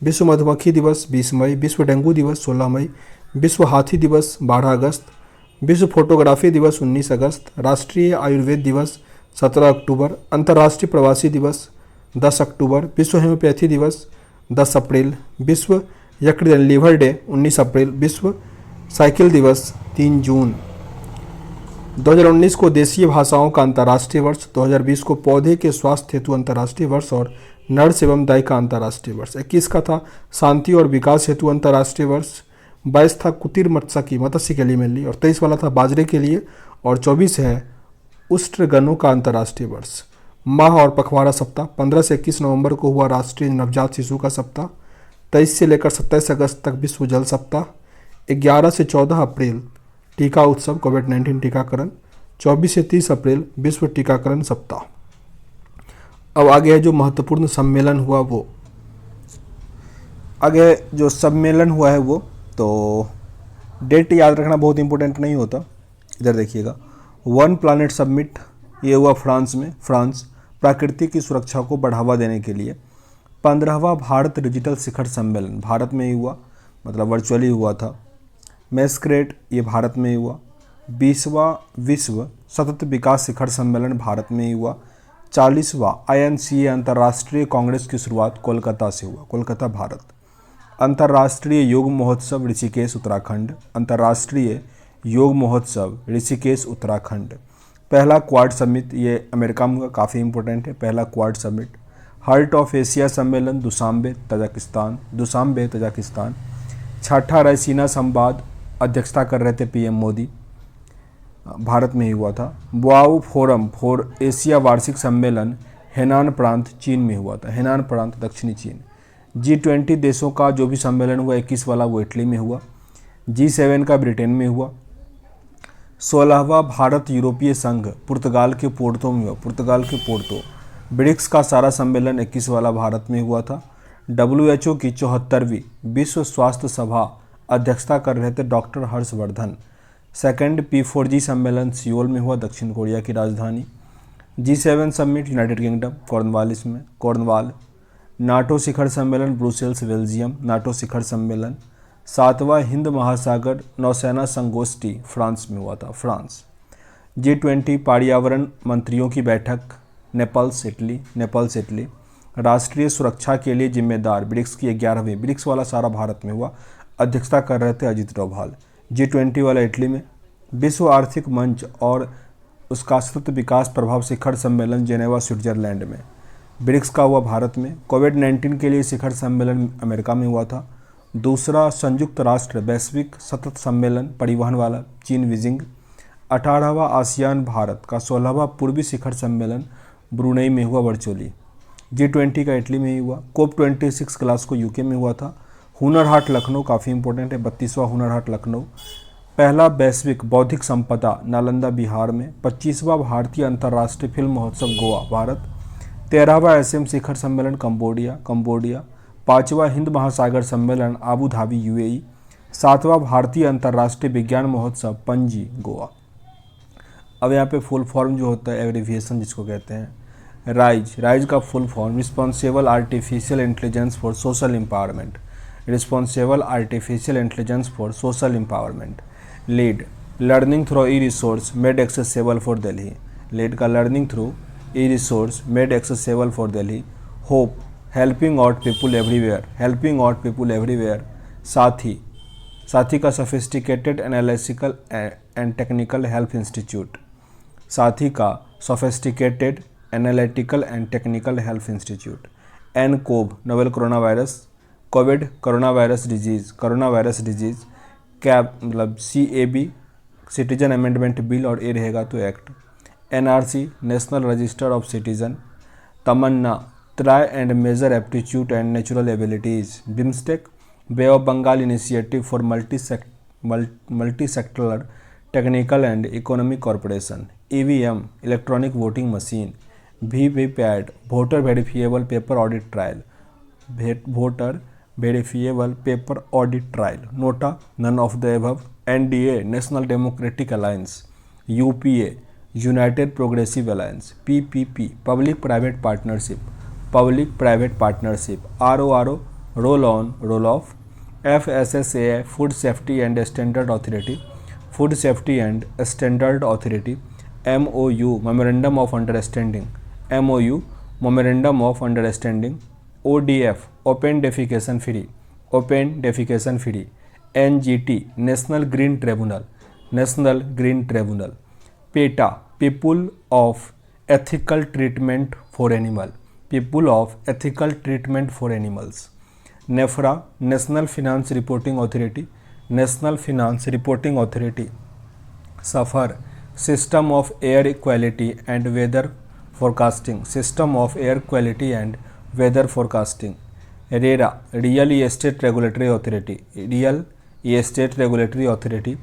विश्व मधुमक्खी दिवस 20 मई। विश्व डेंगू दिवस 16 मई। विश्व हाथी दिवस 12 अगस्त। विश्व फोटोग्राफी दिवस 19 अगस्त। राष्ट्रीय आयुर्वेद दिवस 17 अक्टूबर। अंतर्राष्ट्रीय प्रवासी दिवस 10 अक्टूबर। विश्व होम्योपैथी दिवस 10 अप्रैल। विश्व यकृत लीवर डे 19 अप्रैल। विश्व साइकिल दिवस 3 जून। 2019 को देशीय भाषाओं का अंतर्राष्ट्रीय वर्ष, 2020 को पौधे के स्वास्थ्य हेतु अंतर्राष्ट्रीय वर्ष और नर्स एवं दाई का अंतर्राष्ट्रीय वर्ष। 21 का था शांति और विकास हेतु अंतर्राष्ट्रीय वर्ष। 22 था कुटीर मत्स्य के लिए मेनली, और 23 वाला था बाजरे के लिए, और 24 है उष्ट्रगणों का अंतर्राष्ट्रीय वर्ष। माह और पखवाड़ा सप्ताह 15 से 21 नवंबर को हुआ राष्ट्रीय नवजात शिशु का सप्ताह। 23 से लेकर 27 अगस्त तक विश्व जल सप्ताह। 11 से 14 अप्रैल टीका उत्सव कोविड-19 टीकाकरण। 24 से 30 अप्रैल विश्व टीकाकरण सप्ताह। अब आगे है जो महत्वपूर्ण सम्मेलन हुआ वो, आगे जो सम्मेलन हुआ है वो, तो डेट याद रखना बहुत इंपॉर्टेंट नहीं होता। इधर देखिएगा, वन प्लानेट समिट, ये हुआ फ्रांस में। फ्रांस प्रकृति की सुरक्षा को बढ़ावा देने के लिए। 15वां भारत डिजिटल शिखर सम्मेलन भारत में ही हुआ, मतलब वर्चुअली हुआ था। मैस्क्रेट ये भारत में ही हुआ। 20वां विश्व सतत विकास शिखर सम्मेलन भारत में ही हुआ। 40वां INCA अंतर्राष्ट्रीय कांग्रेस की शुरुआत कोलकाता से हुआ, कोलकाता भारत। अंतर्राष्ट्रीय योग महोत्सव ऋषिकेश उत्तराखंड, अंतर्राष्ट्रीय योग महोत्सव ऋषिकेश उत्तराखंड। पहला क्वाड समिट, ये अमेरिका में हुआ, काफ़ी इंपॉर्टेंट है। पहला quad summit. Heart of Asia सम्मेलन दुशांबे तजाकिस्तान। छठा रायसीना संवाद, अध्यक्षता कर रहे थे PM मोदी, भारत में ही हुआ था। बोआऊ फोरम फॉर एशिया वार्षिक सम्मेलन हेनान प्रांत चीन में हुआ था, हेनान प्रांत दक्षिणी चीन। G20 देशों का जो भी सम्मेलन हुआ 21 वाला वो इटली में हुआ। G7 का ब्रिटेन में हुआ। 16वां भारत यूरोपीय संघ पुर्तगाल के पोर्तो में हुआ, पुर्तगाल के पोर्तो। ब्रिक्स का सारा सम्मेलन 21 वाला भारत में हुआ था। WHO की 74वीं विश्व स्वास्थ्य सभा, अध्यक्षता कर रहे थे डॉक्टर हर्षवर्धन। सेकेंड P4G सम्मेलन सियोल में हुआ, दक्षिण कोरिया की राजधानी। G7 summit United kingdom Cornwallis में, कॉर्नवाल। नाटो शिखर सम्मेलन ब्रुसेल्स बेल्जियम, नाटो शिखर सम्मेलन। 7वां हिंद महासागर नौसेना संगोष्ठी फ्रांस में हुआ था, फ्रांस। G20 पर्यावरण मंत्रियों की बैठक नेपल्स इटली। राष्ट्रीय सुरक्षा के लिए जिम्मेदार ब्रिक्स की 11वीं, ब्रिक्स वाला सारा भारत में हुआ, अध्यक्षता कर रहे थे अजित डोभाल। G20 वाला इटली में। विश्व आर्थिक मंच और उसका सतत विकास प्रभाव शिखर सम्मेलन जेनेवा स्विट्जरलैंड में, ब्रिक्स का हुआ भारत में। कोविड-19 के लिए शिखर सम्मेलन अमेरिका में हुआ था। दूसरा संयुक्त राष्ट्र वैश्विक सतत सम्मेलन परिवहन वाला चीन बीजिंग। 18वां आसियान भारत का 16वां पूर्वी शिखर सम्मेलन ब्रुनेई में हुआ वर्चुअली। G20 का इटली में ही हुआ। COP26 ग्लासगो यूके में हुआ था। हुनर हाट लखनऊ काफ़ी इंपॉर्टेंट है, 32वां हुनर हाट लखनऊ। पहला वैश्विक बौद्धिक संपदा नालंदा बिहार में। 25वां भारतीय अंतर्राष्ट्रीय फिल्म महोत्सव गोवा भारत। 13वां ASEAN शिखर सम्मेलन कंबोडिया। 5वां हिंद महासागर सम्मेलन आबू धाबी UAE। 7वां भारतीय अंतर्राष्ट्रीय विज्ञान महोत्सव पणजी गोवा। अब यहाँ पे फुल फॉर्म जो होता है, एब्रिविएशन जिसको कहते हैं, राइज का full form responsible artificial intelligence for social empowerment, responsible artificial intelligence for social empowerment. LEAD learning through e-resources made accessible for Delhi, LEAD का learning through e-resources made accessible for Delhi. HOPE helping out people everywhere, SATHI का sophisticated analytical and technical help institute, SATHI का sophisticated analytical and technical health institute. nCoV novel corona virus, COVID corona virus disease, CAB मतलब CAB सिटीजन अमेंडमेंट बिल, और ए रहेगा तो act. NRC national register of citizen. Tamanna try and measure aptitude and natural abilities. BIMSTEC bay of Bengal initiative for multi sectoral technical and economic corporation. EVM electronic voting machine. VVPAT voter verifiable paper audit trial, voter verifiable paper audit trial. NOTA none of the above. NDA national democratic alliance. UPA united progressive alliance. PPP public private partnership. RORO roll on roll off. FSSAI food safety and standard authority. MOU memorandum of understanding. ODF open defecation free. NGT national green tribunal. PETA people of ethical treatment for animals. NFRA national finance reporting authority. SAFAR system of air quality and weather forecasting. RERA real estate regulatory authority, real estate regulatory authority.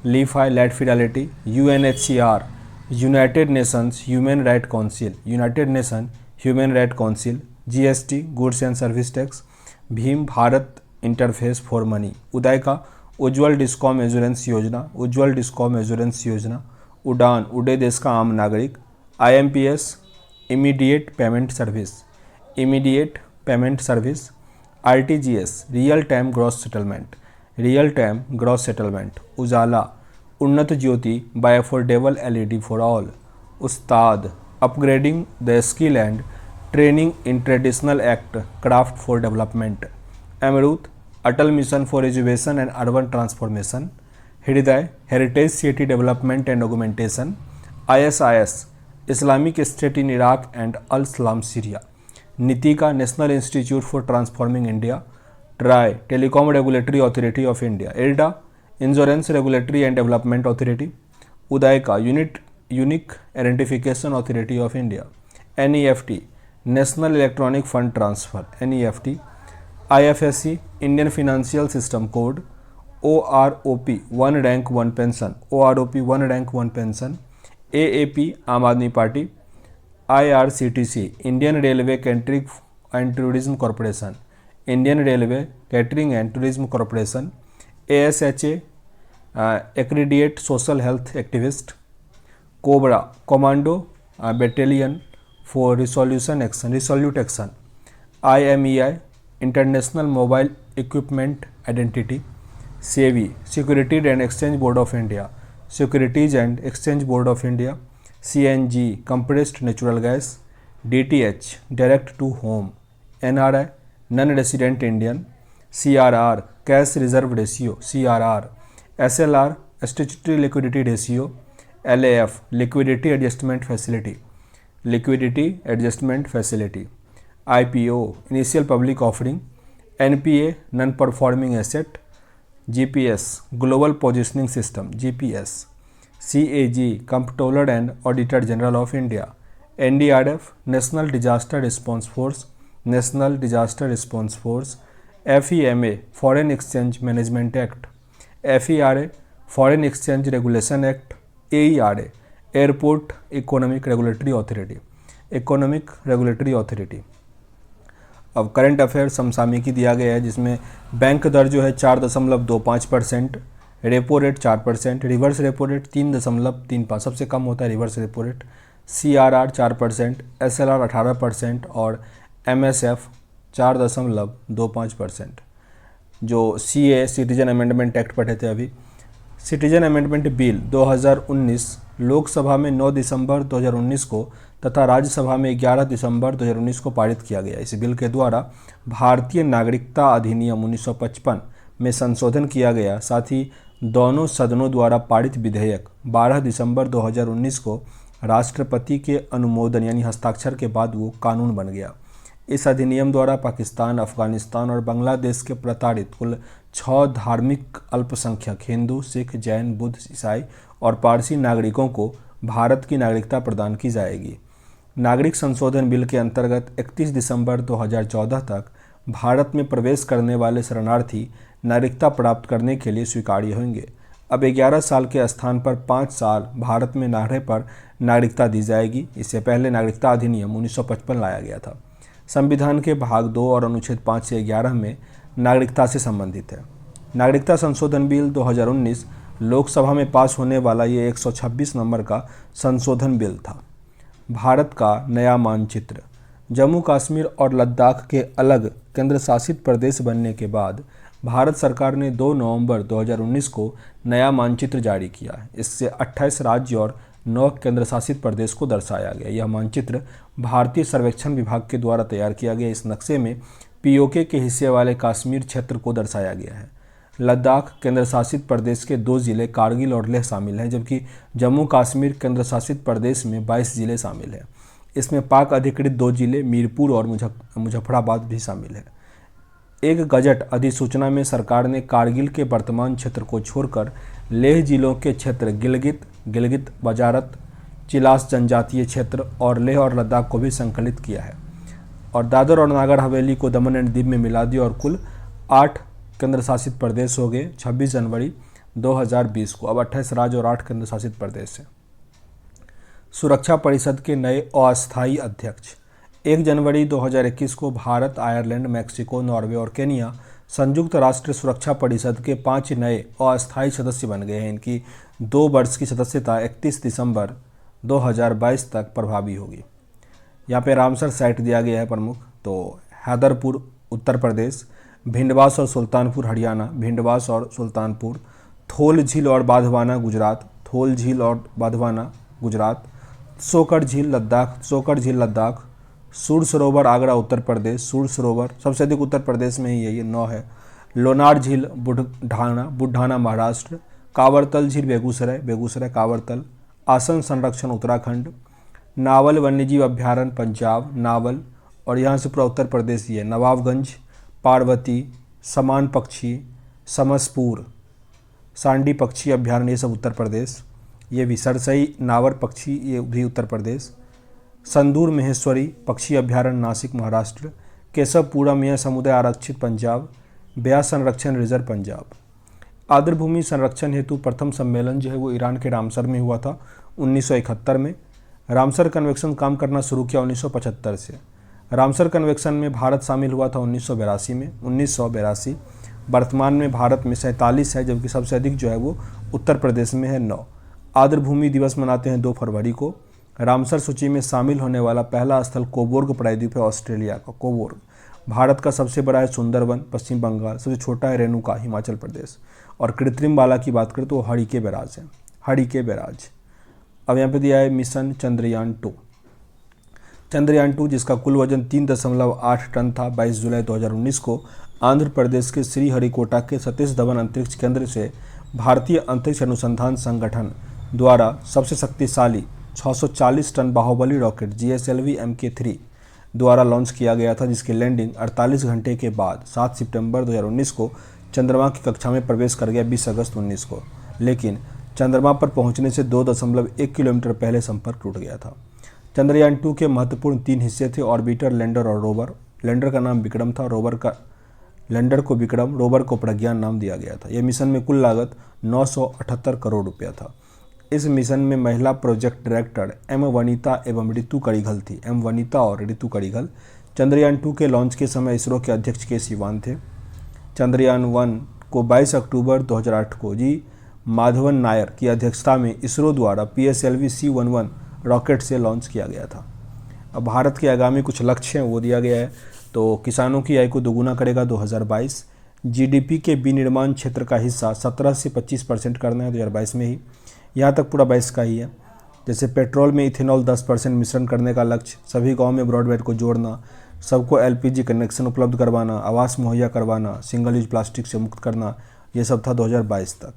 LiFi light fidelity, UNHCR united nations human right council, united nation human right council. GST goods and service tax, भीम Bharat interface for money. UDAY का उज्ज्वल डिस्कॉम एश्योरेंस योजना, उज्ज्वल डिस्कॉम एश्योरेंस योजना। उड़ान उड़े देश का आम नागरिक। IMPS immediate payment service, immediate payment service. RTGS real time gross settlement, real time gross settlement. UJALA Unnat Jyoti by affordable LED for all. USTAAD upgrading the skill and training in traditional act craft for development. AMRUT Atal mission for education and urban transformation. HRIDAY heritage city development and augmentation. ISIS Islamic state in Iraq and Al Salam Syria. नीतिका national institute for transforming India. Try telecom regulatory authority of India. IRDA insurance regulatory and development authority. उदयका unique identification authority of India. NEFT national electronic fund transfer, NEFT. IFSC Indian financial system code. OROP one rank one pension, OROP one rank one pension. AAP Aam Aadmi party. IRCTC Indian railway catering and tourism corporation, Indian railway catering and tourism corporation. ASHA accredited social health activist. COBRA commando battalion for resolute action. IMEI international mobile equipment identity. SEBI securities and exchange board of India, securities and exchange board of India. CNG compressed natural gas. DTH direct to home. NRI non resident Indian. CRR cash reserve ratio, CRR. SLR statutory liquidity ratio. LAF liquidity adjustment facility, liquidity adjustment facility. IPO initial public offering. NPA non performing asset. GPS global positioning system, GPS. CAG comptroller and auditor general of India. NDRF national disaster response force, national disaster response force. FEMA foreign exchange management act. FERA foreign exchange regulation act. AERA airport economic regulatory authority, economic regulatory authority. अब करंट अफेयर समसामयिकी दिया गया है जिसमें बैंक दर जो है 4.25%, repo rate 4%, reverse repo rate 3.35, सबसे कम होता है reverse repo rate. CRR 4%, SLR 18% और एमएसएफ 4.25%। जो सीए सिटीजन अमेंडमेंट एक्ट पढ़े थे अभी, सिटीजन अमेंडमेंट बिल 2019 लोकसभा में 9 दिसंबर 2019 को तथा राज्यसभा में 11 दिसंबर 2019 को पारित किया गया। इस बिल के द्वारा भारतीय नागरिकता अधिनियम 1955 में संशोधन किया गया। साथ ही दोनों सदनों द्वारा पारित विधेयक 12 दिसंबर 2019 को राष्ट्रपति के अनुमोदन यानी हस्ताक्षर के बाद वो कानून बन गया। इस अधिनियम द्वारा पाकिस्तान, अफगानिस्तान और बांग्लादेश के प्रताड़ित कुल 6 धार्मिक अल्पसंख्यक हिंदू, सिख, जैन, बुद्ध, ईसाई और पारसी नागरिकों को भारत की नागरिकता प्रदान की जाएगी। नागरिक संशोधन बिल के अंतर्गत 31 दिसंबर 2014 तक भारत में प्रवेश करने वाले शरणार्थी नागरिकता प्राप्त करने के लिए स्वीकार्य होंगे। अब 11 साल के स्थान पर 5 साल भारत में रहने पर नागरिकता दी जाएगी। इससे पहले नागरिकता अधिनियम 1955 लाया गया था। संविधान के भाग 2 और अनुच्छेद 5 से 11 में नागरिकता से संबंधित है। नागरिकता संशोधन बिल 2019 लोकसभा में पास होने वाला ये 126 नंबर का संशोधन बिल था। भारत का नया मानचित्र। जम्मू कश्मीर और लद्दाख के अलग केंद्र शासित प्रदेश बनने के बाद भारत सरकार ने 2 नवंबर 2019 को नया मानचित्र जारी किया है। इससे 28 राज्य और 9 केंद्र शासित प्रदेश को दर्शाया गया। यह मानचित्र भारतीय सर्वेक्षण विभाग के द्वारा तैयार किया गया। इस नक्शे में पीओके के हिस्से वाले कश्मीर क्षेत्र को दर्शाया गया है। लद्दाख केंद्र शासित प्रदेश के 2 जिले कारगिल और लेह शामिल हैं, जबकि जम्मू कश्मीर केंद्र शासित प्रदेश में 22 जिले शामिल हैं। इसमें पाक अधिकृत 2 जिले मीरपुर और मुजफ्फराबाद भी शामिल है। एक गजट अधिसूचना में सरकार ने कारगिल के वर्तमान क्षेत्र को छोड़कर लेह जिलों के क्षेत्र गिलगित वजारत, चिलास जनजातीय क्षेत्र और लेह और लद्दाख को भी संकलित किया है। और दादर और नागर हवेली को दमन एंड दीव में मिला दिया और कुल 8 केंद्र शासित प्रदेश हो गए 26 जनवरी 2020 को। अब 28 राज्य और 8 केंद्र शासित प्रदेश हैं। सुरक्षा परिषद के नए अस्थायी अध्यक्ष। 1 जनवरी 2021 को भारत, आयरलैंड, मैक्सिको, नॉर्वे और केनिया संयुक्त राष्ट्र सुरक्षा परिषद के 5 नए अस्थायी सदस्य बन गए हैं। इनकी 2 वर्ष की सदस्यता 31 दिसंबर 2022 तक प्रभावी होगी। यहाँ पे रामसर साइट दिया गया है प्रमुख, तो हैदरपुर उत्तर प्रदेश, भिंडवास और सुल्तानपुर हरियाणा, भिंडवास और सुल्तानपुर, थोल झील और बाधवाना गुजरात, थोल झील और बाधवाना गुजरात, सोकर झील लद्दाख, सूर सरोवर आगरा उत्तर प्रदेश, सूर सरोवर सबसे अधिक उत्तर प्रदेश में ही है, ये 9 है। लोनार झील बुढ़ाना महाराष्ट्र, कावरतल झील बेगूसराय कावरतल, आसन संरक्षण उत्तराखंड, नावल वन्यजीव अभ्यारण्य पंजाब, नावल, और यहाँ से पूरा उत्तर प्रदेश ही है। नवाबगंज, पार्वती, समान पक्षी, समसपुर, सांडी पक्षी अभ्यारण्य, ये सब उत्तर प्रदेश। ये भी सरसई नावर पक्षी, ये भी उत्तर प्रदेश। संदूर महेश्वरी पक्षी अभ्यारण्य नासिक महाराष्ट्र, केशवपुरम मियाँ समुदाय आरक्षित पंजाब, ब्यास संरक्षण रिजर्व पंजाब। आर्द्रभूमि संरक्षण हेतु प्रथम सम्मेलन जो है वो ईरान के रामसर में हुआ था 1971 में। रामसर कन्वेंशन काम करना शुरू किया 1975 से। रामसर कन्वेंशन में भारत शामिल हुआ था 1982 में। वर्तमान में भारत में 47 है, जबकि सबसे अधिक जो है वो उत्तर प्रदेश में है 9। आर्द्रभूमि दिवस मनाते हैं 2 फरवरी को। रामसर सूची में शामिल होने वाला पहला स्थल कोबोर्ग प्रायद्वीप है, ऑस्ट्रेलिया का कोबोर्ग। भारत का सबसे बड़ा है सुंदरवन पश्चिम बंगाल, सबसे छोटा है रेणुका हिमाचल प्रदेश। और कृत्रिम बाला की बात करें तो हरिके बैराज है, हरिके बैराज। अब यहाँ पे दिया है मिशन चंद्रयान 2। चंद्रयान 2 जिसका कुल वजन 3.8 टन था, 22 जुलाई 2019 को आंध्र प्रदेश के श्रीहरिकोटा के सतीश धवन अंतरिक्ष केंद्र से भारतीय अंतरिक्ष अनुसंधान संगठन द्वारा सबसे शक्तिशाली 640 ton Baahubali rocket GSLV Mk3 द्वारा लॉन्च किया गया था, जिसकी लैंडिंग 48 घंटे के बाद 7 सितंबर 2019 को चंद्रमा की कक्षा में प्रवेश कर गया 20 अगस्त 19 को। लेकिन चंद्रमा पर पहुंचने से 2.1 किलोमीटर पहले संपर्क टूट गया था। चंद्रयान 2 के महत्वपूर्ण 3 हिस्से थे, ऑर्बिटर, लैंडर और रोवर। लैंडर का नाम विक्रम था, लैंडर को विक्रम, रोवर को प्रज्ञान नाम दिया गया था। यह मिशन में कुल लागत 978 करोड़ रुपया था। इस मिशन में महिला प्रोजेक्ट डायरेक्टर एम वनीता एवं ऋतु कड़िघल थी, एम वनीता और ऋतु कड़िघल। चंद्रयान 2 के लॉन्च के समय इसरो के अध्यक्ष के सिवान थे। चंद्रयान 1 को 22 अक्टूबर 2008 को जी माधवन नायर की अध्यक्षता में इसरो द्वारा PSLV C11 रॉकेट से लॉन्च किया गया था। अब भारत के आगामी कुछ लक्ष्य हैं वो दिया गया है। तो किसानों की आय को दोगुना करेगा 2022। GDP के विनिर्माण क्षेत्र का हिस्सा 17 से 25% करना है 2022 में ही। यहाँ तक पूरा 22 का ही है। जैसे पेट्रोल में इथेनॉल 10% मिश्रण करने का लक्ष्य, सभी गाँव में ब्रॉडबैंड को जोड़ना, सबको LPG कनेक्शन उपलब्ध करवाना, आवास मुहैया करवाना, सिंगल यूज प्लास्टिक से मुक्त करना, ये सब था 2022 तक।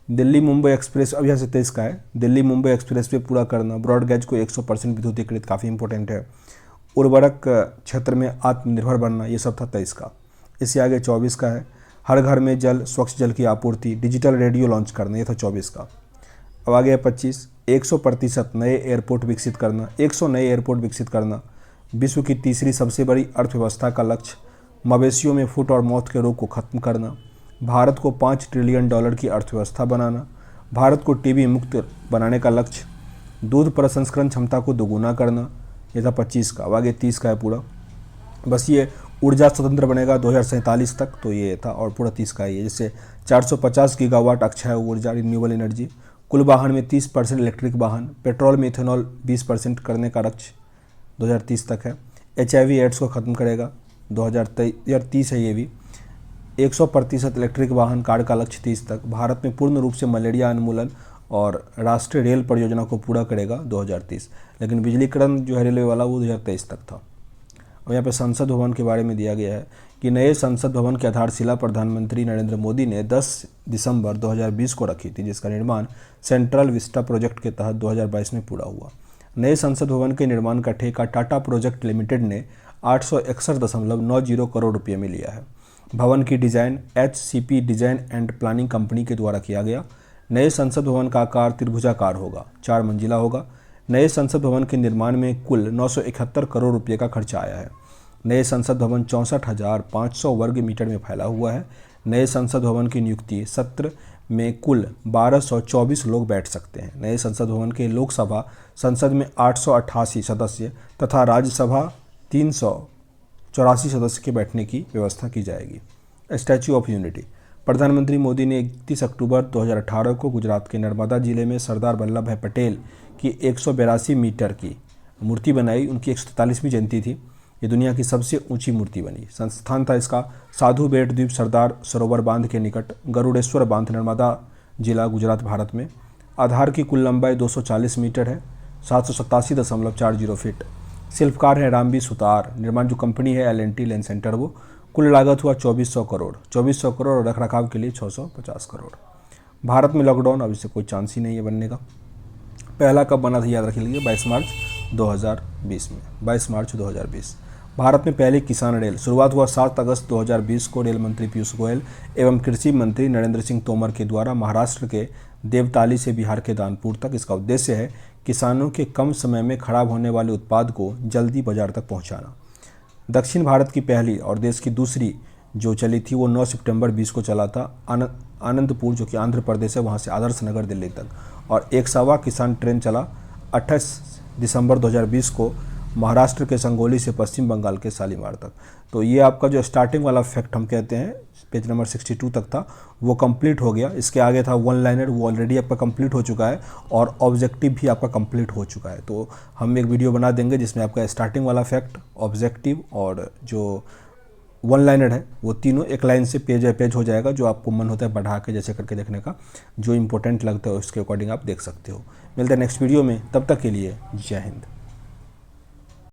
दिल्ली मुंबई एक्सप्रेस, अब यहाँ से 23 का है, दिल्ली मुंबई एक्सप्रेस पे पूरा करना, ब्रॉडगेज को 100% विद्युतीकृत, काफ़ी इंपॉर्टेंट है। उर्वरक क्षेत्र में आत्मनिर्भर बनना, ये सब था 23 का। इससे आगे 24 का है, हर घर में जल, स्वच्छ जल की आपूर्ति, डिजिटल रेडियो लॉन्च करना, ये था 24 का। अब आगे है 25, 100% नए एयरपोर्ट विकसित करना, 100 नए एयरपोर्ट विकसित करना, विश्व की तीसरी सबसे बड़ी अर्थव्यवस्था का लक्ष्य, मवेशियों में फुट और मौत के रोग को खत्म करना, भारत को $5 ट्रिलियन की अर्थव्यवस्था बनाना, भारत को टीबी मुक्त बनाने का लक्ष्य, दूध प्रसंस्करण क्षमता को दोगुना करना, ये था 25 का। अब आगे 30 का है पूरा। बस ये ऊर्जा स्वतंत्र बनेगा 2047 तक, तो ये था, और पूरा 30 का ही है। जैसे 450 गीगावाट अक्षय ऊर्जा, रिन्यूएबल एनर्जी, कुल वाहन में 30% इलेक्ट्रिक वाहन, पेट्रोल में इथेनॉल 20% करने का लक्ष्य 2030 तक है। HIV एड्स को ख़त्म करेगा 2030 है ये भी। 100% इलेक्ट्रिक वाहन कार्ड का लक्ष्य 30 तक। भारत में पूर्ण रूप से मलेरिया उन्मूलन और राष्ट्रीय रेल परियोजना को पूरा करेगा 2030। लेकिन बिजलीकरण जो है रेलवे वाला वो 2023 तक था। और यहाँ पे संसद भवन के बारे में दिया गया है कि नए संसद भवन की आधारशिला प्रधानमंत्री नरेंद्र मोदी ने 10 दिसंबर 2020 को रखी थी, जिसका निर्माण सेंट्रल विस्टा प्रोजेक्ट के तहत 2022 में पूरा हुआ। नए संसद भवन के निर्माण का ठेका टाटा प्रोजेक्ट लिमिटेड ने 861.90 करोड़ रुपये में लिया है। भवन की design HCP design and planning company के द्वारा किया गया। नए संसद भवन का आकार त्रिभुजाकार होगा, 4 मंजिला होगा। नए संसद भवन के निर्माण में कुल 971 करोड़ रुपये का खर्चा आया है। नए संसद भवन 64,500 वर्ग मीटर में फैला हुआ है। नए संसद भवन की नियुक्ति सत्र में कुल 1224 लोग बैठ सकते हैं। नए संसद भवन के लोकसभा संसद में 888 सदस्य तथा राज्यसभा 384 सदस्य के बैठने की व्यवस्था की जाएगी। Statue of unity. प्रधानमंत्री मोदी ने 31 अक्टूबर 2018 को गुजरात के नर्मदा जिले में सरदार वल्लभ भाई पटेल की 182 मीटर की मूर्ति बनाई। उनकी 143वीं जयंती थी। ये दुनिया की सबसे ऊंची मूर्ति बनी। संस्थान था इसका साधु बेट द्वीप सरदार सरोवर बांध के निकट, गरुड़ेश्वर बांध, नर्मदा जिला, गुजरात, भारत में। आधार की कुल लंबाई 240 मीटर है, 787.40 फीट। शिल्पकार है रामबी सुतार। निर्माण जो कंपनी है L&T लैंड सेंटर, वो कुल लागत हुआ 2400 करोड़। 2400 करोड़ और रख रखाव के लिए 650 करोड़। भारत में लॉकडाउन, अब इससे कोई चांस ही नहीं है बनने का। पहला कब बना था याद रख लीजिए, 22 मार्च 2020 में। 22 मार्च 2020। भारत में पहली किसान रेल शुरुआत हुआ 7 अगस्त 2020 को। रेल मंत्री पीयूष गोयल एवं कृषि मंत्री नरेंद्र सिंह तोमर के द्वारा महाराष्ट्र के देवताली से बिहार के दानपुर तक। इसका उद्देश्य है किसानों के कम समय में खराब होने वाले उत्पाद को जल्दी बाजार तक पहुंचाना। दक्षिण भारत की पहली और देश की दूसरी जो चली थी वो 9 सितंबर 20 को चला था। आनंदपुर जो कि आंध्र प्रदेश है, वहाँ से आदर्श नगर दिल्ली तक। और एक सवा किसान ट्रेन चला 28 दिसंबर 2020 को महाराष्ट्र के संगोली से पश्चिम बंगाल के शालीमार तक। तो ये आपका जो स्टार्टिंग वाला फैक्ट हम कहते हैं, पेज नंबर 62 तक था, वो कंप्लीट हो गया। इसके आगे था वन लाइनर, वो ऑलरेडी आपका कंप्लीट हो चुका है और ऑब्जेक्टिव भी आपका कंप्लीट हो चुका है। तो हम एक वीडियो बना देंगे जिसमें आपका स्टार्टिंग वाला फैक्ट, ऑब्जेक्टिव और जो वन लाइनर है वो तीनों एक लाइन से पेज बाय पेज हो जाएगा। जो आपको मन होता है बढ़ा के जैसे करके देखने का, जो इंपॉर्टेंट लगता है उसके अकॉर्डिंग आप देख सकते हो। मिलते हैं नेक्स्ट वीडियो में, तब तक के लिए जय हिंद।